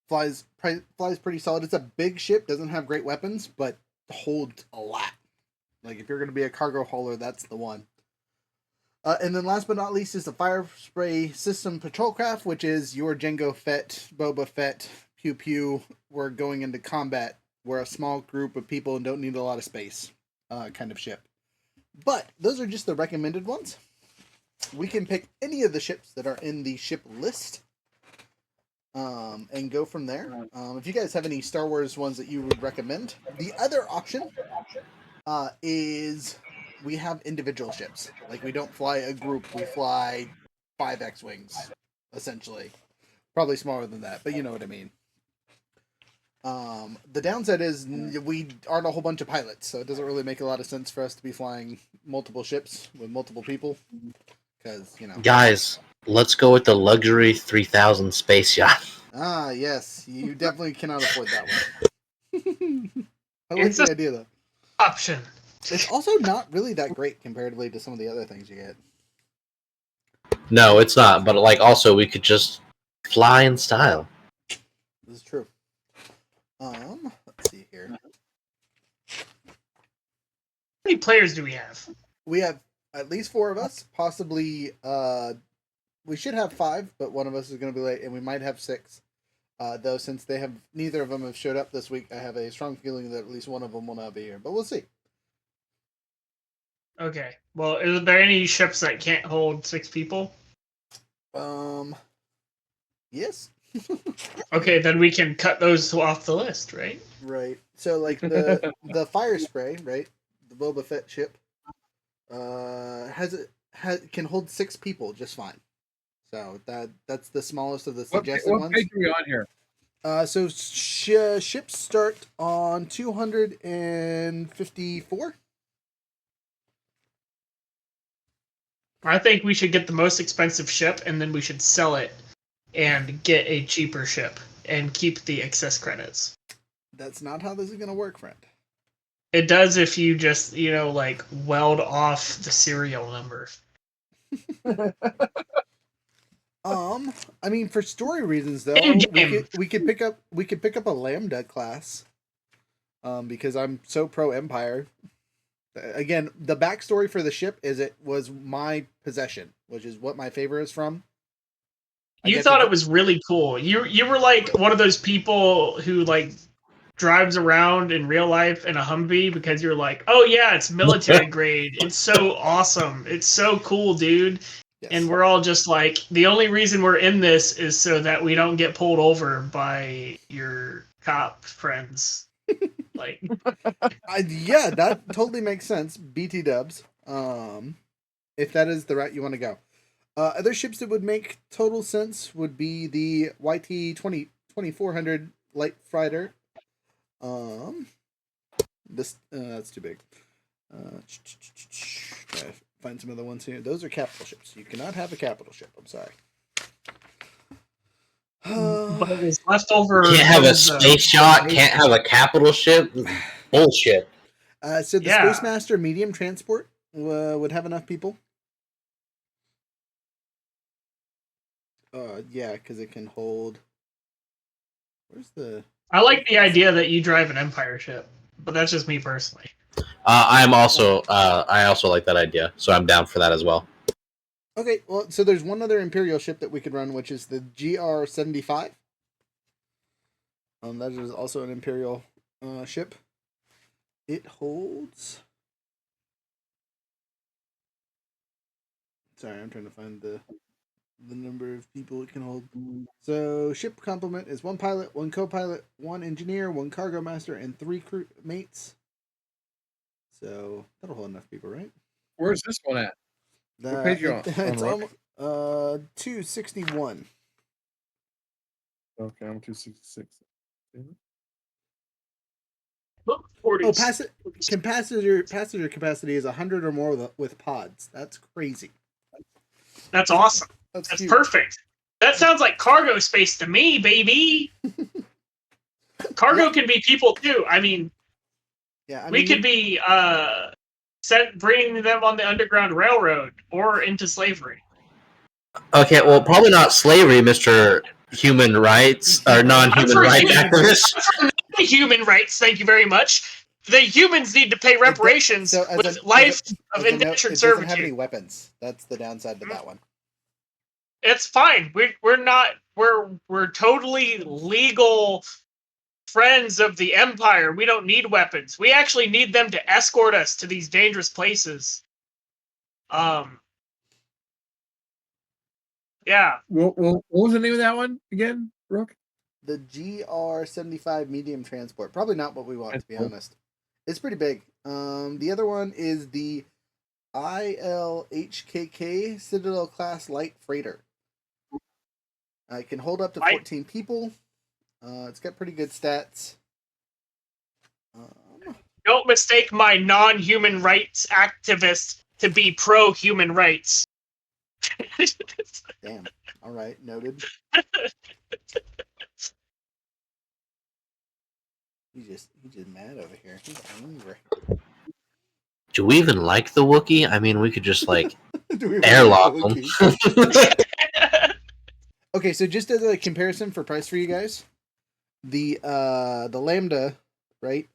Flies pretty solid. It's a big ship. Doesn't have great weapons, but holds a lot. Like, if you're going to be a cargo hauler, that's the one. And then last but not least is the Fire Spray System Patrol Craft, which is your Jango Fett, Boba Fett, Pew Pew. We're going into combat. We're a small group of people and don't need a lot of space kind of ship. But those are just the recommended ones. We can pick any of the ships that are in the ship list and go from there. If you guys have any Star Wars ones that you would recommend. The other option is we have individual ships. Like, we don't fly a group, we fly 5 X-Wings, essentially. Probably smaller than that, but you know what I mean. The downside is we aren't a whole bunch of pilots, so it doesn't really make a lot of sense for us to be flying multiple ships with multiple people. Because, you know. Guys, let's go with the luxury 3000 space yacht. Ah, yes. You definitely cannot afford that one. I like It's the a- idea, though. Option. It's also not really that great comparatively to some of the other things you get. No, it's not. But like, also, we could just fly in style. This is true. Let's see here. How many players do we have? We have at least 4 of us. Possibly, we should have 5, but one of us is going to be late, and we might have 6. Though, since neither of them have showed up this week, I have a strong feeling that at least one of them will not be here. But we'll see. Okay. Well, is there any ships that can't hold 6 people? Yes. Okay, then we can cut those off the list, right? Right. So, like, the Fire Spray, right? The Boba Fett ship, can hold 6 people just fine. So that's the smallest of the suggested what ones. page are we on here? So ships start on 254. I think we should get the most expensive ship, and then we should sell it and get a cheaper ship and keep the excess credits. That's not how this is going to work, friend. It does if you just, like, weld off the serial number. I mean, for story reasons though, In-game. we could pick up a Lambda class. Because I'm so pro Empire. Again, the backstory for the ship is it was my possession, which is what my favor is from. You thought it was really cool. You were like one of those people who like drives around in real life in a Humvee because you're like, oh yeah, it's military grade. It's so awesome. It's so cool, dude. Yes. And we're all just like, the only reason we're in this is so that we don't get pulled over by your cop friends. Like, Yeah, that totally makes sense. BT dubs. If that is the route you want to go. Other ships that would make total sense would be the YT 2400 light fighter. This that's too big. Gotta find some other ones here. Those are capital ships. You cannot have a capital ship. I'm sorry. but it was left over. Can't have a from the- space yacht. Can't have a capital ship. Bullshit. So the Yeah. Space Master medium transport would have enough people. Yeah, because it can hold. Where's the? I like the idea that you drive an Empire ship, but that's just me personally. I also like that idea, so I'm down for that as well. Okay, well, so there's one other Imperial ship that we could run, which is the GR-75. That is also an Imperial ship. It holds. Sorry, I'm trying to find the number of people it can hold. So ship complement is 1 pilot, 1 co-pilot, 1 engineer, 1 cargo master, and 3 crew mates. So that'll hold enough people, right? Where's this one at? What page you on? It's Rook? almost 261. Okay, I'm 266. Look, Oh, 40s. passenger capacity is 100 or more with pods. That's crazy. That's awesome. That's That's huge. perfect. That sounds like cargo space to me, baby. Cargo Yeah. can be people too. I mean, Yeah, I we mean, could be bringing them on the Underground Railroad or into slavery. Okay, well, probably not slavery, Mr. Human Rights or non-human for rights human- activist. Human rights, thank you very much. The humans need to pay reparations so as with a- life as of a note, indentured it doesn't have any servitude. weapons. That's the downside to that one. It's fine. We're not. We're totally legal friends of the Empire. We don't need weapons. We actually need them to escort us to these dangerous places. Yeah. Well, what was the name of that one again, Rook? The GR-75 medium transport. Probably not what we want, to be honest. It's pretty big. The other one is the ILHKK Citadel class light freighter. It can hold up to 14 people. It's got pretty good stats. Don't mistake my non-human rights activist to be pro-human rights. Damn. All right, noted. He's just mad over here. He's angry. Do we even like the Wookiee? I mean, we could just like Do we airlock really them. Okay, so just as a comparison for price for you guys, the Lambda, right,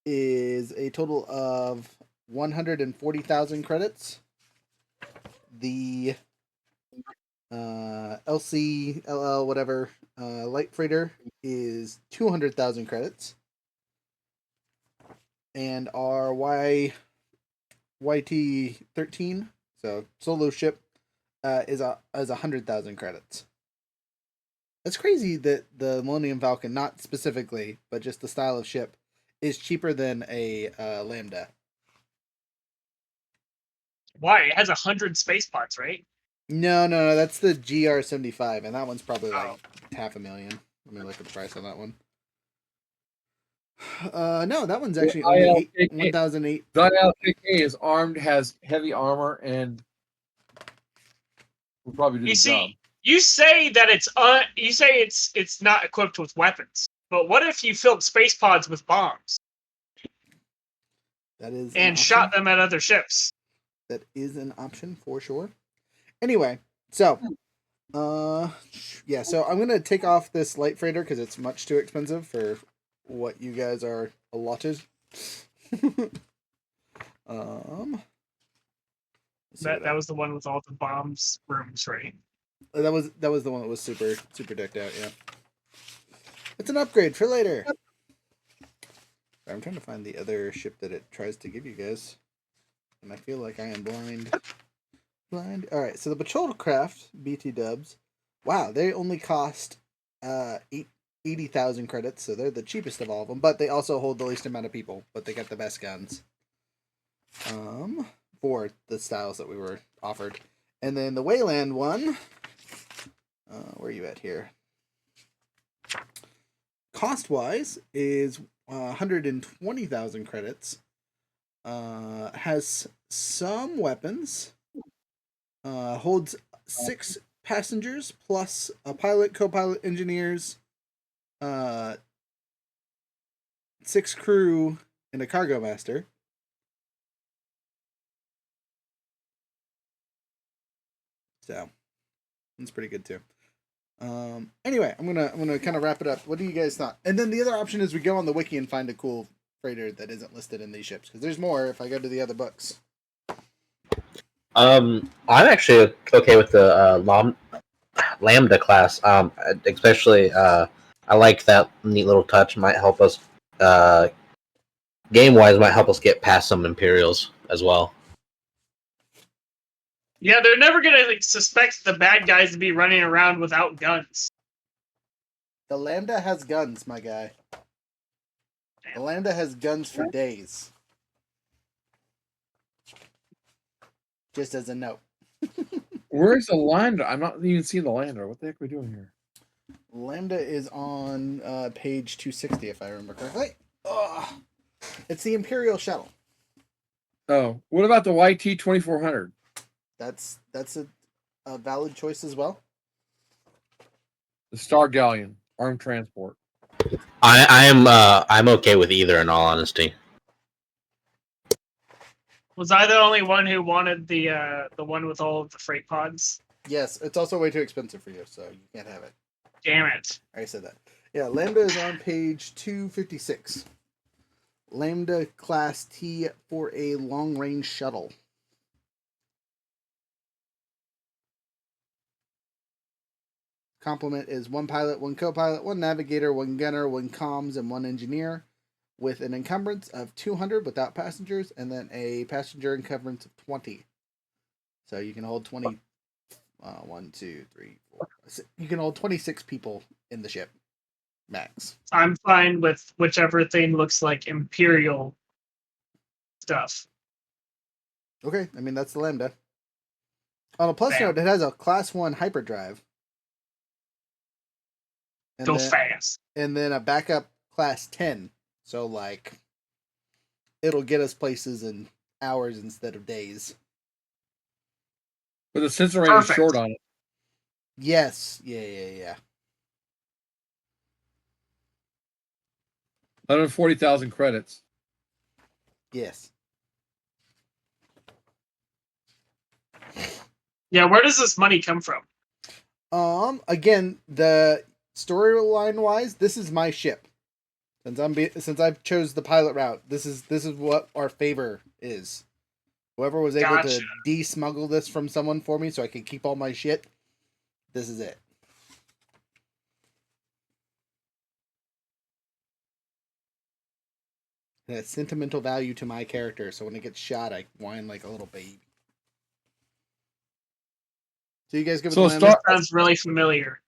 is a total of 140,000 credits. The LC whatever light freighter is 200,000 credits, and our YT-13, so solo ship, is 100,000 credits. That's crazy that the Millennium Falcon, not specifically, but just the style of ship, is cheaper than a Lambda. Why? It has 100 space pods, right? No, that's the GR-75, and that one's probably like $500,000. Let me look at the price on that one. No, that one's actually only 1,008. The ILKK is armed, has heavy armor, and will probably do the job. You say that it's not equipped with weapons, but what if you filled space pods with bombs That is and shot them at other ships? That is an option for sure. Anyway, so yeah, so I'm gonna take off this light freighter because it's much too expensive for what you guys are allotted. That was the one with all the bombs rooms, right? That was the one that was super decked out. Yeah, it's an upgrade for later. I'm trying to find the other ship that it tries to give you guys, and I feel like I am blind. Blind. All right, so the patrol craft BT dubs. Wow, they only cost 80,000 credits, so they're the cheapest of all of them. But they also hold the least amount of people, but they got the best guns. For the styles that we were offered, and then the Wayland one. Where are you at here? Cost wise is 120,000 credits. Has some weapons. Holds 6 passengers plus a pilot, co-pilot, engineers, 6 crew, and a cargo master. So that's pretty good too. Anyway, I'm gonna kind of wrap it up. What do you guys thought? And then the other option is we go on the wiki and find a cool freighter that isn't listed in these ships, because there's more if I go to the other books. I'm actually okay with the Lambda class. Especially I like that neat little touch. Might help us game wise. Might help us get past some Imperials as well. Yeah, they're never gonna suspect the bad guys to be running around without guns. The Lambda has guns, my guy. The Lambda has guns for days. Just as a note. Where's the lander? I'm not even seeing the lander. What the heck are we doing here? Lambda is on page 260, if I remember correctly. Ugh. It's the Imperial shuttle. Oh, what about the YT 2400? That's a valid choice as well. The Star Galleon, armed transport. I'm okay with either, in all honesty. Was I the only one who wanted the one with all of the freight pods? Yes, it's also way too expensive for you, so you can't have it. Damn it. I said that. Yeah, Lambda is on page 256. Lambda Class T for a long-range shuttle. Complement is 1 pilot, 1 co-pilot, 1 navigator, 1 gunner, 1 comms, and 1 engineer, with an encumbrance of 200 without passengers, and then a passenger encumbrance of 20. So you can hold 20. 1, 2, 3, 4. You can hold 26 people in the ship, max. I'm fine with whichever thing looks like Imperial stuff. Okay, I mean that's the Lambda. On a plus Bam. note, it has a Class 1 hyperdrive. And Goes fast. And then a backup Class 10. So, like, it'll get us places in hours instead of days. But the sensor range is short on it. Yes. Yeah. 140,000 credits. Yes. Yeah, where does this money come from? Again, the storyline wise, this is my ship. Since I've chose the pilot route, this is what our favor is. Whoever was able to de-smuggle this from someone for me so I could keep all my shit, this is it. It has sentimental value to my character, so when it gets shot, I whine like a little baby. So you guys give it so sounds really familiar.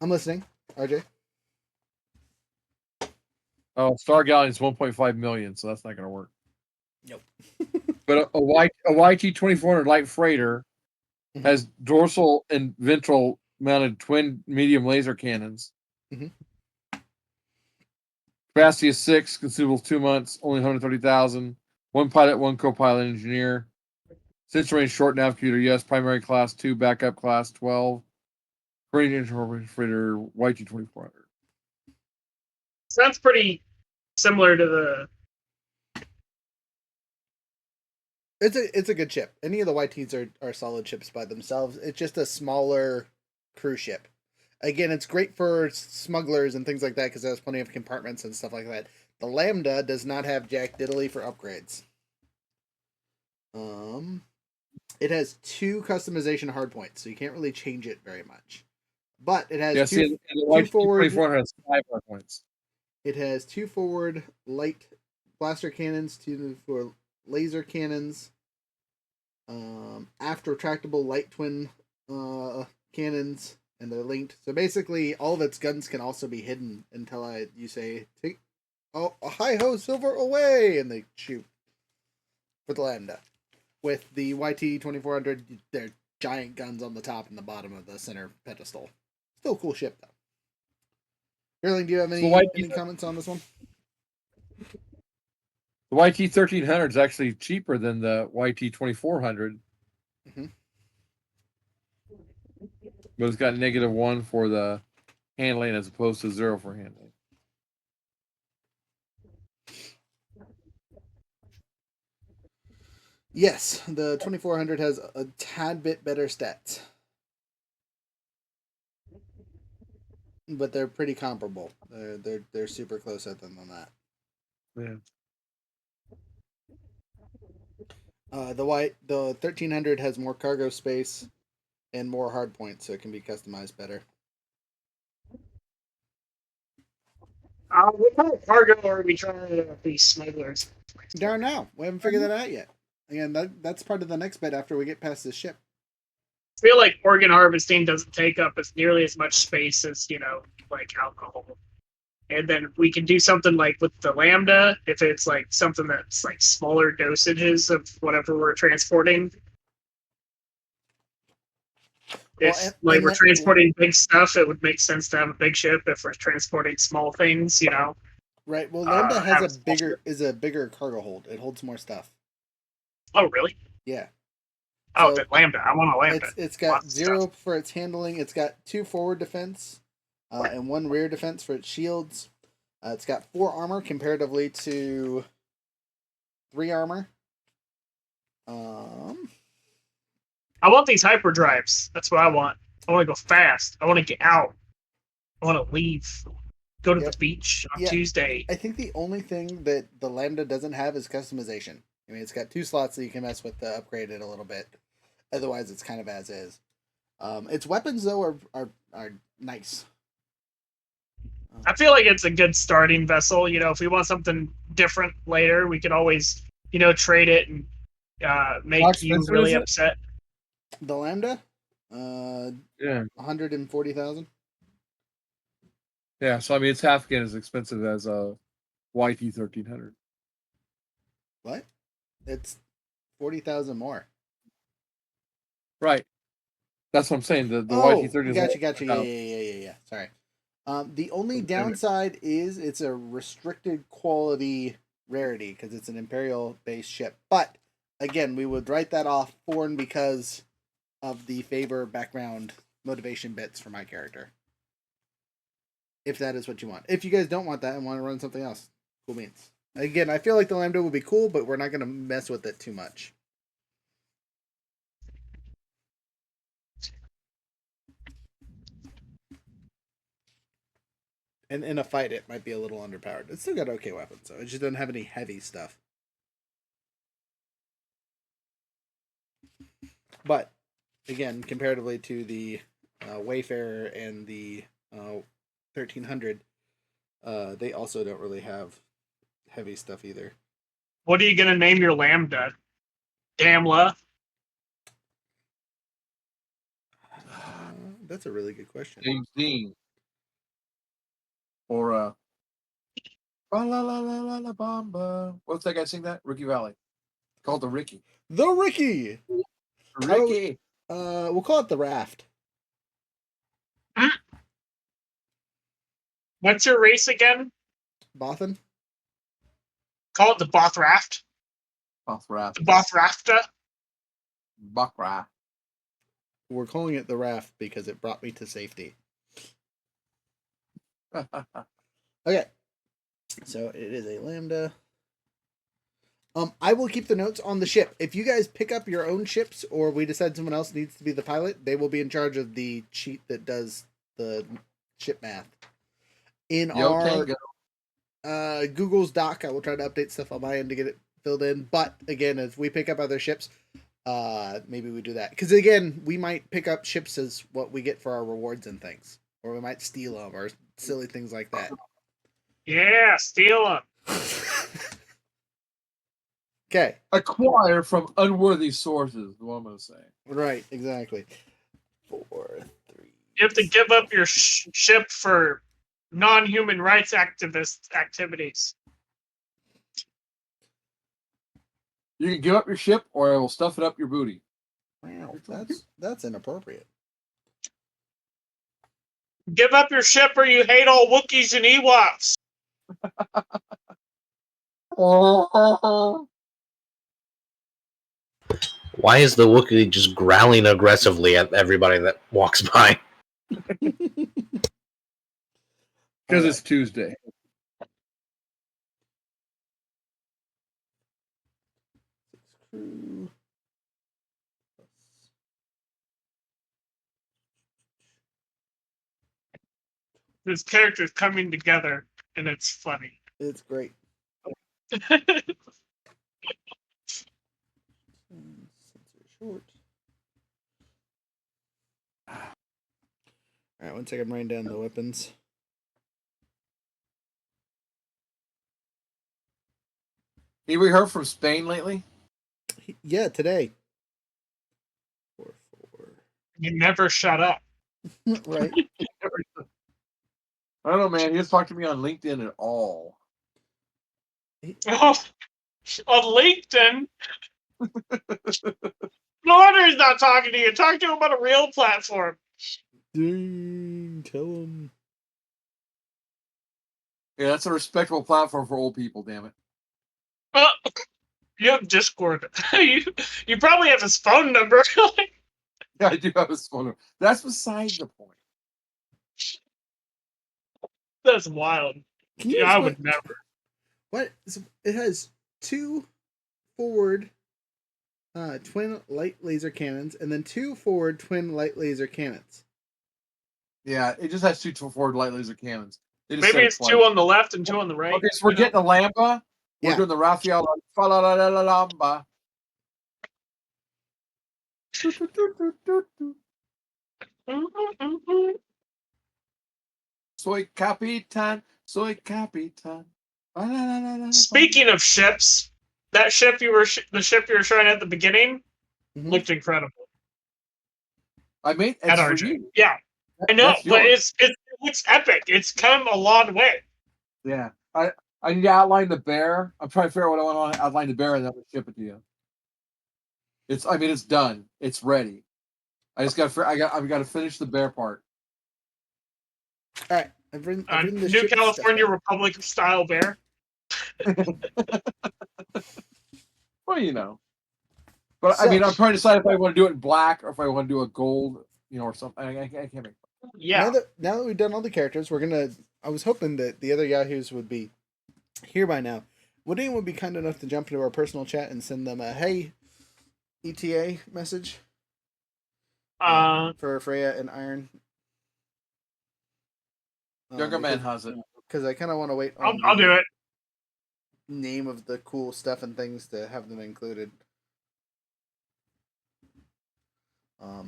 I'm listening, RJ. Oh, Star Galleon is 1.5 million, so that's not going to work. Nope. But a YT 2400 light freighter has dorsal and ventral mounted twin medium laser cannons. Capacity is 6, consumables 2 months, only 130,000. 1 pilot, 1 co-pilot engineer. Sensor range short navigator, yes. Primary class 2, backup class 12. Range freighter YT 2400. Sounds pretty similar to the. It's a good ship. Any of the YTs are solid ships by themselves. It's just a smaller cruise ship. Again, it's great for smugglers and things like that because it has plenty of compartments and stuff like that. The Lambda does not have jack diddly for upgrades. It has 2 customization hardpoints, so you can't really change it very much. But it has two forward. 2400 has 5 hardpoints. It has 2 forward light blaster cannons, 2 for laser cannons, Aft retractable light twin cannons, and they're linked. So basically, all of its guns can also be hidden until you say, "Take, oh, hi ho, silver away," and they shoot with the Lambda. With the YT 2400, they're giant guns on the top and the bottom of the center pedestal. Still a cool ship though. Erling, do you have any comments on this one? The YT 1300 is actually cheaper than the YT 2400. Mm-hmm. But it's got -1 for the handling as opposed to 0 for handling. Yes, the 2400 has a tad bit better stats. But they're pretty comparable. They're super close other than that. Yeah. The 1300 has more cargo space and more hard points, so it can be customized better. What kind of cargo are we trying to be smugglers? Darn now, we haven't figured that out yet. Again, that's part of the next bit after we get past this ship. I feel like organ harvesting doesn't take up as nearly as much space as, like alcohol. And then we can do something like with the Lambda, if it's like something that's like smaller dosages of whatever we're transporting. If we're transporting big stuff, it would make sense to have a big ship. If we're transporting small things, Right. Well, Lambda has a bigger cargo hold. It holds more stuff. Oh, really? Yeah. Oh, the Lambda. I want a Lambda. It's got 0 for its handling. It's got 2 forward defense, and 1 rear defense for its shields. It's got 4 armor comparatively to 3 armor. I want these hyperdrives. That's what I want. I want to go fast. I want to get out. I want to leave. Go to the beach on Tuesday. I think the only thing that the Lambda doesn't have is customization. I mean, it's got 2 slots that you can mess with to upgrade it a little bit. Otherwise, it's kind of as is. Its weapons, though, are nice. I feel like it's a good starting vessel. If we want something different later, we could always, trade it and make you really upset. The Lambda? Yeah. 140,000. Yeah, so I mean, it's half again as expensive as a YT 1300. What? It's 40,000 more. Right. That's what I'm saying. The YT 1300. Gotcha. Yeah. Sorry. The only downside is it's a restricted quality rarity because it's an Imperial-based ship. But, again, we would write that off for and because of the favor background motivation bits for my character. If that is what you want. If you guys don't want that and want to run something else, cool beans. Again, I feel like the Lambda would be cool, but we're not going to mess with it too much. And in a fight, it might be a little underpowered. It's still got okay weapons, so it just doesn't have any heavy stuff. But, again, comparatively to the Wayfarer and the 1300, they also don't really have heavy stuff either. What are you going to name your Lambda? Damla? That's a really good question. James Dean. Or la la la la la bamba. What's that guy sing that? Ricky Valley. Called the Ricky. The Ricky. Ricky. We'll call it the Raft. What's your race again? Bothan. Call it the Bothraft. Bothraft. The Bothrafta. Bakra. We're calling it the Raft because it brought me to safety. Okay. So it is a Lambda. I will keep the notes on the ship. If you guys pick up your own ships or we decide someone else needs to be the pilot, they will be in charge of the sheet that does the ship math. In our Google's doc, I will try to update stuff on my end to get it filled in. But again, if we pick up other ships, maybe we do that. Because again, we might pick up ships as what we get for our rewards and things. Or we might steal them or silly things like that. Yeah, steal them. Okay. Acquire from unworthy sources, is what I'm going to say. Right, exactly. 4, 3. You have to give up your ship for non-human rights activist activities. You can give up your ship, or I will stuff it up your booty. Wow, that's inappropriate. Give up your ship or you hate all Wookiees and Ewoks. Why is the Wookiee just growling aggressively at everybody that walks by? Because it's Tuesday. Crew. This character's coming together, and it's funny. It's great. Sensor short. All right, one second. I'm writing down the weapons. Have we heard from Spain lately? Yeah, today. 4, 4. You never shut up. Right. I don't know, man. He doesn't talk to me on LinkedIn at all. Oh, on LinkedIn. No wonder he's not talking to you. Talk to him about a real platform. Dang, tell him. Yeah, that's a respectable platform for old people, damn it. You have Discord. you probably have his phone number. Yeah, I do have his phone number. That's beside the point. That's wild. Can you Yeah, I explain- would never. What? It has 2 forward twin light laser cannons and then 2 forward twin light laser cannons. Yeah, it just has 2 forward light laser cannons. They just Maybe said it's twice. 2 on the left and 2 on the right. Okay, so we're getting the Lamba. We're Yeah. doing the Raphael Lamba. Soy Capitan. Soy Capitan. Speaking of ships, that ship the ship you were showing at the beginning Mhm. looked incredible. I made At it's for RJ. you. Yeah, I know, That's but yours. it looks epic. It's come a long way. Yeah. I need to outline the bear. I'm trying to figure out what I want to outline the bear and then I'm gonna ship it to you. It's done. It's ready. I've got to finish the bear part. All right, I've written the New ship California stuff Republic style bear. Well, you know. But So- I'm trying to decide if I want to do it in black or if I want to do a gold, or something. I can't make. Yeah. Now that we've done all the characters, we're gonna. I was hoping that the other Yahoos would be here by now. Would anyone be kind enough to jump into our personal chat and send them a "Hey, ETA" message for Freya and Iron? Younger man has it. Because I kind of want to wait. I'll do it. Name of the cool stuff and things to have them included.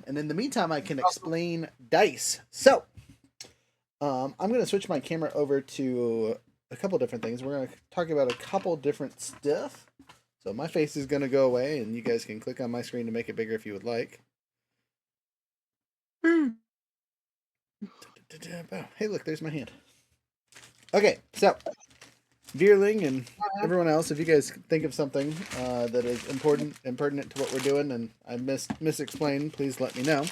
And in the meantime, I can explain dice. So, I'm going to switch my camera over to a couple different things. We're going to talk about a couple different stuff. So my face is going to go away, and you guys can click on my screen to make it bigger if you would like. Hey, look, there's my hand. Okay, so Veerling and everyone else, if you guys think of something that is important and pertinent to what we're doing, and I misexplained, please let me know.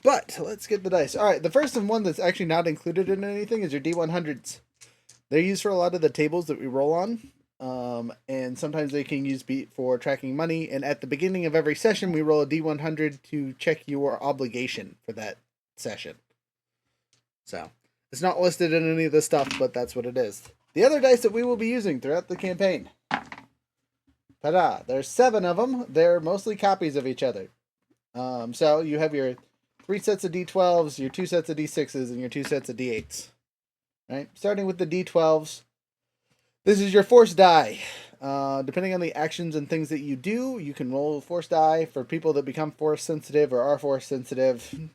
But let's get the dice. All right, the first one that's actually not included in anything is your D100s. They're used for a lot of the tables that we roll on, and sometimes they can use for tracking money. And at the beginning of every session, we roll a D100 to check your obligation for that session. So it's not listed in any of the stuff, but that's what it is. The other dice that we will be using throughout the campaign. Ta-da! There's 7 of them. They're mostly copies of each other. So you have your 3 sets of D12s, your 2 sets of D6s, and your 2 sets of D8s. Right? Starting with the D12s. This is your force die. Depending on the actions and things that you do, you can roll force die. For people that become force sensitive or are force sensitive,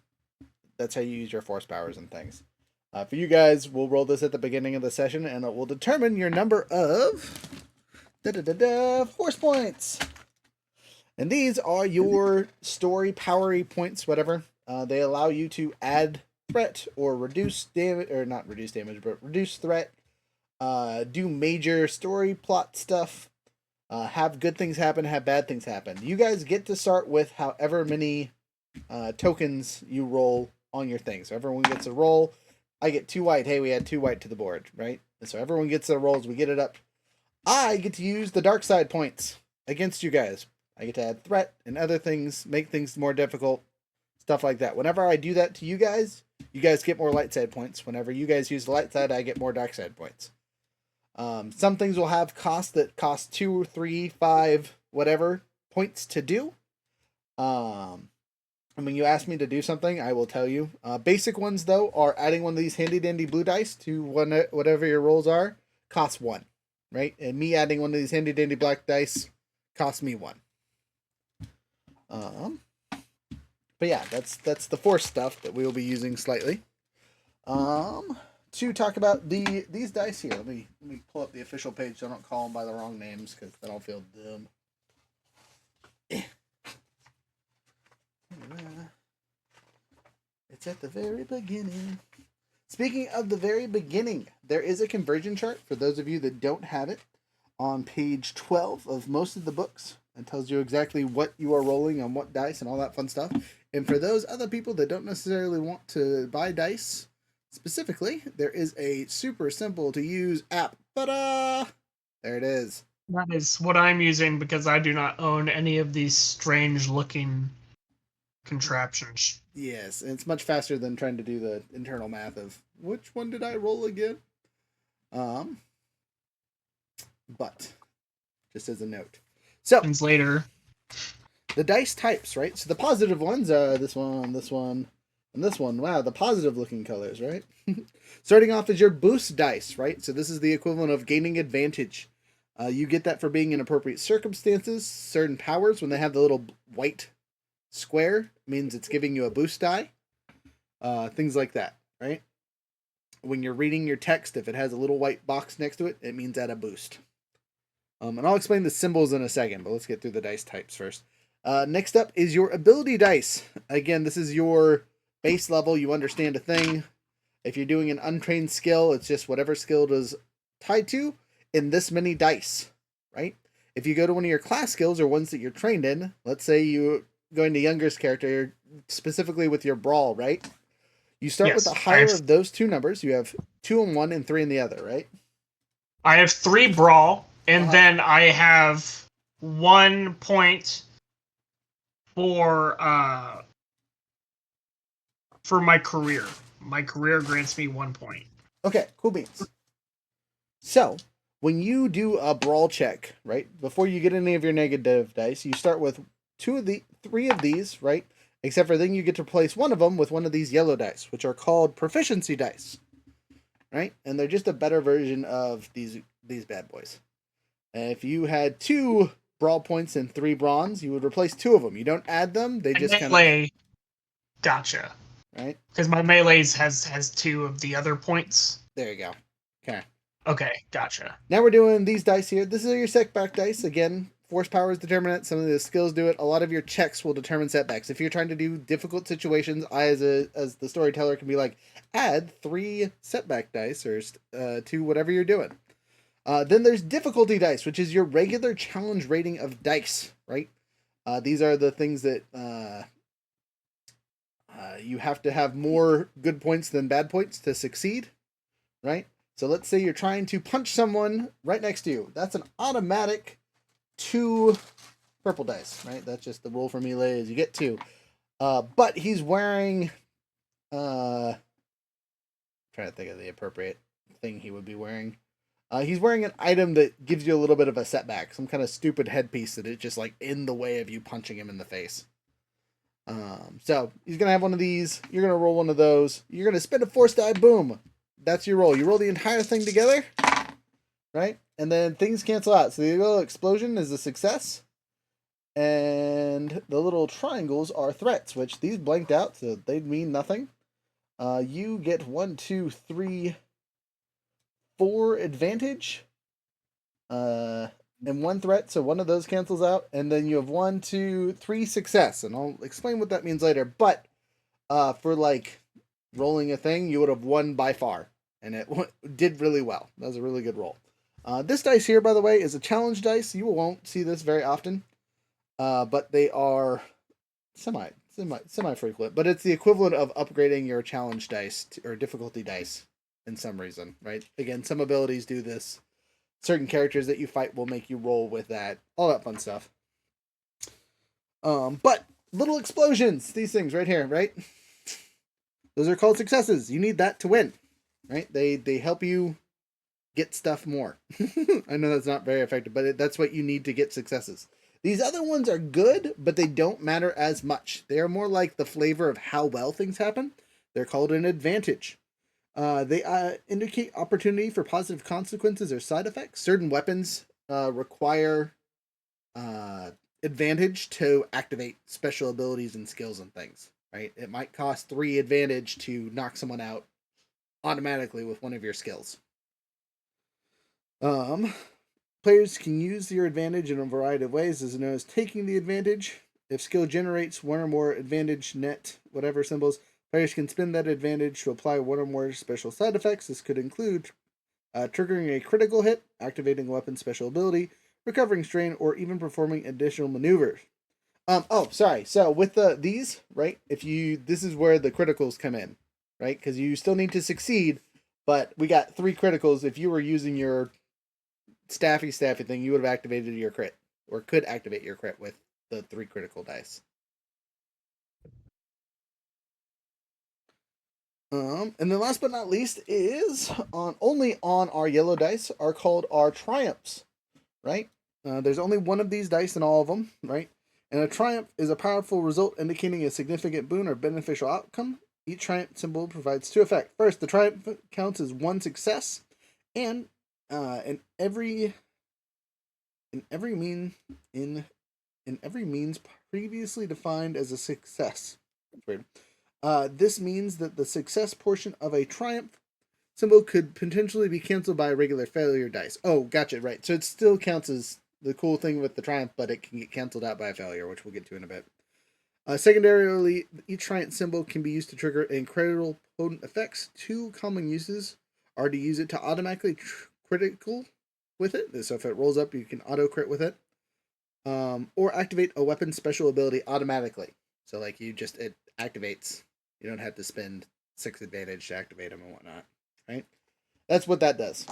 that's how you use your force powers and things. For you guys, we'll roll this at the beginning of the session, and it will determine your number of Force points. And these are your story powery points, whatever. They allow you to add threat or reduce damage, or not reduce damage, but reduce threat. Do major story plot stuff. Have good things happen, have bad things happen. You guys get to start with however many tokens you roll on your thing. So everyone gets a roll. I get 2 white. Hey, we add 2 white to the board, right? And so everyone gets their rolls. We get it up. I get to use the dark side points against you guys. I get to add threat and other things, make things more difficult, stuff like that. Whenever I do that to you guys get more light side points. Whenever you guys use the light side, I get more dark side points. Some things will have costs that cost 2, 3, 5, whatever points to do. And when you ask me to do something, I will tell you. Basic ones, though, are adding one of these handy-dandy blue dice to whatever your rolls are, costs 1, right? And me adding one of these handy-dandy black dice costs me 1. But yeah, that's the force stuff that we will be using slightly. To talk about these dice here. Let me pull up the official page so I don't call them by the wrong names, because then I'll feel dumb. It's at the very beginning. Speaking of the very beginning, there is a conversion chart for those of you that don't have it on page 12 of most of the books. It tells you exactly what you are rolling on what dice and all that fun stuff. And for those other people that don't necessarily want to buy dice specifically, there is a super simple to use app. Ta-da! There it is. That is what I'm using because I do not own any of these strange looking contraptions. Yes, and it's much faster than trying to do the internal math of which one did I roll again. But just as a note. So Later. the dice types, right? So the positive ones are this one, and this one. Wow, the positive looking colors, right? Starting off is your boost dice, right? So this is the equivalent of gaining advantage. You get that for being in appropriate circumstances. Certain powers, when they have the little white square, means it's giving you a boost die. Things like that, right? When you're reading your text, if it has a little white box next to it, it means add a boost. And I'll explain the symbols in a second, but let's get through the dice types first. Next up is your ability dice. Again, this is your base level. You understand a thing. If you're doing an untrained skill, it's just whatever skill it is tied to in this many dice, right? If you go to one of your class skills or ones that you're trained in, let's say you're going to younger's character, specifically with your brawl, right? You start with the higher of those 2 numbers. You have 2 in one and 3 in the other, right? I have 3 brawl, and then I have 1 point for my career. My career grants me 1 point. Okay, cool beans. So, when you do a brawl check, right, before you get any of your negative dice, you start with 3 of these, right? Except for then you get to replace one of them with one of these yellow dice, which are called proficiency dice, right? And they're just a better version of these bad boys. And if you had 2 brawl points and 3 bronze, you would replace 2 of them. You don't add them; they just kind of. Gotcha. Right? Because my melee's has 2 of the other points. There you go. Okay. Okay, gotcha. Now we're doing these dice here. This is your setback dice. Again, force powers determine it. Some of the skills do it. A lot of your checks will determine setbacks. If you're trying to do difficult situations, I, as the storyteller, can be like, add 3 setback dice or to whatever you're doing. Then there's difficulty dice, which is your regular challenge rating of dice, right? These are the things that you have to have more good points than bad points to succeed, right? So let's say you're trying to punch someone right next to you. That's an automatic 2 purple dice, right? That's just the rule for melee is you get 2. But he's wearing... trying to think of the appropriate thing he would be wearing. He's wearing an item that gives you a little bit of a setback. Some kind of stupid headpiece that is just like in the way of you punching him in the face. So he's going to have one of these. You're going to roll one of those. You're going to spend a force die. Boom. That's your roll. You roll the entire thing together, right? And then things cancel out. So the little explosion is a success. And the little triangles are threats, which these blanked out, so they mean nothing. You get 1, 2, 3, 4 advantage. and 1 threat, so one of those cancels out, and then you have 1, 2, 3 success, and I'll explain what that means later. But for like rolling a thing, you would have won by far, and it did really well. That was a really good roll. This dice here, by the way, is a challenge dice. You won't see this very often, but they are semi frequent. But it's the equivalent of upgrading your challenge dice or difficulty dice in some reason, right? Again, some abilities do this. Certain characters that you fight will make you roll with that, all that fun stuff. But little explosions, these things right here, right? Those are called successes. You need that to win, right? They help you get stuff more. I know that's not very effective, but that's what you need to get successes. These other ones are good, but they don't matter as much. They are more like the flavor of how well things happen. They're called an advantage. They indicate opportunity for positive consequences or side effects. Certain weapons require advantage to activate special abilities and skills and things, right? It might cost 3 advantage to knock someone out automatically with one of your skills. Players can use your advantage in a variety of ways, as known as taking the advantage. If skill generates 1 or more advantage net, whatever symbols, players can spend that advantage to apply 1 or more special side effects. This could include triggering a critical hit, activating a weapon special ability, recovering strain, or even performing additional maneuvers. So with these, right, this is where the criticals come in, right? Because you still need to succeed, but we got 3 criticals. If you were using your staffy thing, you would have activated your crit, or could activate your crit with the 3 critical dice. And then last but not least is only on our yellow dice are called our triumphs, right? There's only 1 of these dice in all of them, right? And a triumph is a powerful result indicating a significant boon or beneficial outcome. Each triumph symbol provides 2 effects. First, the triumph counts as 1 success, and in every means previously defined as a success. That's weird. This means that the success portion of a triumph symbol could potentially be canceled by a regular failure dice. Oh, gotcha, right. So it still counts as the cool thing with the triumph, but it can get canceled out by a failure, which we'll get to in a bit. Secondarily, each triumph symbol can be used to trigger incredible potent effects. 2 common uses are to use it to automatically critical with it. So if it rolls up, you can auto crit with it. Or activate a weapon special ability automatically. So like it activates. You don't have to spend 6 advantage to activate them and whatnot, right? That's what that does.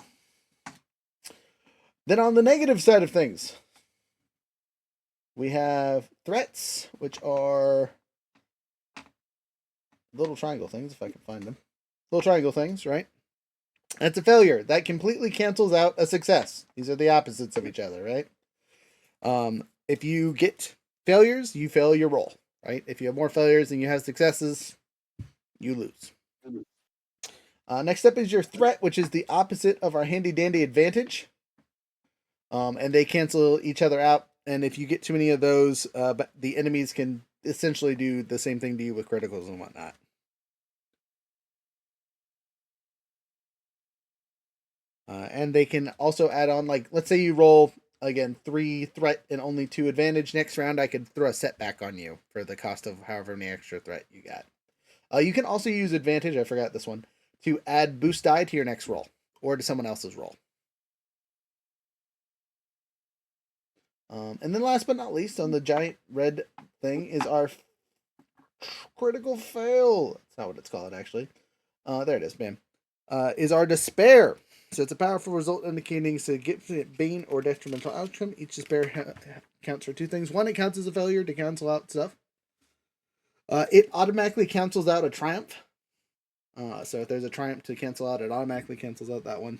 Then on the negative side of things, we have threats, which are little triangle things, if I can find them. Little triangle things, right? That's a failure. That completely cancels out a success. These are the opposites of each other, right? If you get failures, you fail your roll, right? If you have more failures than you have successes, you lose. Next up is your threat, which is the opposite of our handy dandy advantage. And they cancel each other out. And if you get too many of those, but the enemies can essentially do the same thing to you with criticals and whatnot. And they can also add on, like, let's say you roll, again, 3 threat and only 2 advantage. Next round, I could throw a setback on you for the cost of however many extra threat you got. You can also use advantage, I forgot this one, to add boost die to your next roll, or to someone else's roll. And then last but not least, on the giant red thing, is our critical fail. That's not what it's called, actually. There it is, bam. Is our despair. So it's a powerful result indicating significant bane or detrimental outcome. Each despair counts for 2 things. 1, it counts as a failure to cancel out stuff. It automatically cancels out a triumph. So if there's a triumph to cancel out, it automatically cancels out that one.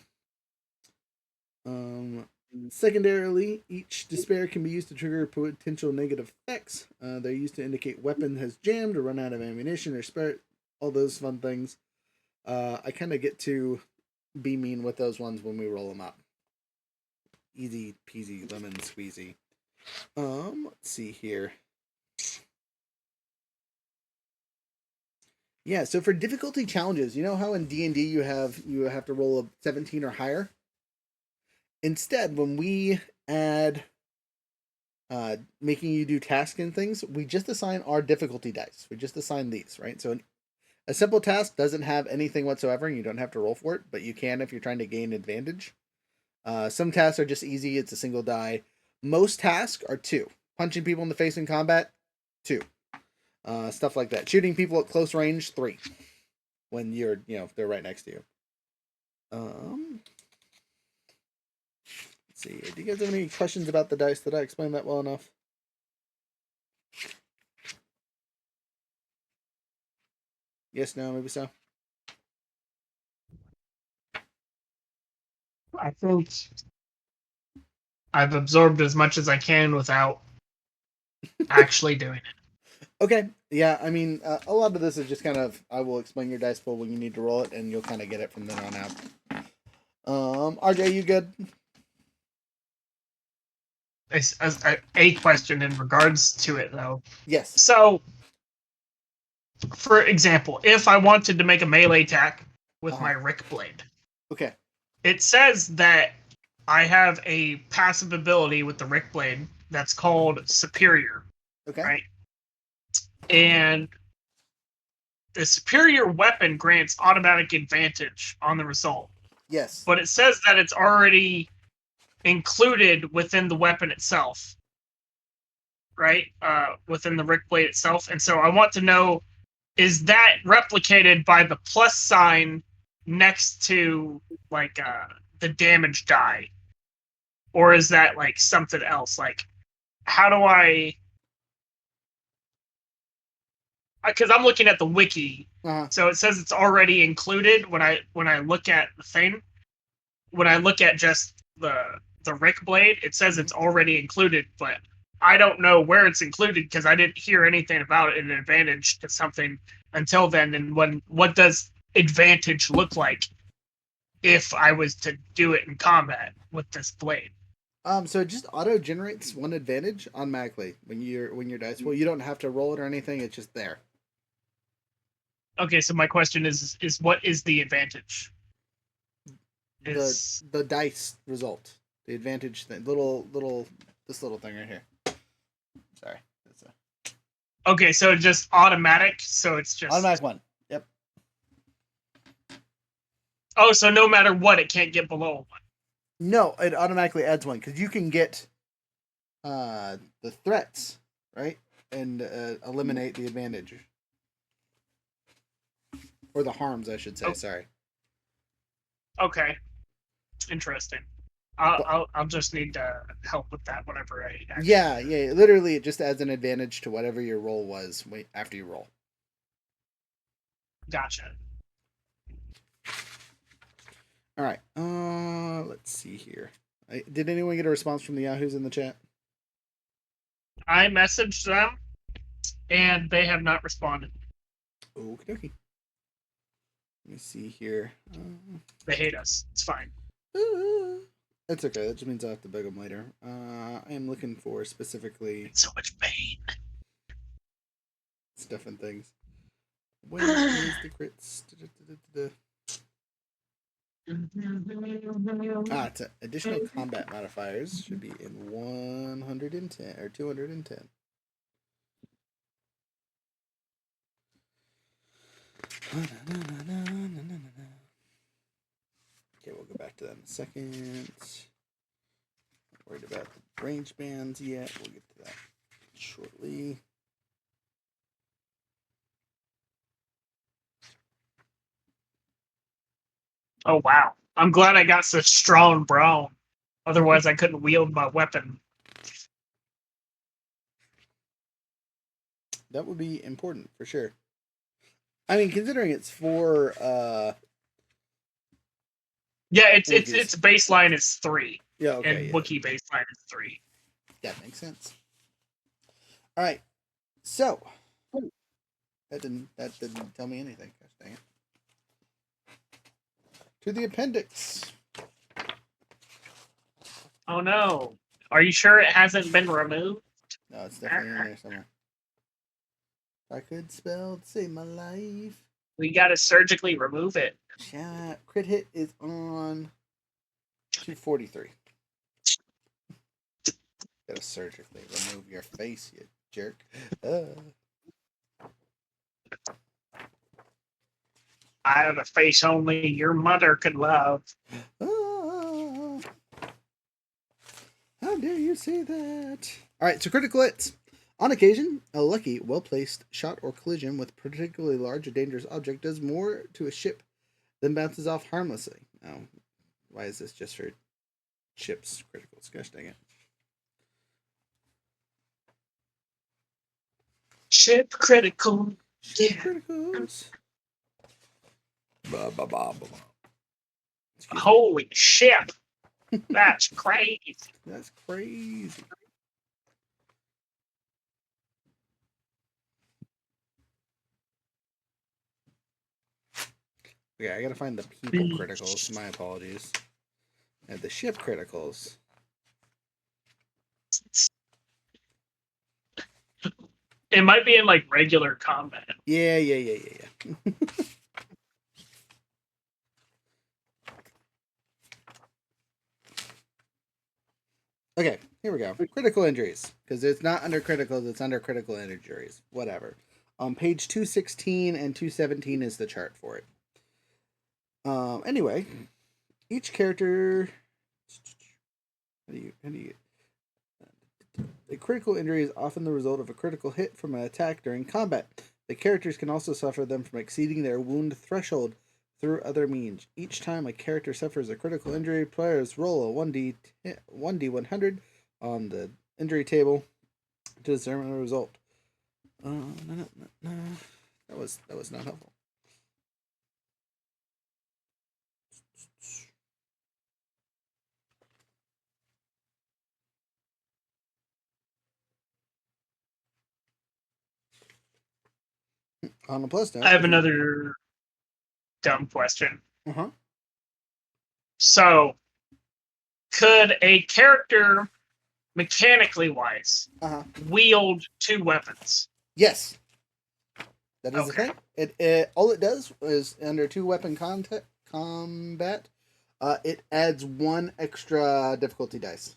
Secondarily, each despair can be used to trigger potential negative effects. They're used to indicate weapon has jammed or run out of ammunition or spirit, all those fun things. I kind of get to be mean with those ones when we roll them up. Easy peasy lemon squeezy. Let's see here. Yeah, so for difficulty challenges, you know how in D&D you have to roll a 17 or higher? Instead, when we add making you do tasks and things, we just assign our difficulty dice. We just assign these, right? So a simple task doesn't have anything whatsoever, and you don't have to roll for it, but you can if you're trying to gain advantage. Some tasks are just easy. It's a single die. Most tasks are 2. Punching people in the face in combat, 2. Stuff like that. Shooting people at close range, 3. When you're, they're right next to you. Let's see. Do you guys have any questions about the dice? Did I explain that well enough? Yes, no, maybe so. I think I've absorbed as much as I can without actually doing it. Okay. Yeah, I mean, a lot of this is just kind of, I will explain your dice pool when you need to roll it, and you'll kind of get it from then on out. RJ, you good? A question in regards to it, though. Yes. So, for example, if I wanted to make a melee attack with my Rick Blade, Okay. it says that I have a passive ability with the Rick Blade that's called Superior. Okay. Right? And the superior weapon grants automatic advantage on the result. Yes. But it says that it's already included within the weapon itself. Right? Within the Rick Blade itself. And so I want to know, is that replicated by the plus sign next to, like, the damage die? Or is that, like, something else? Like, how do I... Because I'm looking at the wiki, so it says it's already included when I look at the thing. When I look at just the Rick Blade, it says it's already included, but I don't know where it's included because I didn't hear anything about it in advantage to something until then. And what does advantage look like if I was to do it in combat with this blade? So it just auto generates one advantage automatically when your dice roll. You don't have to roll it or anything. It's just there. Okay, so my question is what is the advantage? The dice result, the advantage thing, this little thing right here. Sorry, that's okay. So it's just automatic. So it's just automatic one. Yep. Oh, so no matter what, it can't get below 1. No, it automatically adds 1 because you can get the threats, right, and eliminate the advantage. Or the harms, I should say. Oh. Sorry. Okay. Interesting. I'll just need help with that whenever I. Yeah. Literally, it just adds an advantage to whatever your roll was after you roll. Gotcha. All right. Let's see here. Did anyone get a response from the Yahoos in the chat? I messaged them, and they have not responded. Okie dokie. Let me see here. They hate us. It's fine. That's okay. That just means I'll have to beg them later. I am looking for specifically It's so much pain. stuff and things. Where is the crits? It's additional combat modifiers should be in 110 or 210. Okay, we'll go back to that in a second. Not worried about the range bands yet. We'll get to that shortly. Oh wow! I'm glad I got such strong brawn. Otherwise, I couldn't wield my weapon. That would be important for sure. I mean, considering it's for yeah, its baseline is 3. Yeah, okay. And Wookiee baseline is 3. That makes sense. All right. So that didn't tell me anything. Gosh dang it. To the appendix. Oh no. Are you sure it hasn't been removed? No, it's definitely in there somewhere. If I could spell to save my life. We gotta surgically remove it. Chat. Crit hit is on 243. Gotta surgically remove your face, you jerk. Uh. I have a face only your mother could love. Ah. How dare you say that? Alright, so critical hits. On occasion, a lucky, well-placed shot or collision with a particularly large or dangerous object does more to a ship than bounces off harmlessly. Now, why is this just for ships criticals? Gosh dang it. Ship critical. Ship Yeah. criticals. Ba, ba, ba, ba, ba. Excuse me. Holy shit. That's crazy. That's crazy. Okay, I gotta find the people criticals. My apologies. And the ship criticals. It might be in like regular combat. Yeah. Okay, here we go. Critical injuries. Because it's not under criticals, it's under critical injuries. Whatever. On page 216 and 217 is the chart for it. Anyway, each character. How do you? A critical injury is often the result of a critical hit from an attack during combat. The characters can also suffer them from exceeding their wound threshold through other means. Each time a character suffers a critical injury, players roll a 1d100 on the injury table to determine the result. No. That was not helpful. On a plus note, I have another dumb question. Uh-huh. So, could a character, mechanically wise, wield two weapons? Yes. That is Okay. the thing. It all it does is under 2-weapon combat, it adds 1 extra difficulty dice.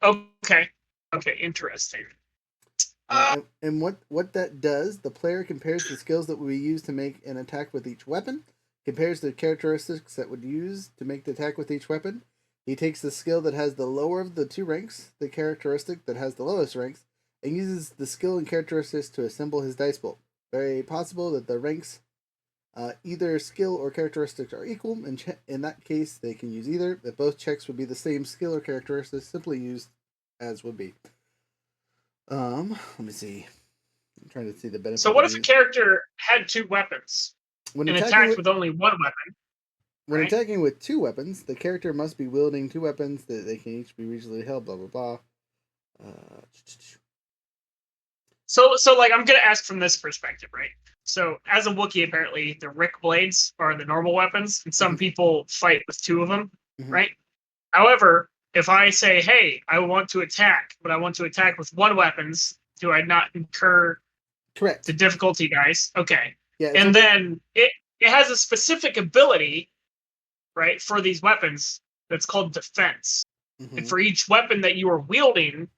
Okay. Okay, interesting. And what that does, the player compares the skills that we use to make an attack with each weapon, compares the characteristics that would use to make the attack with each weapon. He takes the skill that has the lower of the 2 ranks, the characteristic that has the lowest ranks, and uses the skill and characteristics to assemble his dice pool. Very possible that the ranks, either skill or characteristics are equal, and in that case, they can use either. If both checks would be the same skill or characteristics, simply used as would be. Let me see. I'm trying to see the benefit. So what if a character had 2 weapons when and attacked with only 1 weapon? When right? attacking with 2 weapons, the character must be wielding 2 weapons that they can each be reasonably held. Blah blah blah. So like I'm gonna ask from this perspective, right? So as a Wookiee, apparently the Rick blades are the normal weapons, and some people fight with 2 of them, right? However, if I say, "Hey, I want to attack, but I want to attack with 1 weapons," do I not incur correct the difficulty dice? Okay. Yeah, and then it has a specific ability, right, for these weapons that's called defense. And for each weapon that you are wielding,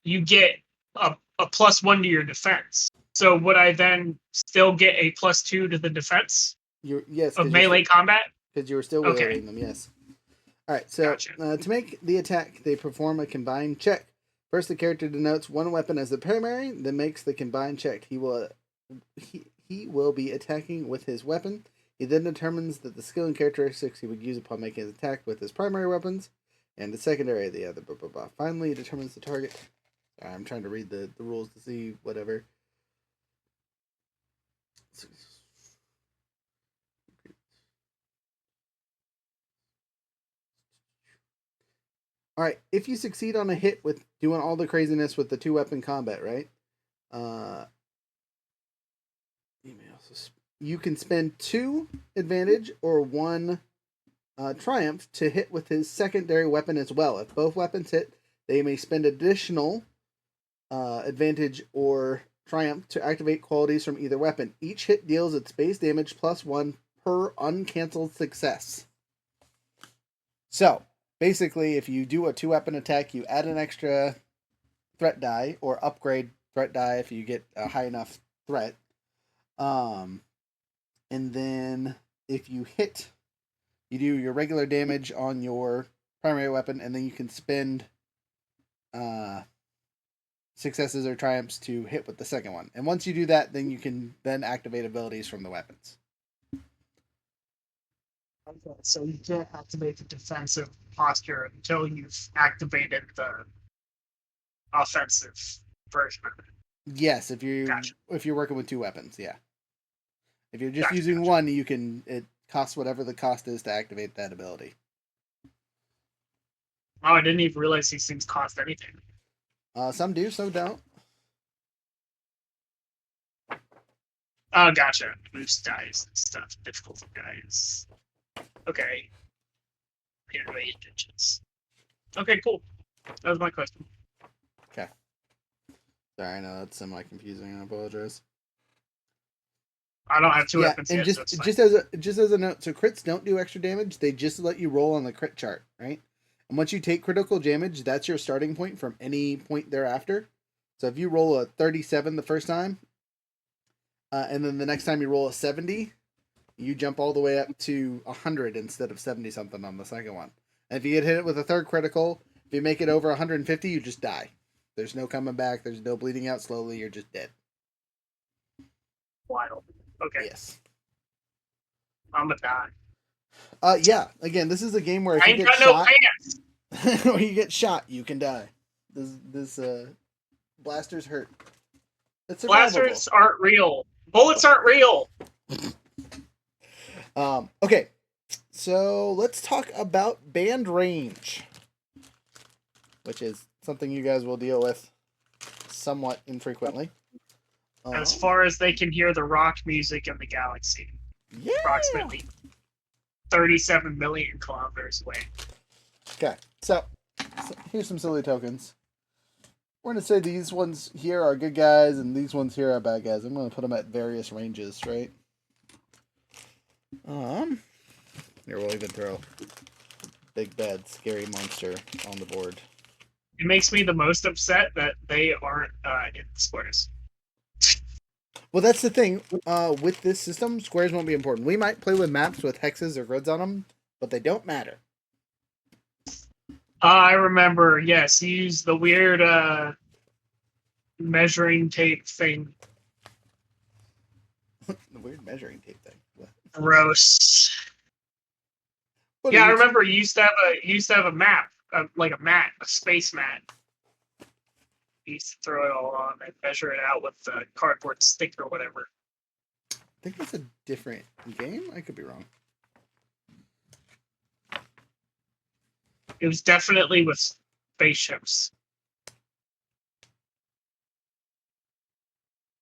you get a +1 to your defense. So would I then still get a +2 to the defense? Yes. Of melee combat? Because you were still wielding them, yes. Alright, so Gotcha. To make the attack, they perform a combined check. First, the character denotes 1 weapon as the primary, then makes the combined check. He will be attacking with his weapon. He then determines that the skill and characteristics he would use upon making his attack with his primary weapons, and the secondary the other. Blah, blah, blah. Finally, he determines the target. I'm trying to read the rules to see whatever. Alright, if you succeed on a hit with doing all the craziness with the 2-weapon combat, right? You can spend 2 advantage or 1 triumph to hit with his secondary weapon as well. If both weapons hit, they may spend additional advantage or triumph to activate qualities from either weapon. Each hit deals its base damage +1 per uncancelled success. So, basically, if you do a 2-weapon attack, you add an extra threat die or upgrade threat die if you get a high enough threat. And then if you hit, you do your regular damage on your primary weapon, and then you can spend successes or triumphs to hit with the second one. And once you do that, then you can then activate abilities from the weapons. Okay, so you can't activate the defensive posture until you've activated the offensive version of it. Yes, if Gotcha. you're working with 2 weapons, yeah. If you're just Gotcha, using gotcha. one, it costs whatever the cost is to activate that ability. Oh, I didn't even realize these things cost anything. Some do, some don't. Oh, gotcha. Boost dice and stuff. Difficulty dice. Okay. Advantages. Okay, cool. That was my question. Okay. Sorry, I know that's semi-confusing. I apologize. I don't have 2 Yeah, weapons and yet, so it's fine. just as a note, so crits don't do extra damage. They just let you roll on the crit chart, right? And once you take critical damage, that's your starting point from any point thereafter. So if you roll a 37 the first time, and then the next time you roll a 70, you jump all the way up to 100 instead of 70 something on the second one. And if you get hit with a third critical, if you make it over 150, you just die. There's no coming back. There's no bleeding out slowly. You're just dead. Wild. Okay, Yes. I'm gonna die. Yeah. Again, this is a game where if I you ain't get got no shot, pants. when you get shot, you can die. This blasters hurt. It's survivable. Blasters aren't real. Bullets aren't real. Okay, so let's talk about band range, which is something you guys will deal with somewhat infrequently. As far as they can hear the rock music in the galaxy, Yeah. approximately 37 million kilometers away. Okay, so here's some silly tokens. We're gonna say these ones here are good guys and these ones here are bad guys. I'm gonna put them at various ranges, right? Here we'll even throw big bad scary monster on the board. It makes me the most upset that they aren't in the squares. Well, that's the thing. With this system, squares won't be important. We might play with maps with hexes or grids on them, but they don't matter. I remember, yes, you used the weird measuring tape thing. The weird measuring tape thing. What? Gross. What Yeah, are I you- remember you used to have a map, like a mat, a space mat. You used to throw it all on and measure it out with the cardboard stick or whatever. I think that's a different game. I could be wrong. It was definitely with spaceships.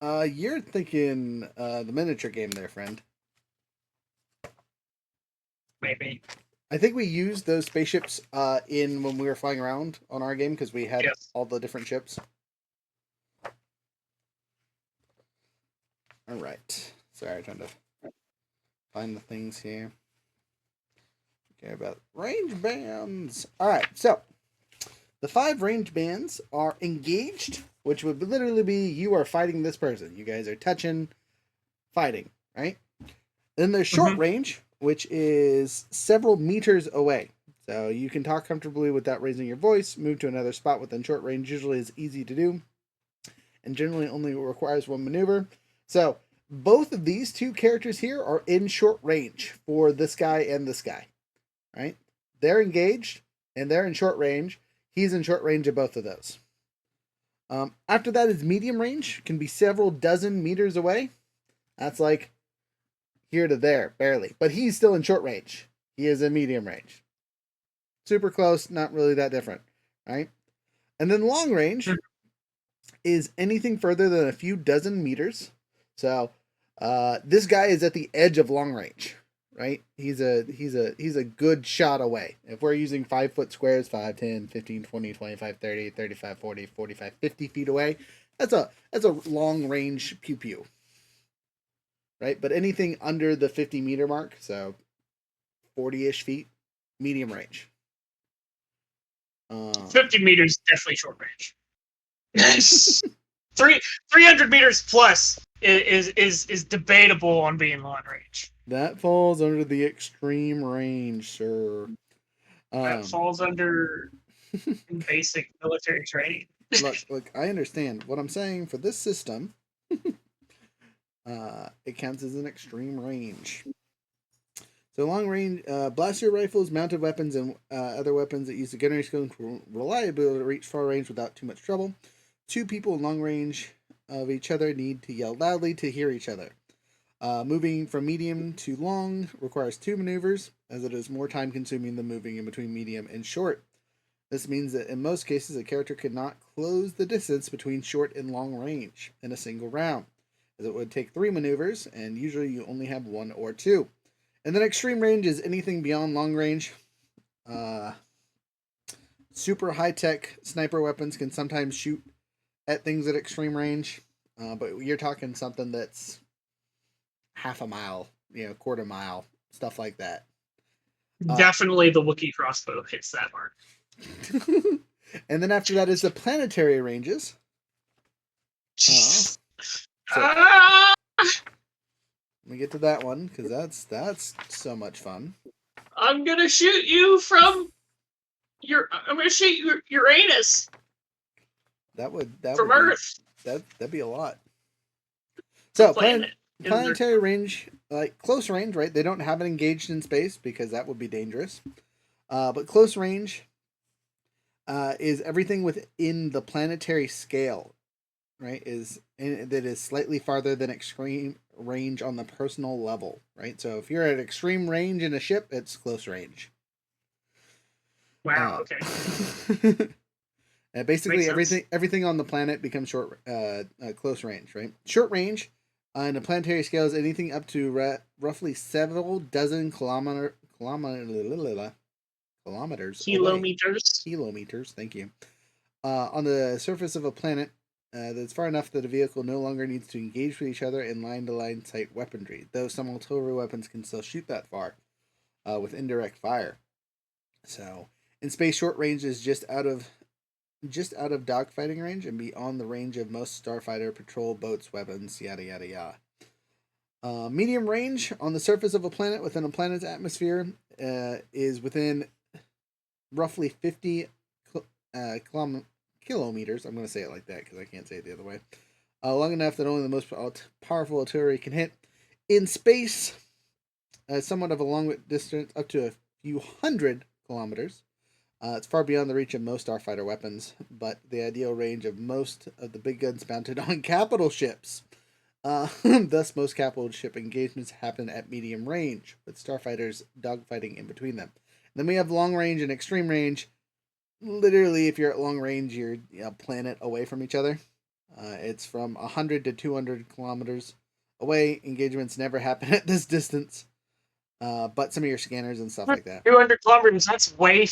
You're thinking the miniature game there, friend. Maybe. I think we used those spaceships in when we were flying around on our game because we had Yes. all the different ships. All right. Sorry, trying to find the things here. Okay, about range bands. All right, so the 5 range bands are engaged, which would literally be you are fighting this person. You guys are touching, fighting, right? Then there's short range, which is several meters away. So you can talk comfortably without raising your voice, move to another spot within short range. Usually is easy to do, and generally only requires one maneuver. So both of these two characters here are in short range for this guy and this guy, right? They're engaged, and they're in short range. He's in short range of both of those. After that is medium range, can be several dozen meters away. That's like here to there, barely. But he's still in short range. He is in medium range. Super close, not really that different, right? And then long range is anything further than a few dozen meters. So this guy is at the edge of long range, right? He's a good shot away. If we're using 5 foot squares, 5, 10, 15, 20, 25, 30, 35, 40, 45, 50 feet away, that's a long range pew pew. Right? But anything under the 50 meter mark, so 40-ish feet, medium range. Um, 50 meters definitely short range. 300 meters plus is debatable on being long range. that falls under the extreme range, sir. That falls under basic military training. Look, I understand. What I'm saying for this system, it counts as an extreme range. So long range blaster rifles, mounted weapons, and other weapons that use the gunnery skill will reliably reach far range without too much trouble. Two people in long range of each other need to yell loudly to hear each other. Moving from medium to long requires 2 maneuvers, as it is more time consuming than moving in between medium and short. This means that in most cases a character could not close the distance between short and long range in a single round, as it would take 3 maneuvers, and usually you only have 1 or 2. And then extreme range is anything beyond long range. Super high-tech sniper weapons can sometimes shoot at things at extreme range, but you're talking something that's half a mile, quarter mile, stuff like that. Definitely the Wookiee crossbow hits that mark. And then after that is the planetary ranges. Ah! Let me get to that one, because that's so much fun. I'm gonna shoot you from I'm gonna shoot your anus That would from Earth. That'd be a lot. So Planet. planetary range, like close range, right? They don't have it engaged in space because that would be dangerous. But close range is everything within the planetary scale, right? That is slightly farther than extreme range on the personal level, right? So if you're at extreme range in a ship, it's close range. Wow. Okay. Basically, everything on the planet becomes close range, right? Short range in a planetary scale is anything up to roughly several dozen kilometers. Away. Kilometers. Thank you. On the surface of a planet that's far enough that a vehicle no longer needs to engage with each other in line-to-line sight weaponry, though some artillery weapons can still shoot that far with indirect fire. So, in space, short range is just out of dogfighting range and beyond the range of most starfighter patrol boats, weapons, yada yada yada. Medium range on the surface of a planet within a planet's atmosphere is within roughly 50 kilometers. I'm going to say it like that because I can't say it the other way. Long enough that only the most powerful artillery can hit. In space, somewhat of a long distance, up to a few hundred kilometers. It's far beyond the reach of most starfighter weapons, but the ideal range of most of the big guns mounted on capital ships. Thus, most capital ship engagements happen at medium range, with starfighters dogfighting in between them. Then we have long range and extreme range. Literally, if you're at long range, you're a planet away from each other. It's from 100 to 200 kilometers away. Engagements never happen at this distance. But some of your scanners and stuff like that. 200 kilometers. That's way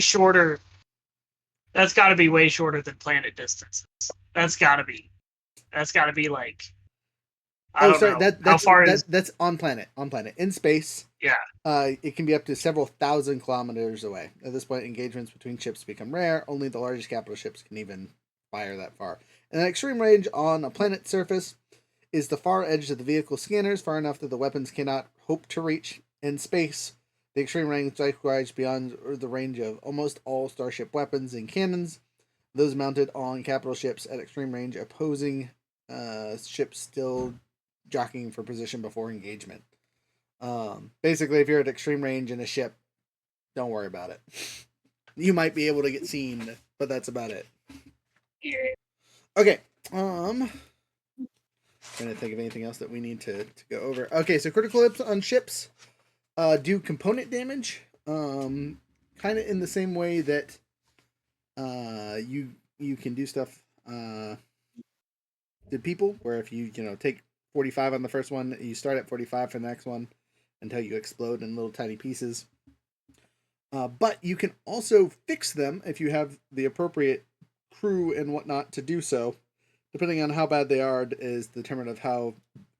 shorter. That's got to be way shorter than planet distances. That's got to be like. I don't know. How far is that's on planet? On planet. In space. Yeah. It can be up to several thousand kilometers away. At this point, engagements between ships become rare. Only the largest capital ships can even fire that far. And an extreme range on a planet's surface is the far edge of the vehicle scanners, far enough that the weapons cannot hope to reach. In space, the extreme range likewise beyond the range of almost all starship weapons and cannons. Those mounted on capital ships at extreme range, opposing ships still jockeying for position before engagement. Basically, if you're at extreme range in a ship, don't worry about it. You might be able to get seen, but that's about it. Okay. Trying to think of anything else that we need to go over. Okay, so critical hits on ships do component damage, kind of in the same way that you can do stuff to people, where if you take 45 on the first one, you start at 45 for the next one until you explode in little tiny pieces. But you can also fix them if you have the appropriate crew and whatnot to do so. Depending on how bad they are is determined of how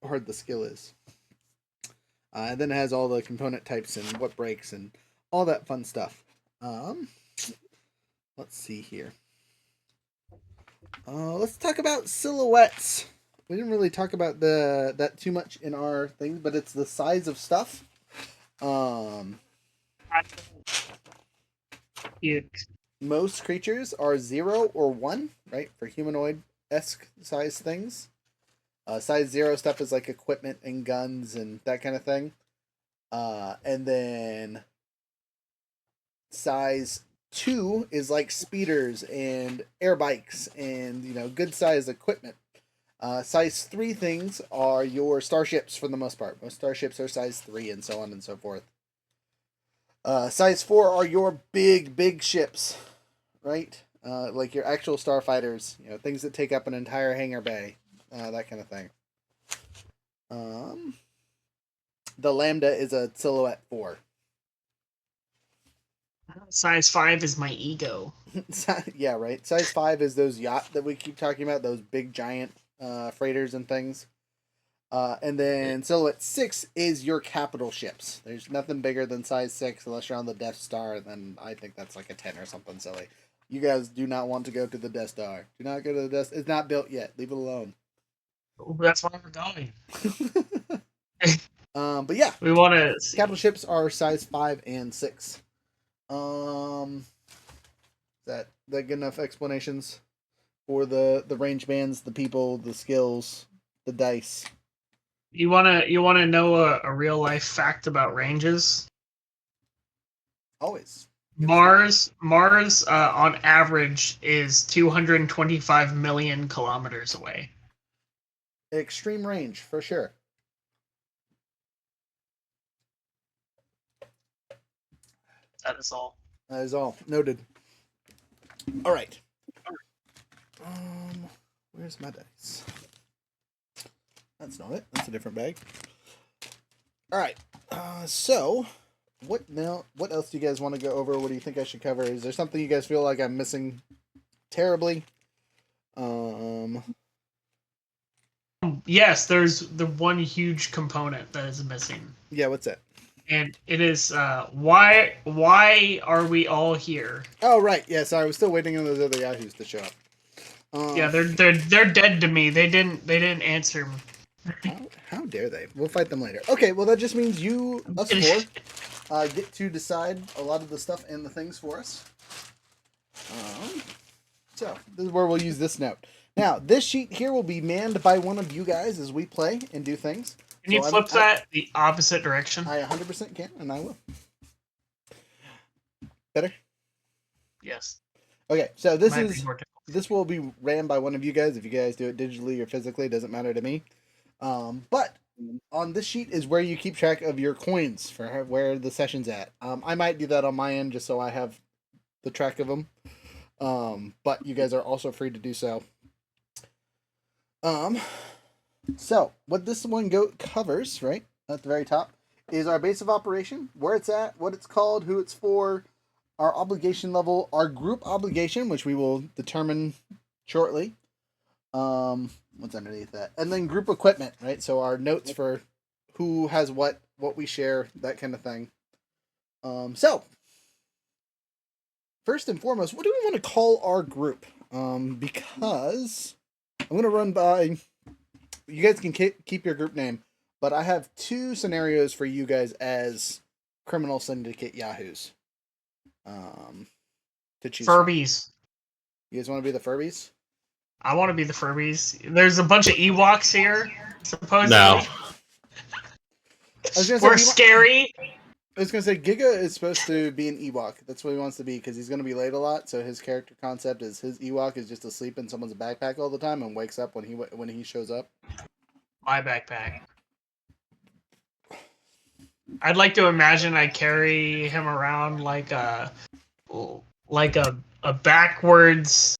hard the skill is. And then it has all the component types and what breaks and all that fun stuff. let's see here. Let's talk about silhouettes. We didn't really talk about that too much in our things, but it's the size of stuff. Most creatures are 0 or 1, right? For humanoid-esque size things. Size 0 stuff is like equipment and guns and that kind of thing. And then size 2 is like speeders and air bikes and, good size equipment. Size 3 things are your starships for the most part. Most starships are size 3 and so on and so forth. Size 4 are your big ships, right? Like your actual starfighters, things that take up an entire hangar bay, that kind of thing. The Lambda is a silhouette 4. Size 5 is my ego. Yeah, right. Size 5 is those yacht that we keep talking about, those big giant freighters and things. And then silhouette 6 is your capital ships. There's nothing bigger than size 6 unless you're on the Death Star, and then I think that's like a 10 or something silly. You guys do not want to go to the Death Star. Do not go to the Death Star. It's not built yet. Leave it alone. That's why we're going. But yeah, We want to. capital ships are size 5 and 6. Is that good enough explanations for the range bands, the people, the skills, the dice? You wanna know a real life fact about ranges? Always. Mars on average is 225 million kilometers away. Extreme range for sure. That is all. That is all. Noted. All right. Where's my dice? That's not it. That's a different bag. All right. So, what else do you guys want to go over? What do you think I should cover? Is there something you guys feel like I'm missing terribly? Yes, there's the one huge component that is missing. Yeah, what's that? And it is why are we all here? Oh, right. Yeah, sorry. I was still waiting on those other Yahoos to show up. Yeah, they're dead to me. They didn't answer me. How dare they? We'll fight them later. Okay, well that just means us four, get to decide a lot of the stuff and the things for us. So this is where we'll use this note. Now this sheet here will be manned by one of you guys as we play and do things. Can you flip that the opposite direction? I 100% can, and I will. Better? Yes. Okay, so this will be ran by one of you guys. If you guys do it digitally or physically, it doesn't matter to me. But on this sheet is where you keep track of your coins for where the session's at. I might do that on my end just so I have the track of them. But you guys are also free to do so. So what this one covers, right at the very top, is our base of operation, where it's at, what it's called, who it's for, our obligation level, our group obligation, which we will determine shortly. What's underneath that? And then group equipment, right? So our notes for who has what we share, that kind of thing. So first and foremost, what do we want to call our group? Because I'm going to run by. You guys can keep your group name, but I have 2 scenarios for you guys as Criminal Syndicate Yahoos. To choose. Furbies. You guys want to be the Furbies? I want to be the Furbies. There's a bunch of Ewoks here, supposedly. No. We're scary. I was going to say, Giga is supposed to be an Ewok. That's what he wants to be, because he's going to be late a lot, so his character concept is his Ewok is just asleep in someone's backpack all the time and wakes up when he shows up. My backpack. I'd like to imagine I carry him around like a backwards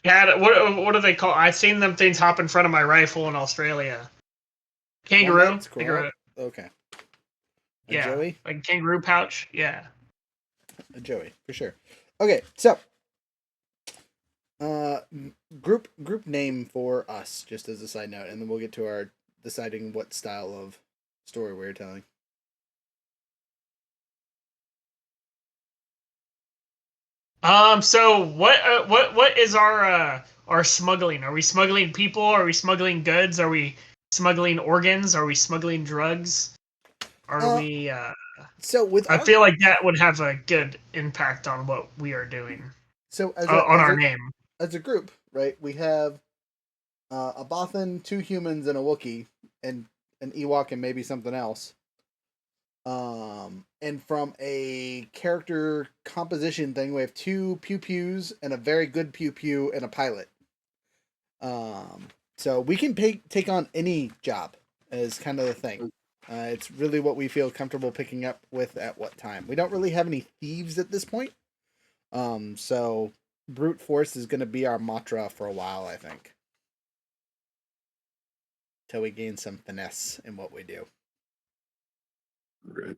what do they call? I've seen them things hop in front of my rifle in Australia. Kangaroo. Oh, that's cool. Kangaroo. Okay. A Yeah. Joey? Like kangaroo pouch. Yeah. A Joey, for sure. Okay, so group name for us, just as a side note, and then we'll get to our deciding what style of story we're telling. So what is our smuggling? Are we smuggling people? Are we smuggling goods? Are we smuggling organs? Are we smuggling drugs? Are we? So with I feel like that would have a good impact on what we are doing. as On our name. as a group, right? We have a Bothan, 2 humans, and a Wookiee, and an Ewok, and maybe something else. And from a character composition thing, we have 2 pew pews and a very good pew pew and a pilot. So we can take on any job is kind of the thing. It's really what we feel comfortable picking up with at what time. We don't really have any thieves at this point. So brute force is going to be our mantra for a while, I think. Till we gain some finesse in what we do. Right.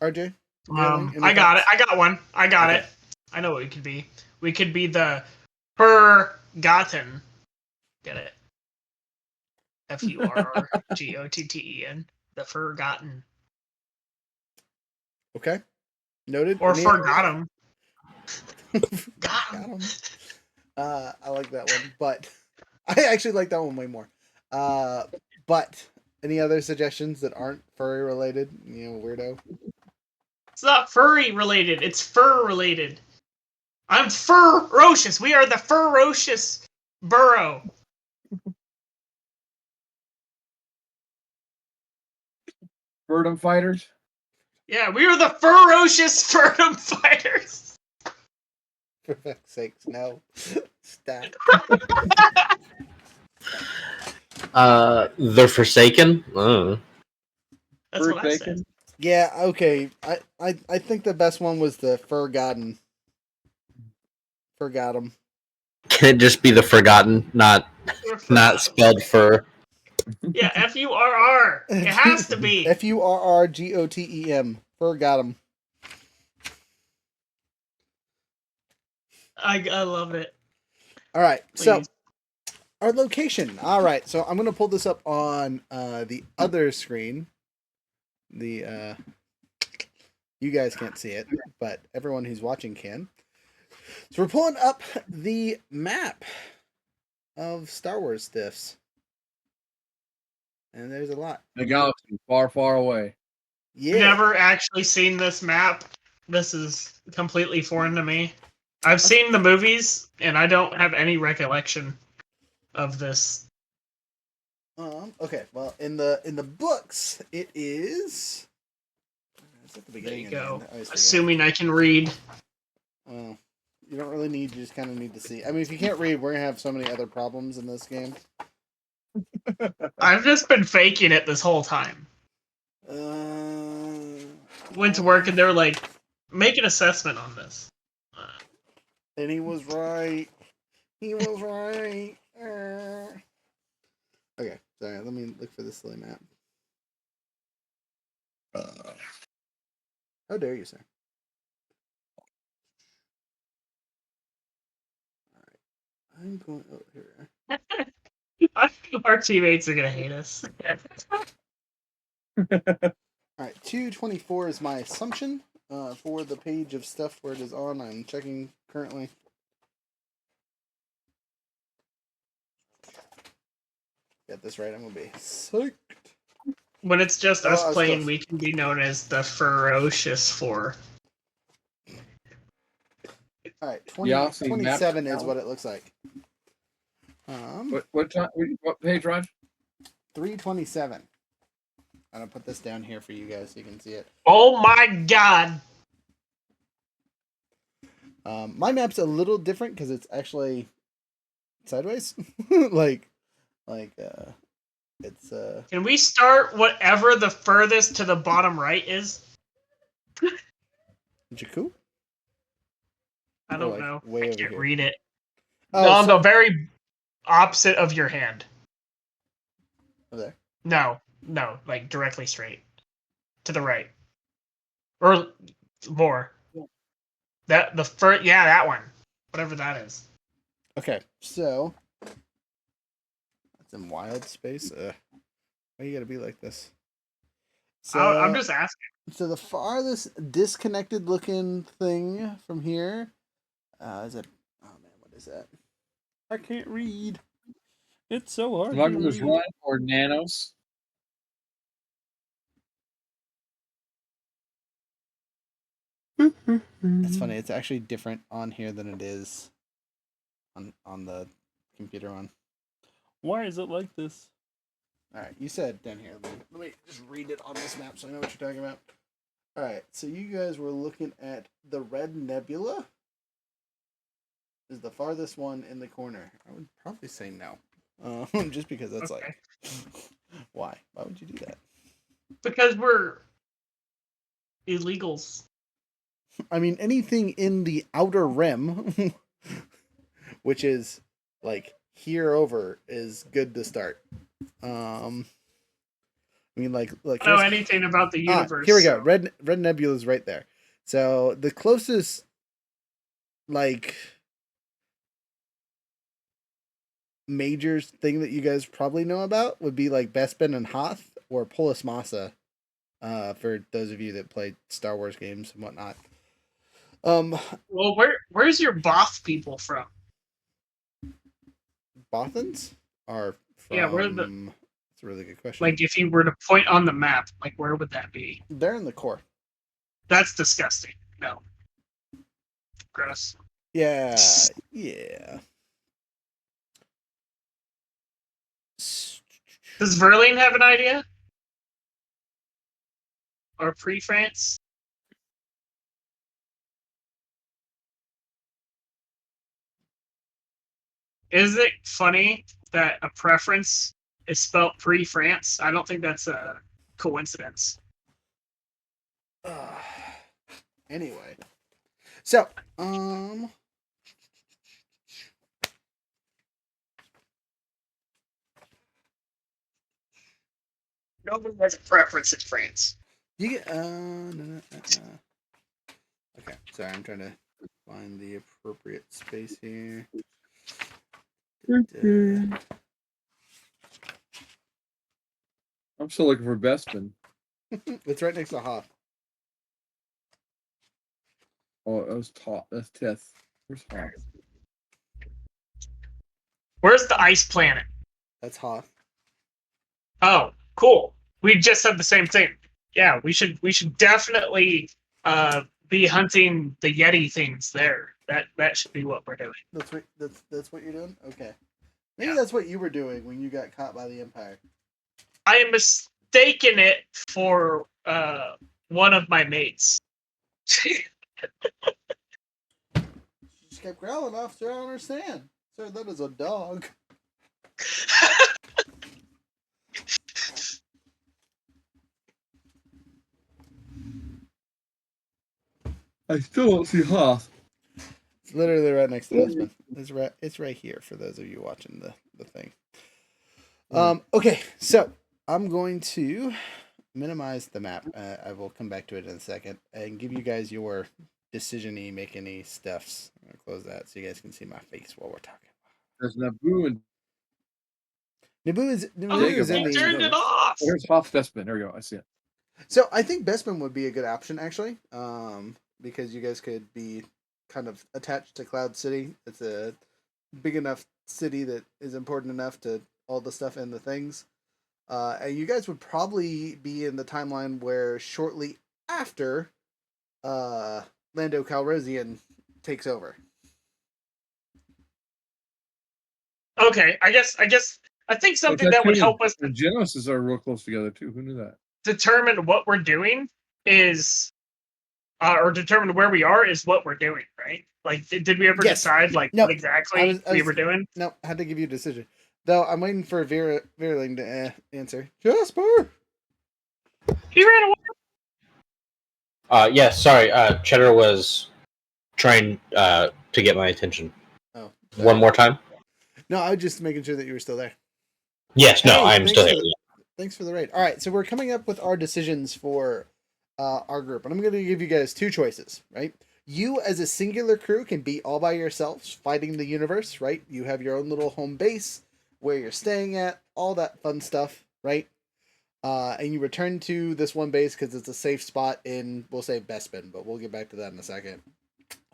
RJ? I got it. I got one. I got it. I know what we could be. We could be the Forgotten. Get it? FURRGOTTEN. The Forgotten. Okay. Noted. Or Any forgot him. Got him. I like that one, but I actually like that one way more. But any other suggestions that aren't furry related? You know, weirdo. It's not furry related. It's fur related. I'm ferocious. We are the ferocious burrow. Birdom fighters. Yeah, we are the ferocious Ferdum fighters. For fuck's sakes, no. Stop. The Forsaken. That's what I said. Yeah, okay. I think the best one was the Forgotten. Forgot him. Can it just be the Forgotten, not spelled fur? Yeah, FURR. It has to be. FURRGOTEM. Forgot him. I love it. All right, Please. so our location. All right, so I'm gonna pull this up on the other screen. The you guys can't see it, but everyone who's watching can. So we're pulling up the map of Star Wars stuffs, and there's a lot. The galaxy far, far away. Yeah. Never actually seen this map. This is completely foreign to me. I've seen the movies, and I don't have any recollection of this. Okay. Well, in the books, it is. It's at the There beginning. you go. I always forget. Assuming I can read. Well, you don't really need. You just kind of need to see. I mean, if you can't read, we're gonna have so many other problems in this game. I've just been faking it this whole time. Went to work and they were like, make an assessment on this. And he was right. He was right. Okay, sorry. Let me look for this silly map. How dare you, sir? All right, I'm going. Oh, here. Our teammates are gonna hate us. All right, 224 is my assumption for the page of stuff where it is on. I'm checking currently. Get this right, I'm gonna be psyched. When it's just us I was playing, close. we can be known as the Ferocious Four. All right, Yeah, I'll see 27 maps is now. what it looks like. What time? What page, Raj? 327. I'm gonna put this down here for you guys so you can see it. Oh my god! My map's a little different because it's actually sideways. like it's Can we start whatever the furthest to the bottom right is? Jakku. I don't like, know. way I over can't here. read it. Oh, No, on so- the very opposite of your hand. there. No, like directly straight to the right, or more. That the first, yeah, that one, whatever that is. Okay, so It's in wild space. Why you gotta be like this? I'm just asking. So the farthest disconnected looking thing from here is it? Oh man, what is that? I can't read. It's so hard. Smugglers Run or Nanos? It's funny. It's actually different on here than it is on the computer one. Why is it like this? All right, you said down here. Let me just read it on this map so I know what you're talking about. All right, so you guys were looking at the Red Nebula. Is the farthest one in the corner? I would probably say no. Just because that's Okay. like, why? Why would you do that? Because we're illegals. I mean, anything in the outer rim, which is like here over, is good to start. I mean, like I don't know anything about the universe. Here we go. so- Red Nebula is right there. So the closest, like, major thing that you guys probably know about would be like Bespin and Hoth or Polis Massa. For those of you that played Star Wars games and whatnot. Well, where's your Both people from? Bothans are from. Yeah, where That's a really good question. like if you were to point on the map, like where would that be? They're in the core. That's disgusting. No. Gross. Yeah. Does Verlaine have an idea? Or pre-France? Is it funny that a preference is spelled pre-France? I don't think that's a coincidence. Anyway, so Nobody has a preference in France. you get no. Okay, sorry, I'm trying to find the appropriate space here. I'm still looking for Bespin. It's right next to Hoth. Oh, that was That's Teth. Where's Hoth? Where's the ice planet? That's Hoth. Oh, cool. We just said the same thing. Yeah, we should definitely be hunting the Yeti things there. That should be what we're doing. That's what you're doing. Okay, maybe that's what you were doing when you got caught by the Empire. I am mistaken it for one of my mates. She just kept growling, officer. I don't understand. Sir, that is a dog. I still don't see Hoth. It's literally right next to Bespin. It's right here for those of you watching the thing. Okay, so I'm going to minimize the map. I will come back to it in a second and give you guys your decision-y, make any stuffs. I'm gonna close that so you guys can see my face while we're talking. There's Naboo and Naboo is in You the turned it off. there's Hoth Bespin. There we go. I see it. So I think Bespin would be a good option actually, because you guys could be kind of attached to Cloud City. It's a big enough city that is important enough to all the stuff and the things. And you guys would probably be in the timeline where shortly after Lando Calrissian takes over. Okay, I think something that would help us The Genesis are real close together too. Who knew that? determine what we're doing is, or determine where we are is what we're doing, right? Like, did we ever Yes. decide like No, what exactly we were doing? No, I had to give you a decision. Though I'm waiting for Veerling to answer. Jasper. He ran away. Yeah, sorry. Cheddar was trying to get my attention. Oh, One more time. No, I was just making sure that you were still there. Yes. No, Hey, I'm thanks still for here. the- Thanks for the raid. All right, so we're coming up with our decisions for our group, and I'm going to give you guys two choices, right? You, as a singular crew, can be all by yourselves fighting the universe, right? You have your own little home base. where you're staying at, all that fun stuff, right? And you return to this one base because it's a safe spot in, we'll say Bespin, but we'll get back to that in a second.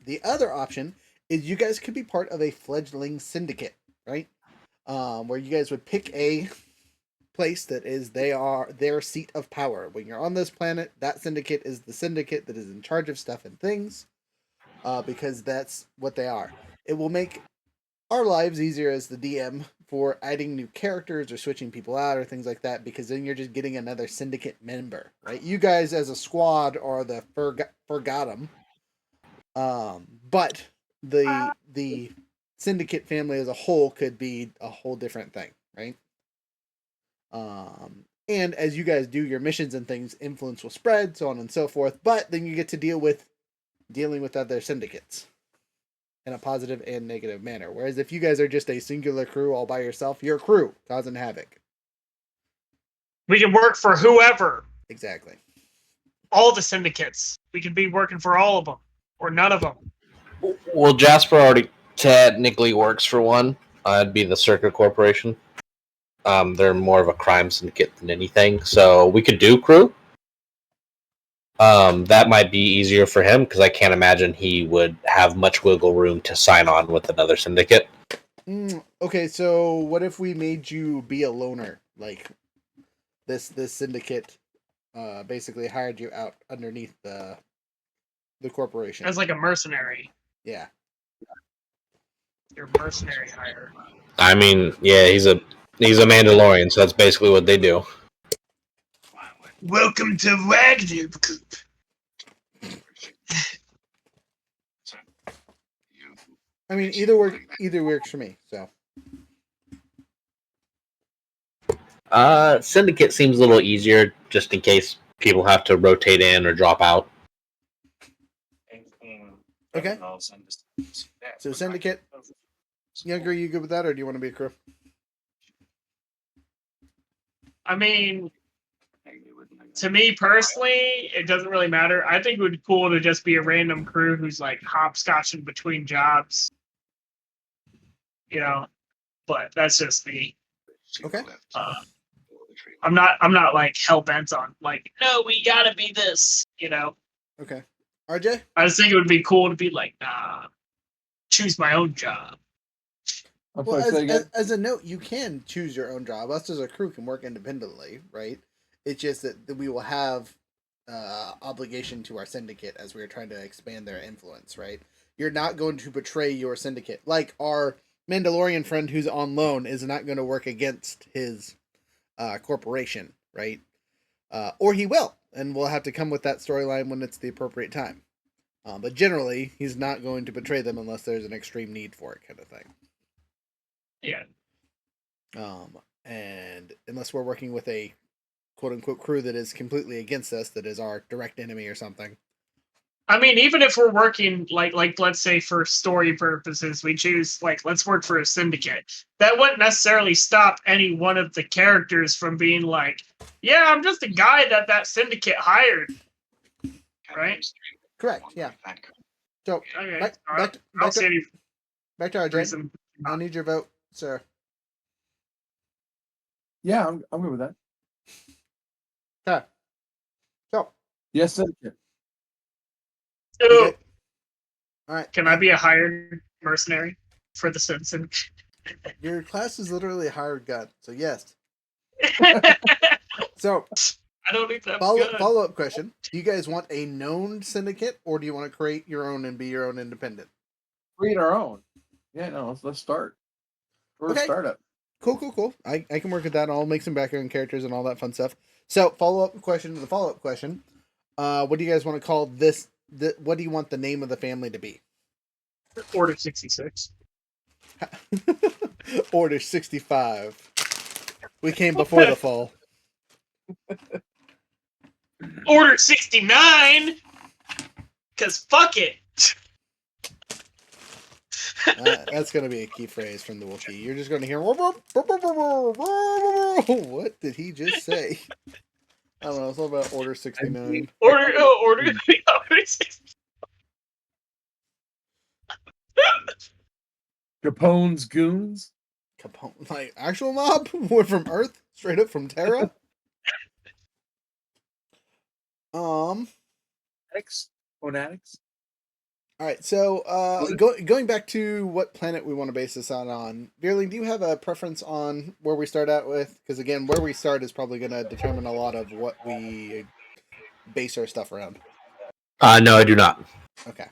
The other option is you guys could be part of a fledgling syndicate, right? Where you guys would pick a place that is their seat of power. When you're on this planet, that syndicate is the syndicate that is in charge of stuff and things, because that's what they are. It will make our lives easier as the DM for adding new characters or switching people out or things like that, because then you're just getting another syndicate member, right? You guys as a squad are the Forgotten, but the syndicate family as a whole could be a whole different thing, right? And as you guys do your missions and things, influence will spread, so on and so forth. But then you get to dealing with other syndicates in a positive and negative manner. Whereas if you guys are just a singular crew all by yourself, you're a crew causing havoc. We can work for whoever. Exactly. All the syndicates. We can be working for all of them or none of them. Well, Jasper already technically works for one. It'd be the Circuit Corporation. They're more of a crime syndicate than anything, so we could do crew. That might be easier for him because I can't imagine he would have much wiggle room to sign on with another syndicate. Okay, so what if we made you be a loner? Like this syndicate basically hired you out underneath the corporation. As like a mercenary. Yeah. Your mercenary hire. I mean, yeah, he's a Mandalorian, so that's basically what they do. Welcome to Wagner. I mean, either works for me. So. Syndicate seems a little easier, just in case people have to rotate in or drop out. Okay. So syndicate. Younger, you good with that, or do you want to be a crew? I mean, to me personally, it doesn't really matter. I think it would be cool to just be a random crew who's like hopscotching between jobs. You know, but that's just me. Okay. I'm not like hell bent on like, no, we gotta be this. You know. Okay. RJ. I just think it would be cool to be like, nah, choose my own job. Well, as a note, you can choose your own job. Us as a crew can work independently, right? It's just that we will have obligation to our syndicate as we're trying to expand their influence, right? You're not going to betray your syndicate. Like our Mandalorian friend who's on loan is not going to work against his corporation, right? Or he will, and we'll have to come with that storyline when it's the appropriate time. But generally, he's not going to betray them unless there's an extreme need for it, kind of thing. Yeah. And unless we're working with a quote-unquote crew that is completely against us, that is our direct enemy or something. I mean, even if we're working, like let's say for story purposes, we choose, like, let's work for a syndicate. That wouldn't necessarily stop any one of the characters from being like, yeah, I'm just a guy that syndicate hired. Right? Correct, yeah. So, Okay. back to our Jason. I need your vote, sir. Yeah, I'm good with that. Okay. So. Yes, syndicate. Ooh. Okay. All right. Can I be a hired mercenary for the citizen? Your class is literally a hired gun, so yes. So, I don't need that. Follow-up question. Do you guys want a known syndicate, or do you want to create your own and be your own independent? Create our own. Yeah, no, let's start. We're a startup. Cool. I can work with that. I'll make some background characters and all that fun stuff. So, follow-up question. What do you guys want to call this? What do you want the name of the family to be? Order 66. Order 65. We came before the fall. Order 69! Because fuck it! That's going to be a key phrase from the Wookiee. You're just going to hear, what did he just say? I don't know. It's all about Order 69. Order 69. Capone's goons. like actual mob? We're from Earth, straight up from Terra. Addicts? Phonetics? All right, so going back to what planet we want to base this on, Beerling, do you have a preference on where we start out with? Because again, where we start is probably going to determine a lot of what we base our stuff around. No, I do not. Okay.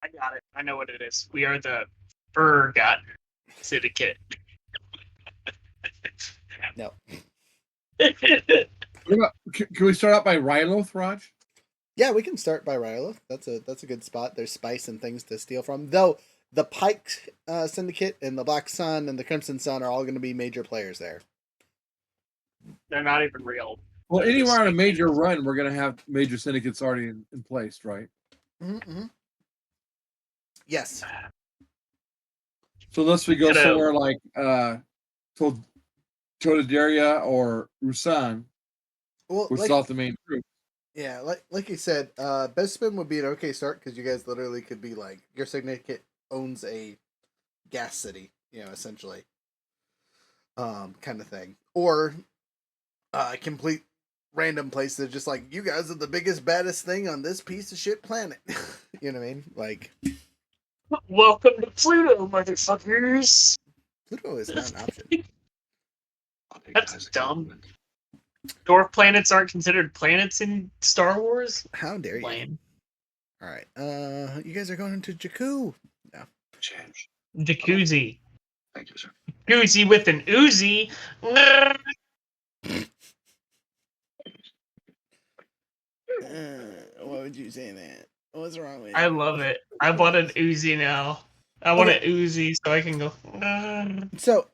I got it. I know what it is. We are the Burgot Syndicate. No. Can we start out by Ryloth, Raj? Yeah, we can start by Rylith. That's a good spot. There's spice and things to steal from. Though the Pike Syndicate and the Black Sun and the Crimson Sun are all going to be major players there. They're not even real. Well, anywhere on a major run, we're going to have major syndicates already in place, right? Mm-hmm. Yes. So unless we go somewhere like Todaderia or Rusan, which is off the main troop. Yeah, like you said, Bespin would be an okay start because you guys literally could be like, your syndicate owns a gas city, essentially, kind of thing, or complete random places, just like, you guys are the biggest baddest thing on this piece of shit planet. You know what I mean? Like, welcome to Pluto, motherfuckers. Pluto is not an option. That's dumb. Dwarf planets aren't considered planets in Star Wars? How dare you? Lame. All right, you guys are going into Jakku. No. Jacuzzi. Thank you, sir. Jacuzzi with an Uzi. What would you say, man? What's wrong with you? I love it. I want an Uzi now. I want an Uzi so I can go. So,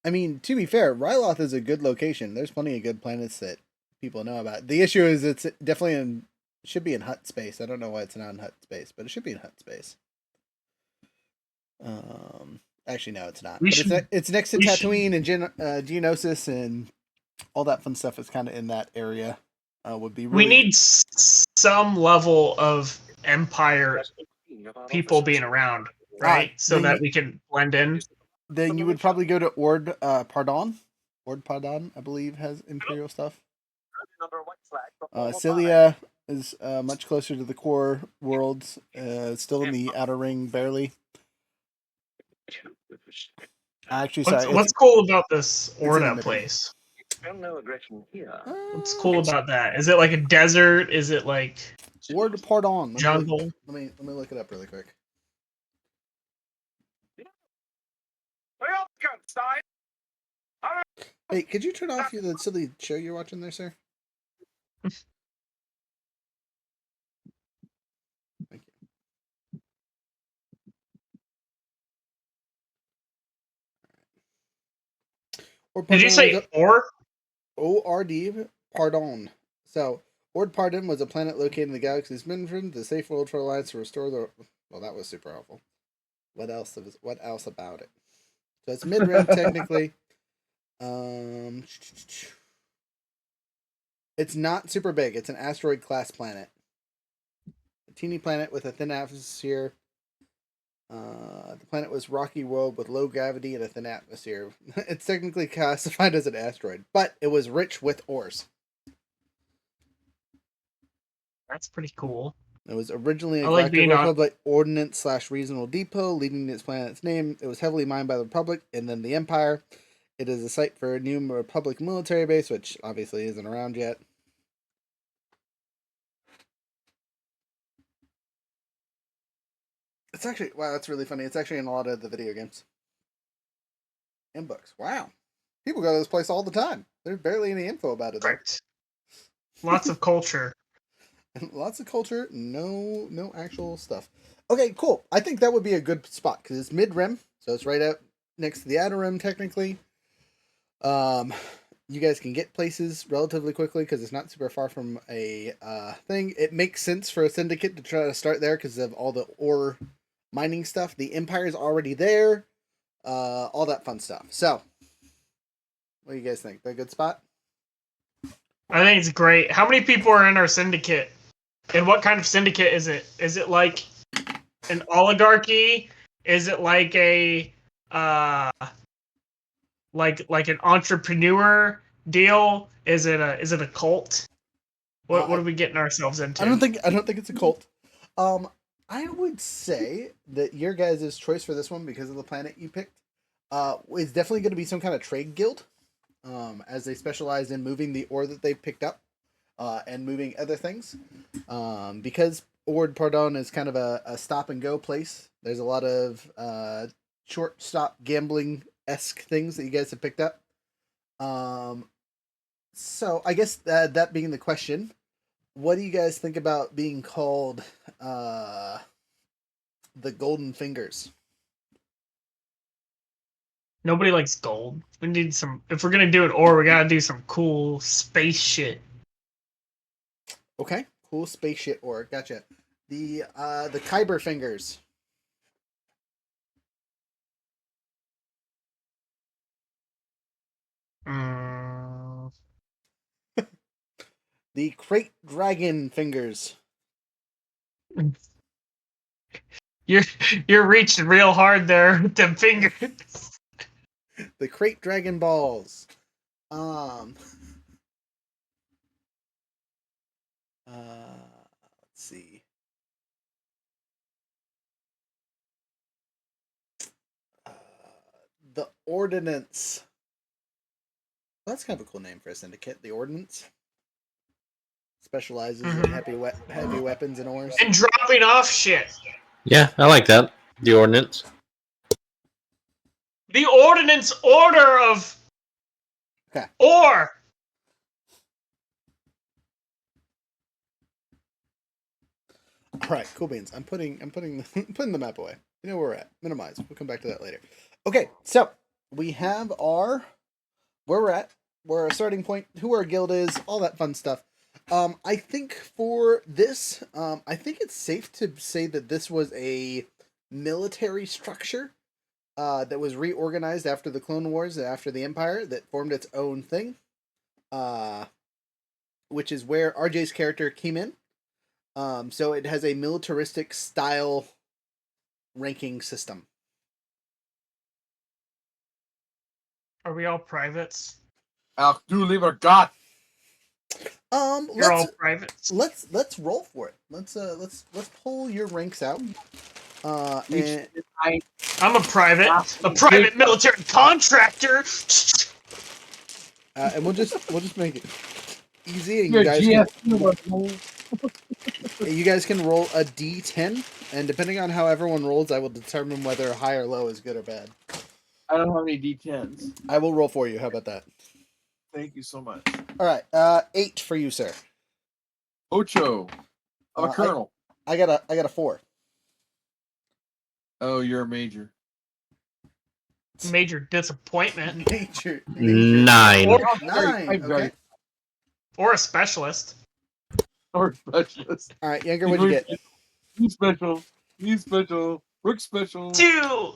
I mean, to be fair, Ryloth is a good location. There's plenty of good planets that people know about. The issue is it's definitely should be in hut space. I don't know why it's not in hut space, but it should be in hut space. Actually, no, it's not. But it's next to Tatooine and Geonosis and all that fun stuff is kind of in that area. Would be really... We need some level of Empire people being around, right? So that we can blend in. Then you would probably go to Ord Pardon. Ord Pardon, I believe, has Imperial stuff. Cilia is much closer to the core worlds. Still in the Outer Ring, barely. Actually, what's cool about this Orda place? What's cool about that? Is it like a desert? Is it like Ord Pardon? Jungle? Let me look it up really quick. Hey, could you turn off the silly show you're watching there, sir? Thank you. Did you say Or? O-R-D, Pardon. So, Ord Pardon was a planet located in the galaxy's midrim, the safe world for Alliance to restore the... Well, that was super helpful. What else about it? So it's midrim, technically. It's not super big. It's an asteroid class planet. A teeny planet with a thin atmosphere. The planet was rocky world with low gravity and a thin atmosphere. It's technically classified as an asteroid, but it was rich with ores. That's pretty cool. It was originally a Galactic Republic ordnance / regional depot, leading to its planet's name. It was heavily mined by the Republic and then the Empire. It is a site for a new Republic military base, which obviously isn't around yet. It's actually, wow, that's really funny. It's actually in a lot of the video games. And books. Wow. People go to this place all the time. There's barely any info about it. Right. Lots of culture. Lots of culture, no actual stuff. Okay, cool. I think that would be a good spot because it's mid-rim, so it's right out next to the outer rim, technically. You guys can get places relatively quickly because it's not super far from a thing. It makes sense for a syndicate to try to start there because of all the ore mining stuff. The Empire's already there. All that fun stuff. So, what do you guys think? That a good spot? I think it's great. How many people are in our syndicate? And what kind of syndicate is it? Is it like an oligarchy? Is it like a like an entrepreneur deal? Is it a cult? What are we getting ourselves into? I don't think it's a cult. I would say that your guys' choice for this one, because of the planet you picked, is definitely going to be some kind of trade guild. As they specialize in moving the ore that they've picked up, and moving other things. Because Ord Pardon is kind of a stop and go place. There's a lot of short stop gambling-esque things that you guys have picked up. So I guess that being the question, what do you guys think about being called the Golden Fingers? Nobody likes gold. We need some. If we're gonna do an ore, we gotta do some cool space shit. Okay, cool space shit ore. Gotcha. The Kyber Fingers. Mm. The Crate Dragon Fingers. You're reaching real hard there with them fingers. The Crate Dragon Balls. Let's see. The Ordnance. That's kind of a cool name for a syndicate. The Ordnance specializes in heavy weapons and ores. And dropping off shit. Yeah, I like that. The ordnance. The Ordnance Order of Okay. Ore. All right, cool beans. I'm putting the map away. You know where we're at. Minimize. We'll come back to that later. Okay, so we have where we're at, where our starting point, who our guild is, all that fun stuff. I think for this, I think it's safe to say that this was a military structure that was reorganized after the Clone Wars, after the Empire, that formed its own thing, which is where RJ's character came in. So it has a militaristic style ranking system. Are we all privates? Du lieber Gott. You're all privates. Let's roll for it. Let's pull your ranks out. And I'm a private military contractor. and we'll just make it easy, and you guys can roll a D10, and depending on how everyone rolls, I will determine whether high or low is good or bad. I don't have any D10s. I will roll for you. How about that? Thank you so much. All right, 8 for you, sir. Ocho. I'm a colonel. I got a 4. Oh, you're a major. Major disappointment. Major. 9. 9. Okay. Or a specialist. Or specialist. All right, Younger, what'd you get? He's special. Rick special. 2.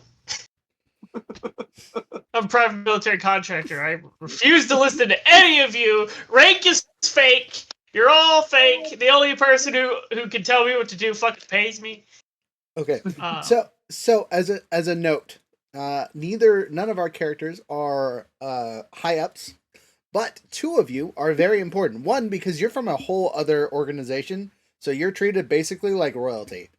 I'm a private military contractor. I refuse to listen to any of you. Rank is fake. You're all fake. The only person who can tell me what to do fucking pays me. Okay. So as a note, none of our characters are high ups, but 2 of you are very important. One, because you're from a whole other organization, so you're treated basically like royalty.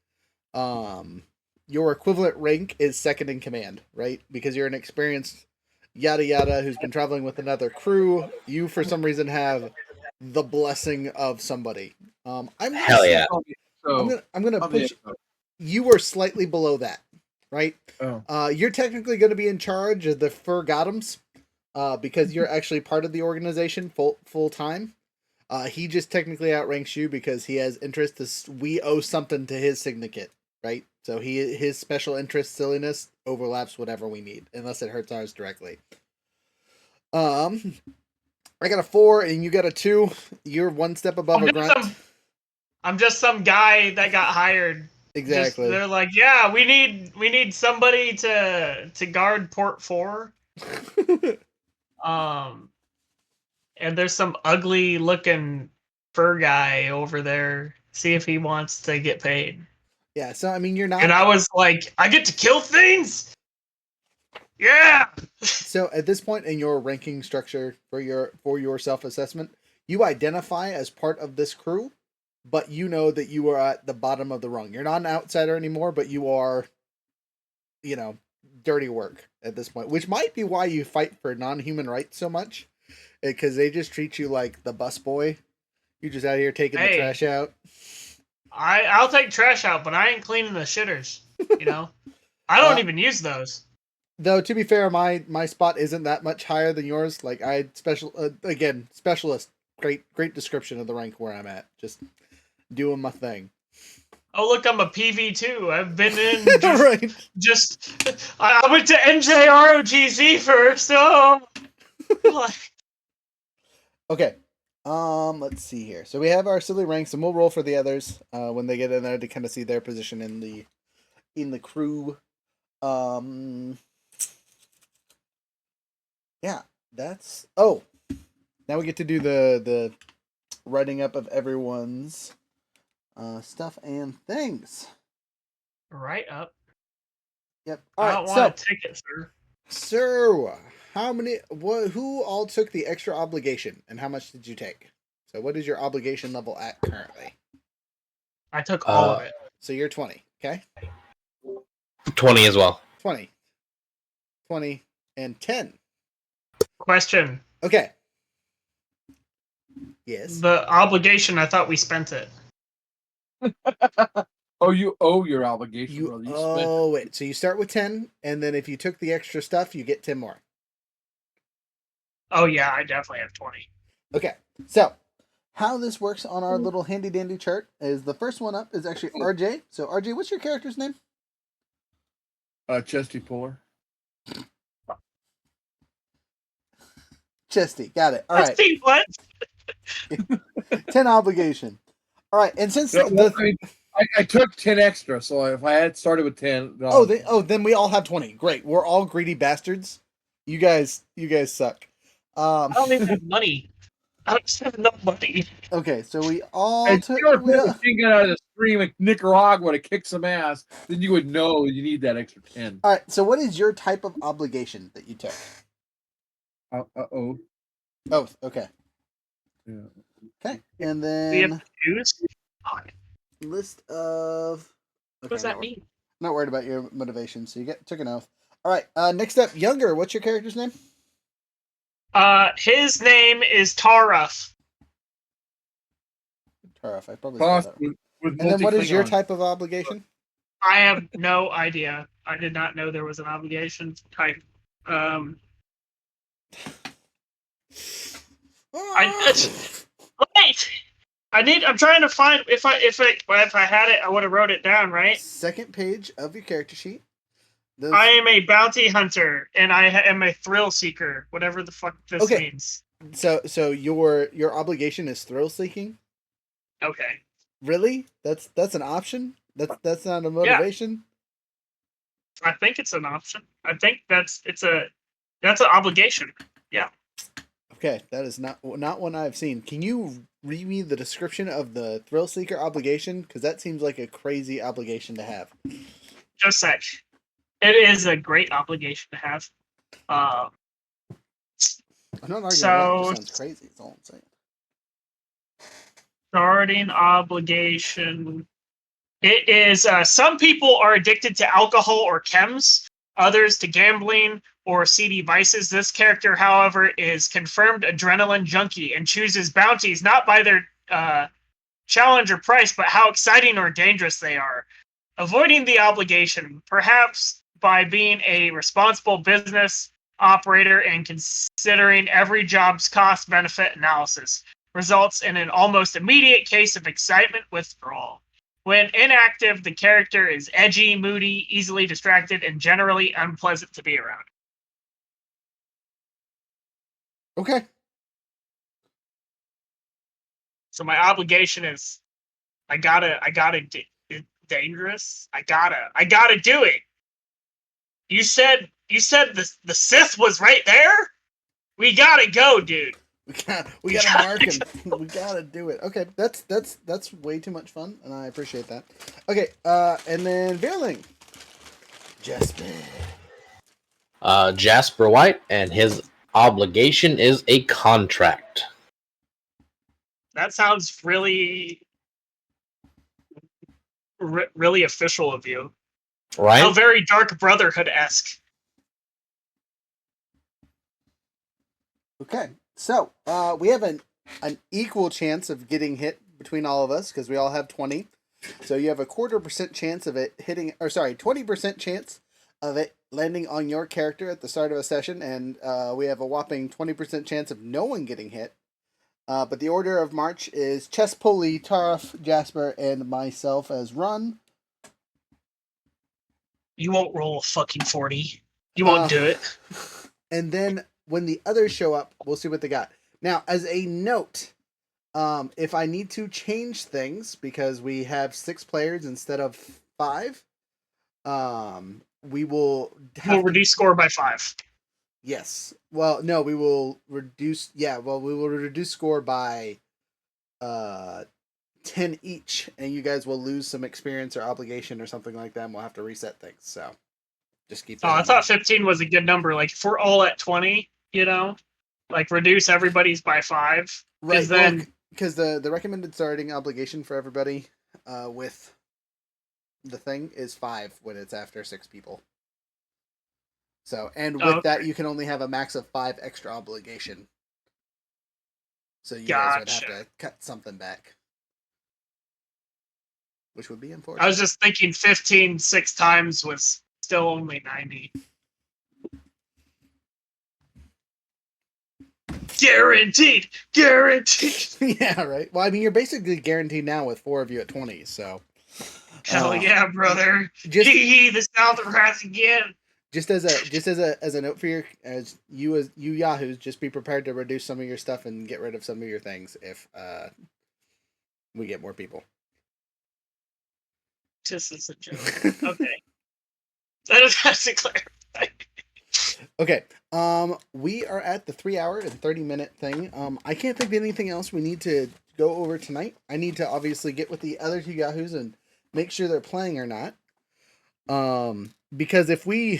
Your equivalent rank is second in command, right? Because you're an experienced yada yada who's been traveling with another crew. You, for some reason, have the blessing of somebody. Hell yeah. I'm gonna push. You were slightly below that, right? Oh. You're technically going to be in charge of the Furgottoms, because you're actually part of the organization full time. He just technically outranks you because he has interest. We owe something to his syndicate, right? So his special interest silliness overlaps whatever we need, unless it hurts ours directly. I got a 4 and you got a 2. You're one step above a grunt. I'm just some guy that got hired. Exactly. They're like, yeah, we need somebody to guard Port 4. And there's some ugly looking fur guy over there. See if he wants to get paid. Yeah, so I mean, you're not. And I was like, I get to kill things. Yeah. So at this point in your ranking structure for your self-assessment, you identify as part of this crew, but you know that you are at the bottom of the rung. You're not an outsider anymore, but you are, dirty work at this point, which might be why you fight for non-human rights so much, because they just treat you like the bus boy. You're just out here taking the Hey. trash out. I'll take trash out, but I ain't cleaning the shitters. You know, I don't even use those. Though to be fair, my spot isn't that much higher than yours. Like I specialist. Great description of the rank where I'm at. Just doing my thing. Oh look, I'm a PV too. I've been in Right. I went to NJROTC first. Oh, Okay. Let's see here. So we have our silly ranks, and we'll roll for the others when they get in there to kind of see their position in the crew. Yeah, that's. Oh, now we get to do the writing up of everyone's stuff and things. right up. Yep. I don't want a ticket, sir. Sir, who all took the extra obligation, and how much did you take? So, what is your obligation level at currently? I took all of it. So you're 20. Okay. 20 as well. 20, and 10. Question. Okay. Yes. The obligation, I thought we spent it. Oh, you owe your obligation, brother. Oh, wait. So you start with 10, and then if you took the extra stuff, you get 10 more. Oh, yeah, I definitely have 20. Okay. So, how this works on our little handy-dandy chart is the first one up is actually RJ. So, RJ, what's your character's name? Chesty Puller. Chesty. Got it. All right. Chesty, what? 10 obligation. All right. And since I took 10 extra, so if I had started with 10... then we all have 20. Great. We're all greedy bastards. You guys suck. I don't even have money. I just have no money. Okay, so we all If you were putting a machine gun out of the stream in Nicaragua to kick some ass, then you would know you need that extra 10. All right, so what is your type of obligation that you took? Oath, okay. Yeah. Okay, and then we have to choose? list of... What does that mean? Not worried about your motivation, so you took an oath. All right, next up, Younger. What's your character's name? His name is Taruf. Taruf, I probably said that. And then what is your type of obligation? I have no idea. I did not know there was an obligation type. Wait. I'm trying to find if I had it, I would have wrote it down, right? Second page of your character sheet. I am a bounty hunter, and I am a thrill seeker. Whatever the fuck this means. So your obligation is thrill seeking. Okay. Really? That's an option. That's not a motivation. Yeah. I think it's an option. I think that's an obligation. Yeah. Okay, that is not one I've seen. Can you read me the description of the thrill seeker obligation? Because that seems like a crazy obligation to have. Just a sec. It is a great obligation to have. I'm not arguing. That just sounds crazy. That's all I'm saying. Starting obligation. It is. Some people are addicted to alcohol or chems. Others to gambling or seedy vices. This character, however, is confirmed adrenaline junkie and chooses bounties not by their challenge or price, but how exciting or dangerous they are. Avoiding the obligation, perhaps by being a responsible business operator and considering every job's cost-benefit analysis, results in an almost immediate case of excitement withdrawal. When inactive, the character is edgy, moody, easily distracted, and generally unpleasant to be around. Okay. So my obligation is, I gotta dangerous. I gotta do it. You said the Sith was right there? We gotta go, dude. We gotta mark him. We gotta do it. Okay, that's way too much fun, and I appreciate that. Okay, and then Veerling. Jasper. Jasper White, and his obligation is a contract. That sounds really, really official of you. Right? How very Dark Brotherhood-esque. Okay, so we have an equal chance of getting hit between all of us because we all have 20. So you have a 0.25% chance of it hitting, or sorry, 20% chance of it landing on your character at the start of a session, and we have a whopping 20% chance of no one getting hit. But the order of march is Chess Pulley, Tarf, Jasper, and myself as Run. You won't roll a fucking 40. You won't do it. And then when the others show up, we'll see what they got. Now, as a note, if I need to change things because we have 6 players instead of 5, we will We'll reduce score by 5. Yes. Well, no, we will reduce. Yeah. Well, we will reduce score by 10 each, and you guys will lose some experience or obligation or something like that. And we'll have to reset things. So just keep that. Oh, I in thought mind. 15 was a good number. Like, if we're all at 20, you know, like reduce everybody's by 5. Right. Then, because the recommended starting obligation for everybody with the thing is 5 when it's after 6 people. So, and with that, you can only have a max of 5 extra obligation. So you guys would have to cut something back, which would be unfortunate. I was just thinking 15 6 times was still only 90. Guaranteed. Yeah, right. Well, I mean, you're basically guaranteed now with 4 of you at 20. So, hell yeah, brother. Just the South rise again. Just as a note for you yahoos, just be prepared to reduce some of your stuff and get rid of some of your things if we get more people. This is a joke. Okay. That has to clarify. Okay. We are at the 3 hour and 30-minute thing. I can't think of anything else we need to go over tonight. I need to obviously get with the other 2 yahoos and make sure they're playing or not. Because if we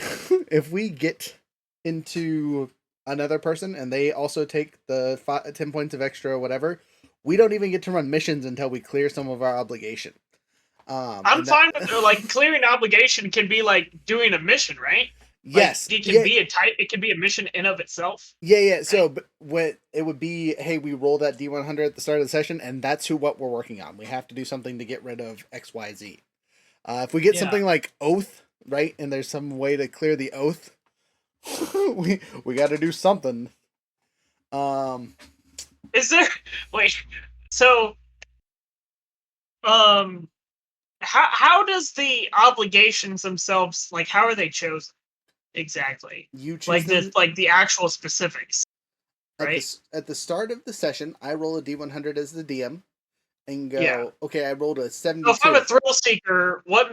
get into another person and they also take the 10 points of extra or whatever, we don't even get to run missions until we clear some of our obligation. I'm fine with like clearing obligation can be like doing a mission, right? Yes, like, it can be a type. It can be a mission in of itself. Yeah. Right? So, but what it would be, hey, we roll that D100 at the start of the session, and that's what we're working on. We have to do something to get rid of X, Y, Z. If we get something like Oath, right, and there's some way to clear the Oath, we got to do something. Is there? Wait. So, how does the obligations themselves, like, how are they chosen exactly? You choose like them, like the actual specifics, right? At the start of the session, I roll a D100 as the DM. And go, okay, I rolled a 72. So if I'm a thrill seeker, what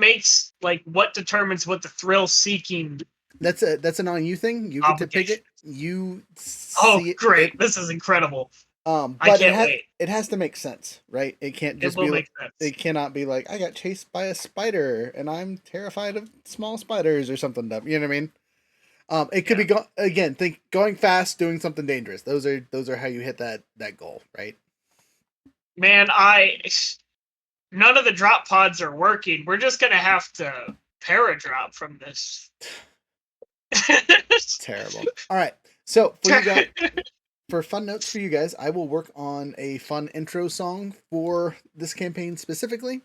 determines what the thrill seeking? That's an on you thing. You get to pick it. You see great! This is incredible. But I can't wait. It has to make sense, right? It can't just be like it cannot be like I got chased by a spider and I'm terrified of small spiders or something dumb. You know what I mean? It could be going fast, doing something dangerous. Those are how you hit that goal, right? Man, none of the drop pods are working. We're just gonna have to paradrop from this. Terrible. All right. So for you guys, for fun notes for you guys, I will work on a fun intro song for this campaign specifically.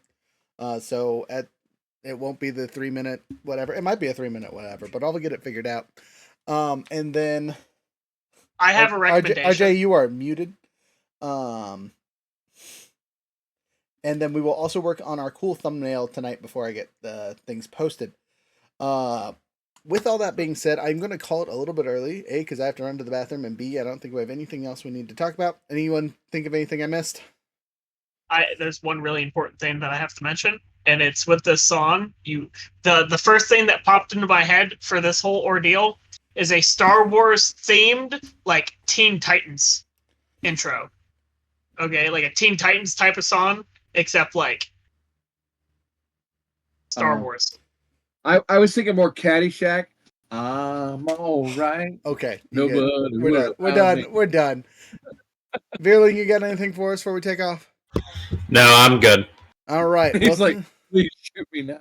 So it won't be the 3-minute whatever. It might be a 3-minute whatever, but I'll get it figured out. And then I have a recommendation. RJ, you are muted. And then we will also work on our cool thumbnail tonight before I get the things posted. With all that being said, I'm going to call it a little bit early. A, because I have to run to the bathroom, and B, I don't think we have anything else we need to talk about. Anyone think of anything I missed? There's one really important thing that I have to mention, and it's with this song. The first thing that popped into my head for this whole ordeal is a Star Wars themed, like, Teen Titans intro. Okay, like a Teen Titans type of song, except like Star Wars. I was thinking more Caddyshack, I'm all right. Okay, you good. Nobody We're would done. have We're found me. done. We're done. Veerling, you got anything for us before we take off? No, I'm good. All right. He's Well, like, please shoot me now.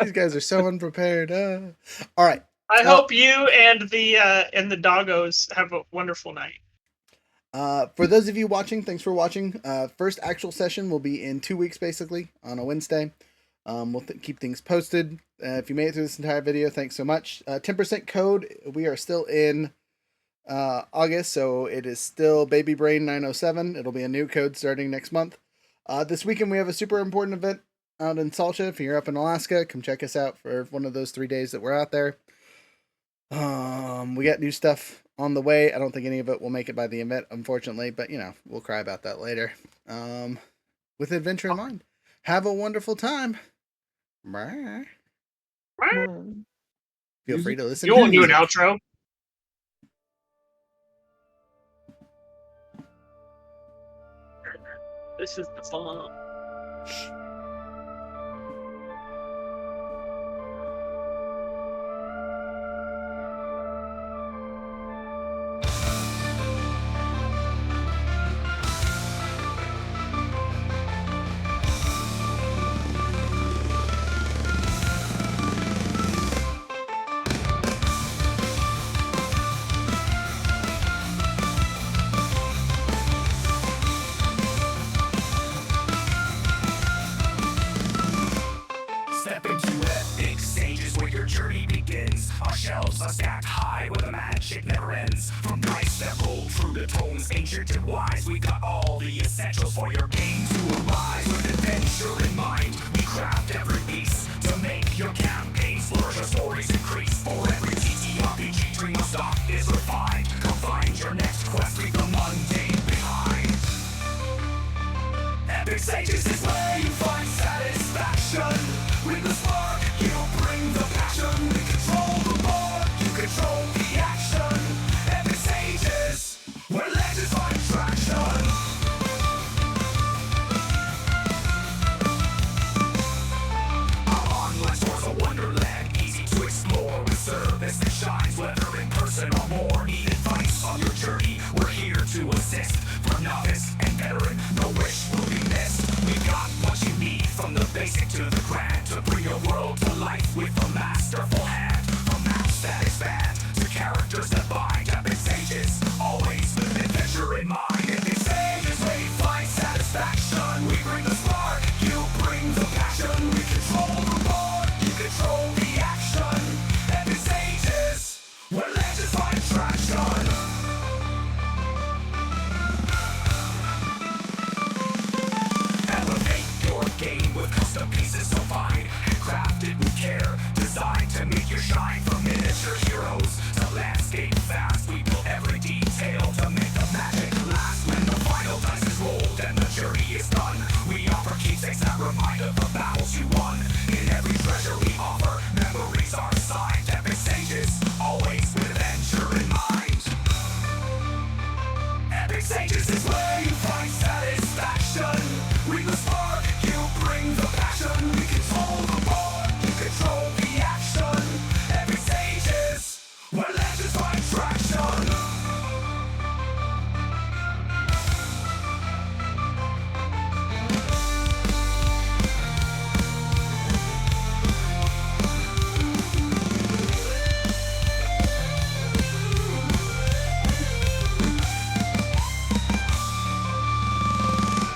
these guys are so unprepared. All right. I hope you and the doggos have a wonderful night. For those of you watching, thanks for watching. First actual session will be in 2 weeks, basically, on a Wednesday. We'll keep things posted. If you made it through this entire video, thanks so much. 10% code. We are still in August, so it is still Baby Brain 907. It'll be a new code starting next month. This weekend we have a super important event out in Salcha. If you're up in Alaska, come check us out for one of those 3 days that we're out there. We got new stuff on the way. I don't think any of it will make it by the event, unfortunately, but you know, we'll cry about that later. With adventure in mind. Have a wonderful time. Feel free to listen. You to won't do an music. outro. This is the fun. Step into epic stages where your journey begins. Our shelves are stacked high where the magic never ends. From dice that roll true to tones ancient and wise, we got all the essentials for your game to arise. With adventure in mind, we craft every piece to make your campaigns flourish, your stories increase. For every TTRPG dream of stock is refined. Come find your next quest, leave the mundane behind. Epic Sages is where you find satisfaction. With the spark, you bring the passion. We control the board, you control the action. Epic Sages, where legends find traction. Our online store's a wonderland, easy to explore. With service that shines, whether in person or more. Need advice on your journey, we're here to assist. From novice and veteran, no wish will be missed. We've got what you need, from the basic to the grand, to bring your world to life with a masterful hand. From maps that expand to characters that bind. Epic Sages, always with adventure in mind. Epic Sages, where you find satisfaction. We bring the spark, you bring the passion. We control the board, you control the action. Epic Sages, where legends find traction. Elevate your game with custom pieces so fine, handcrafted with care, designed to make you shine. From miniature heroes to landscape fast, we build every detail to make the magic last. When the final dice is rolled and the journey is done, we offer keepsakes that remind of the battles you won. In every treasure we offer, memories are signed. Epic Sages, always with adventure in mind. Epic Sages is where you find satisfaction. Bring the spark, you bring the passion. We control the board, you control the action. Epic Sages, where legends find traction.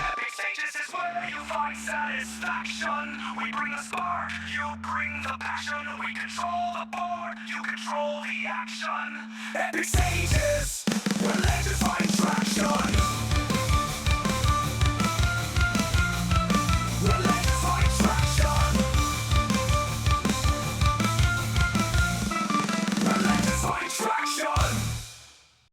Epic Sages is where you find satisfaction. We bring the spark, you bring the passion. We control the board, you control the action. Epic Sages, where legends find traction.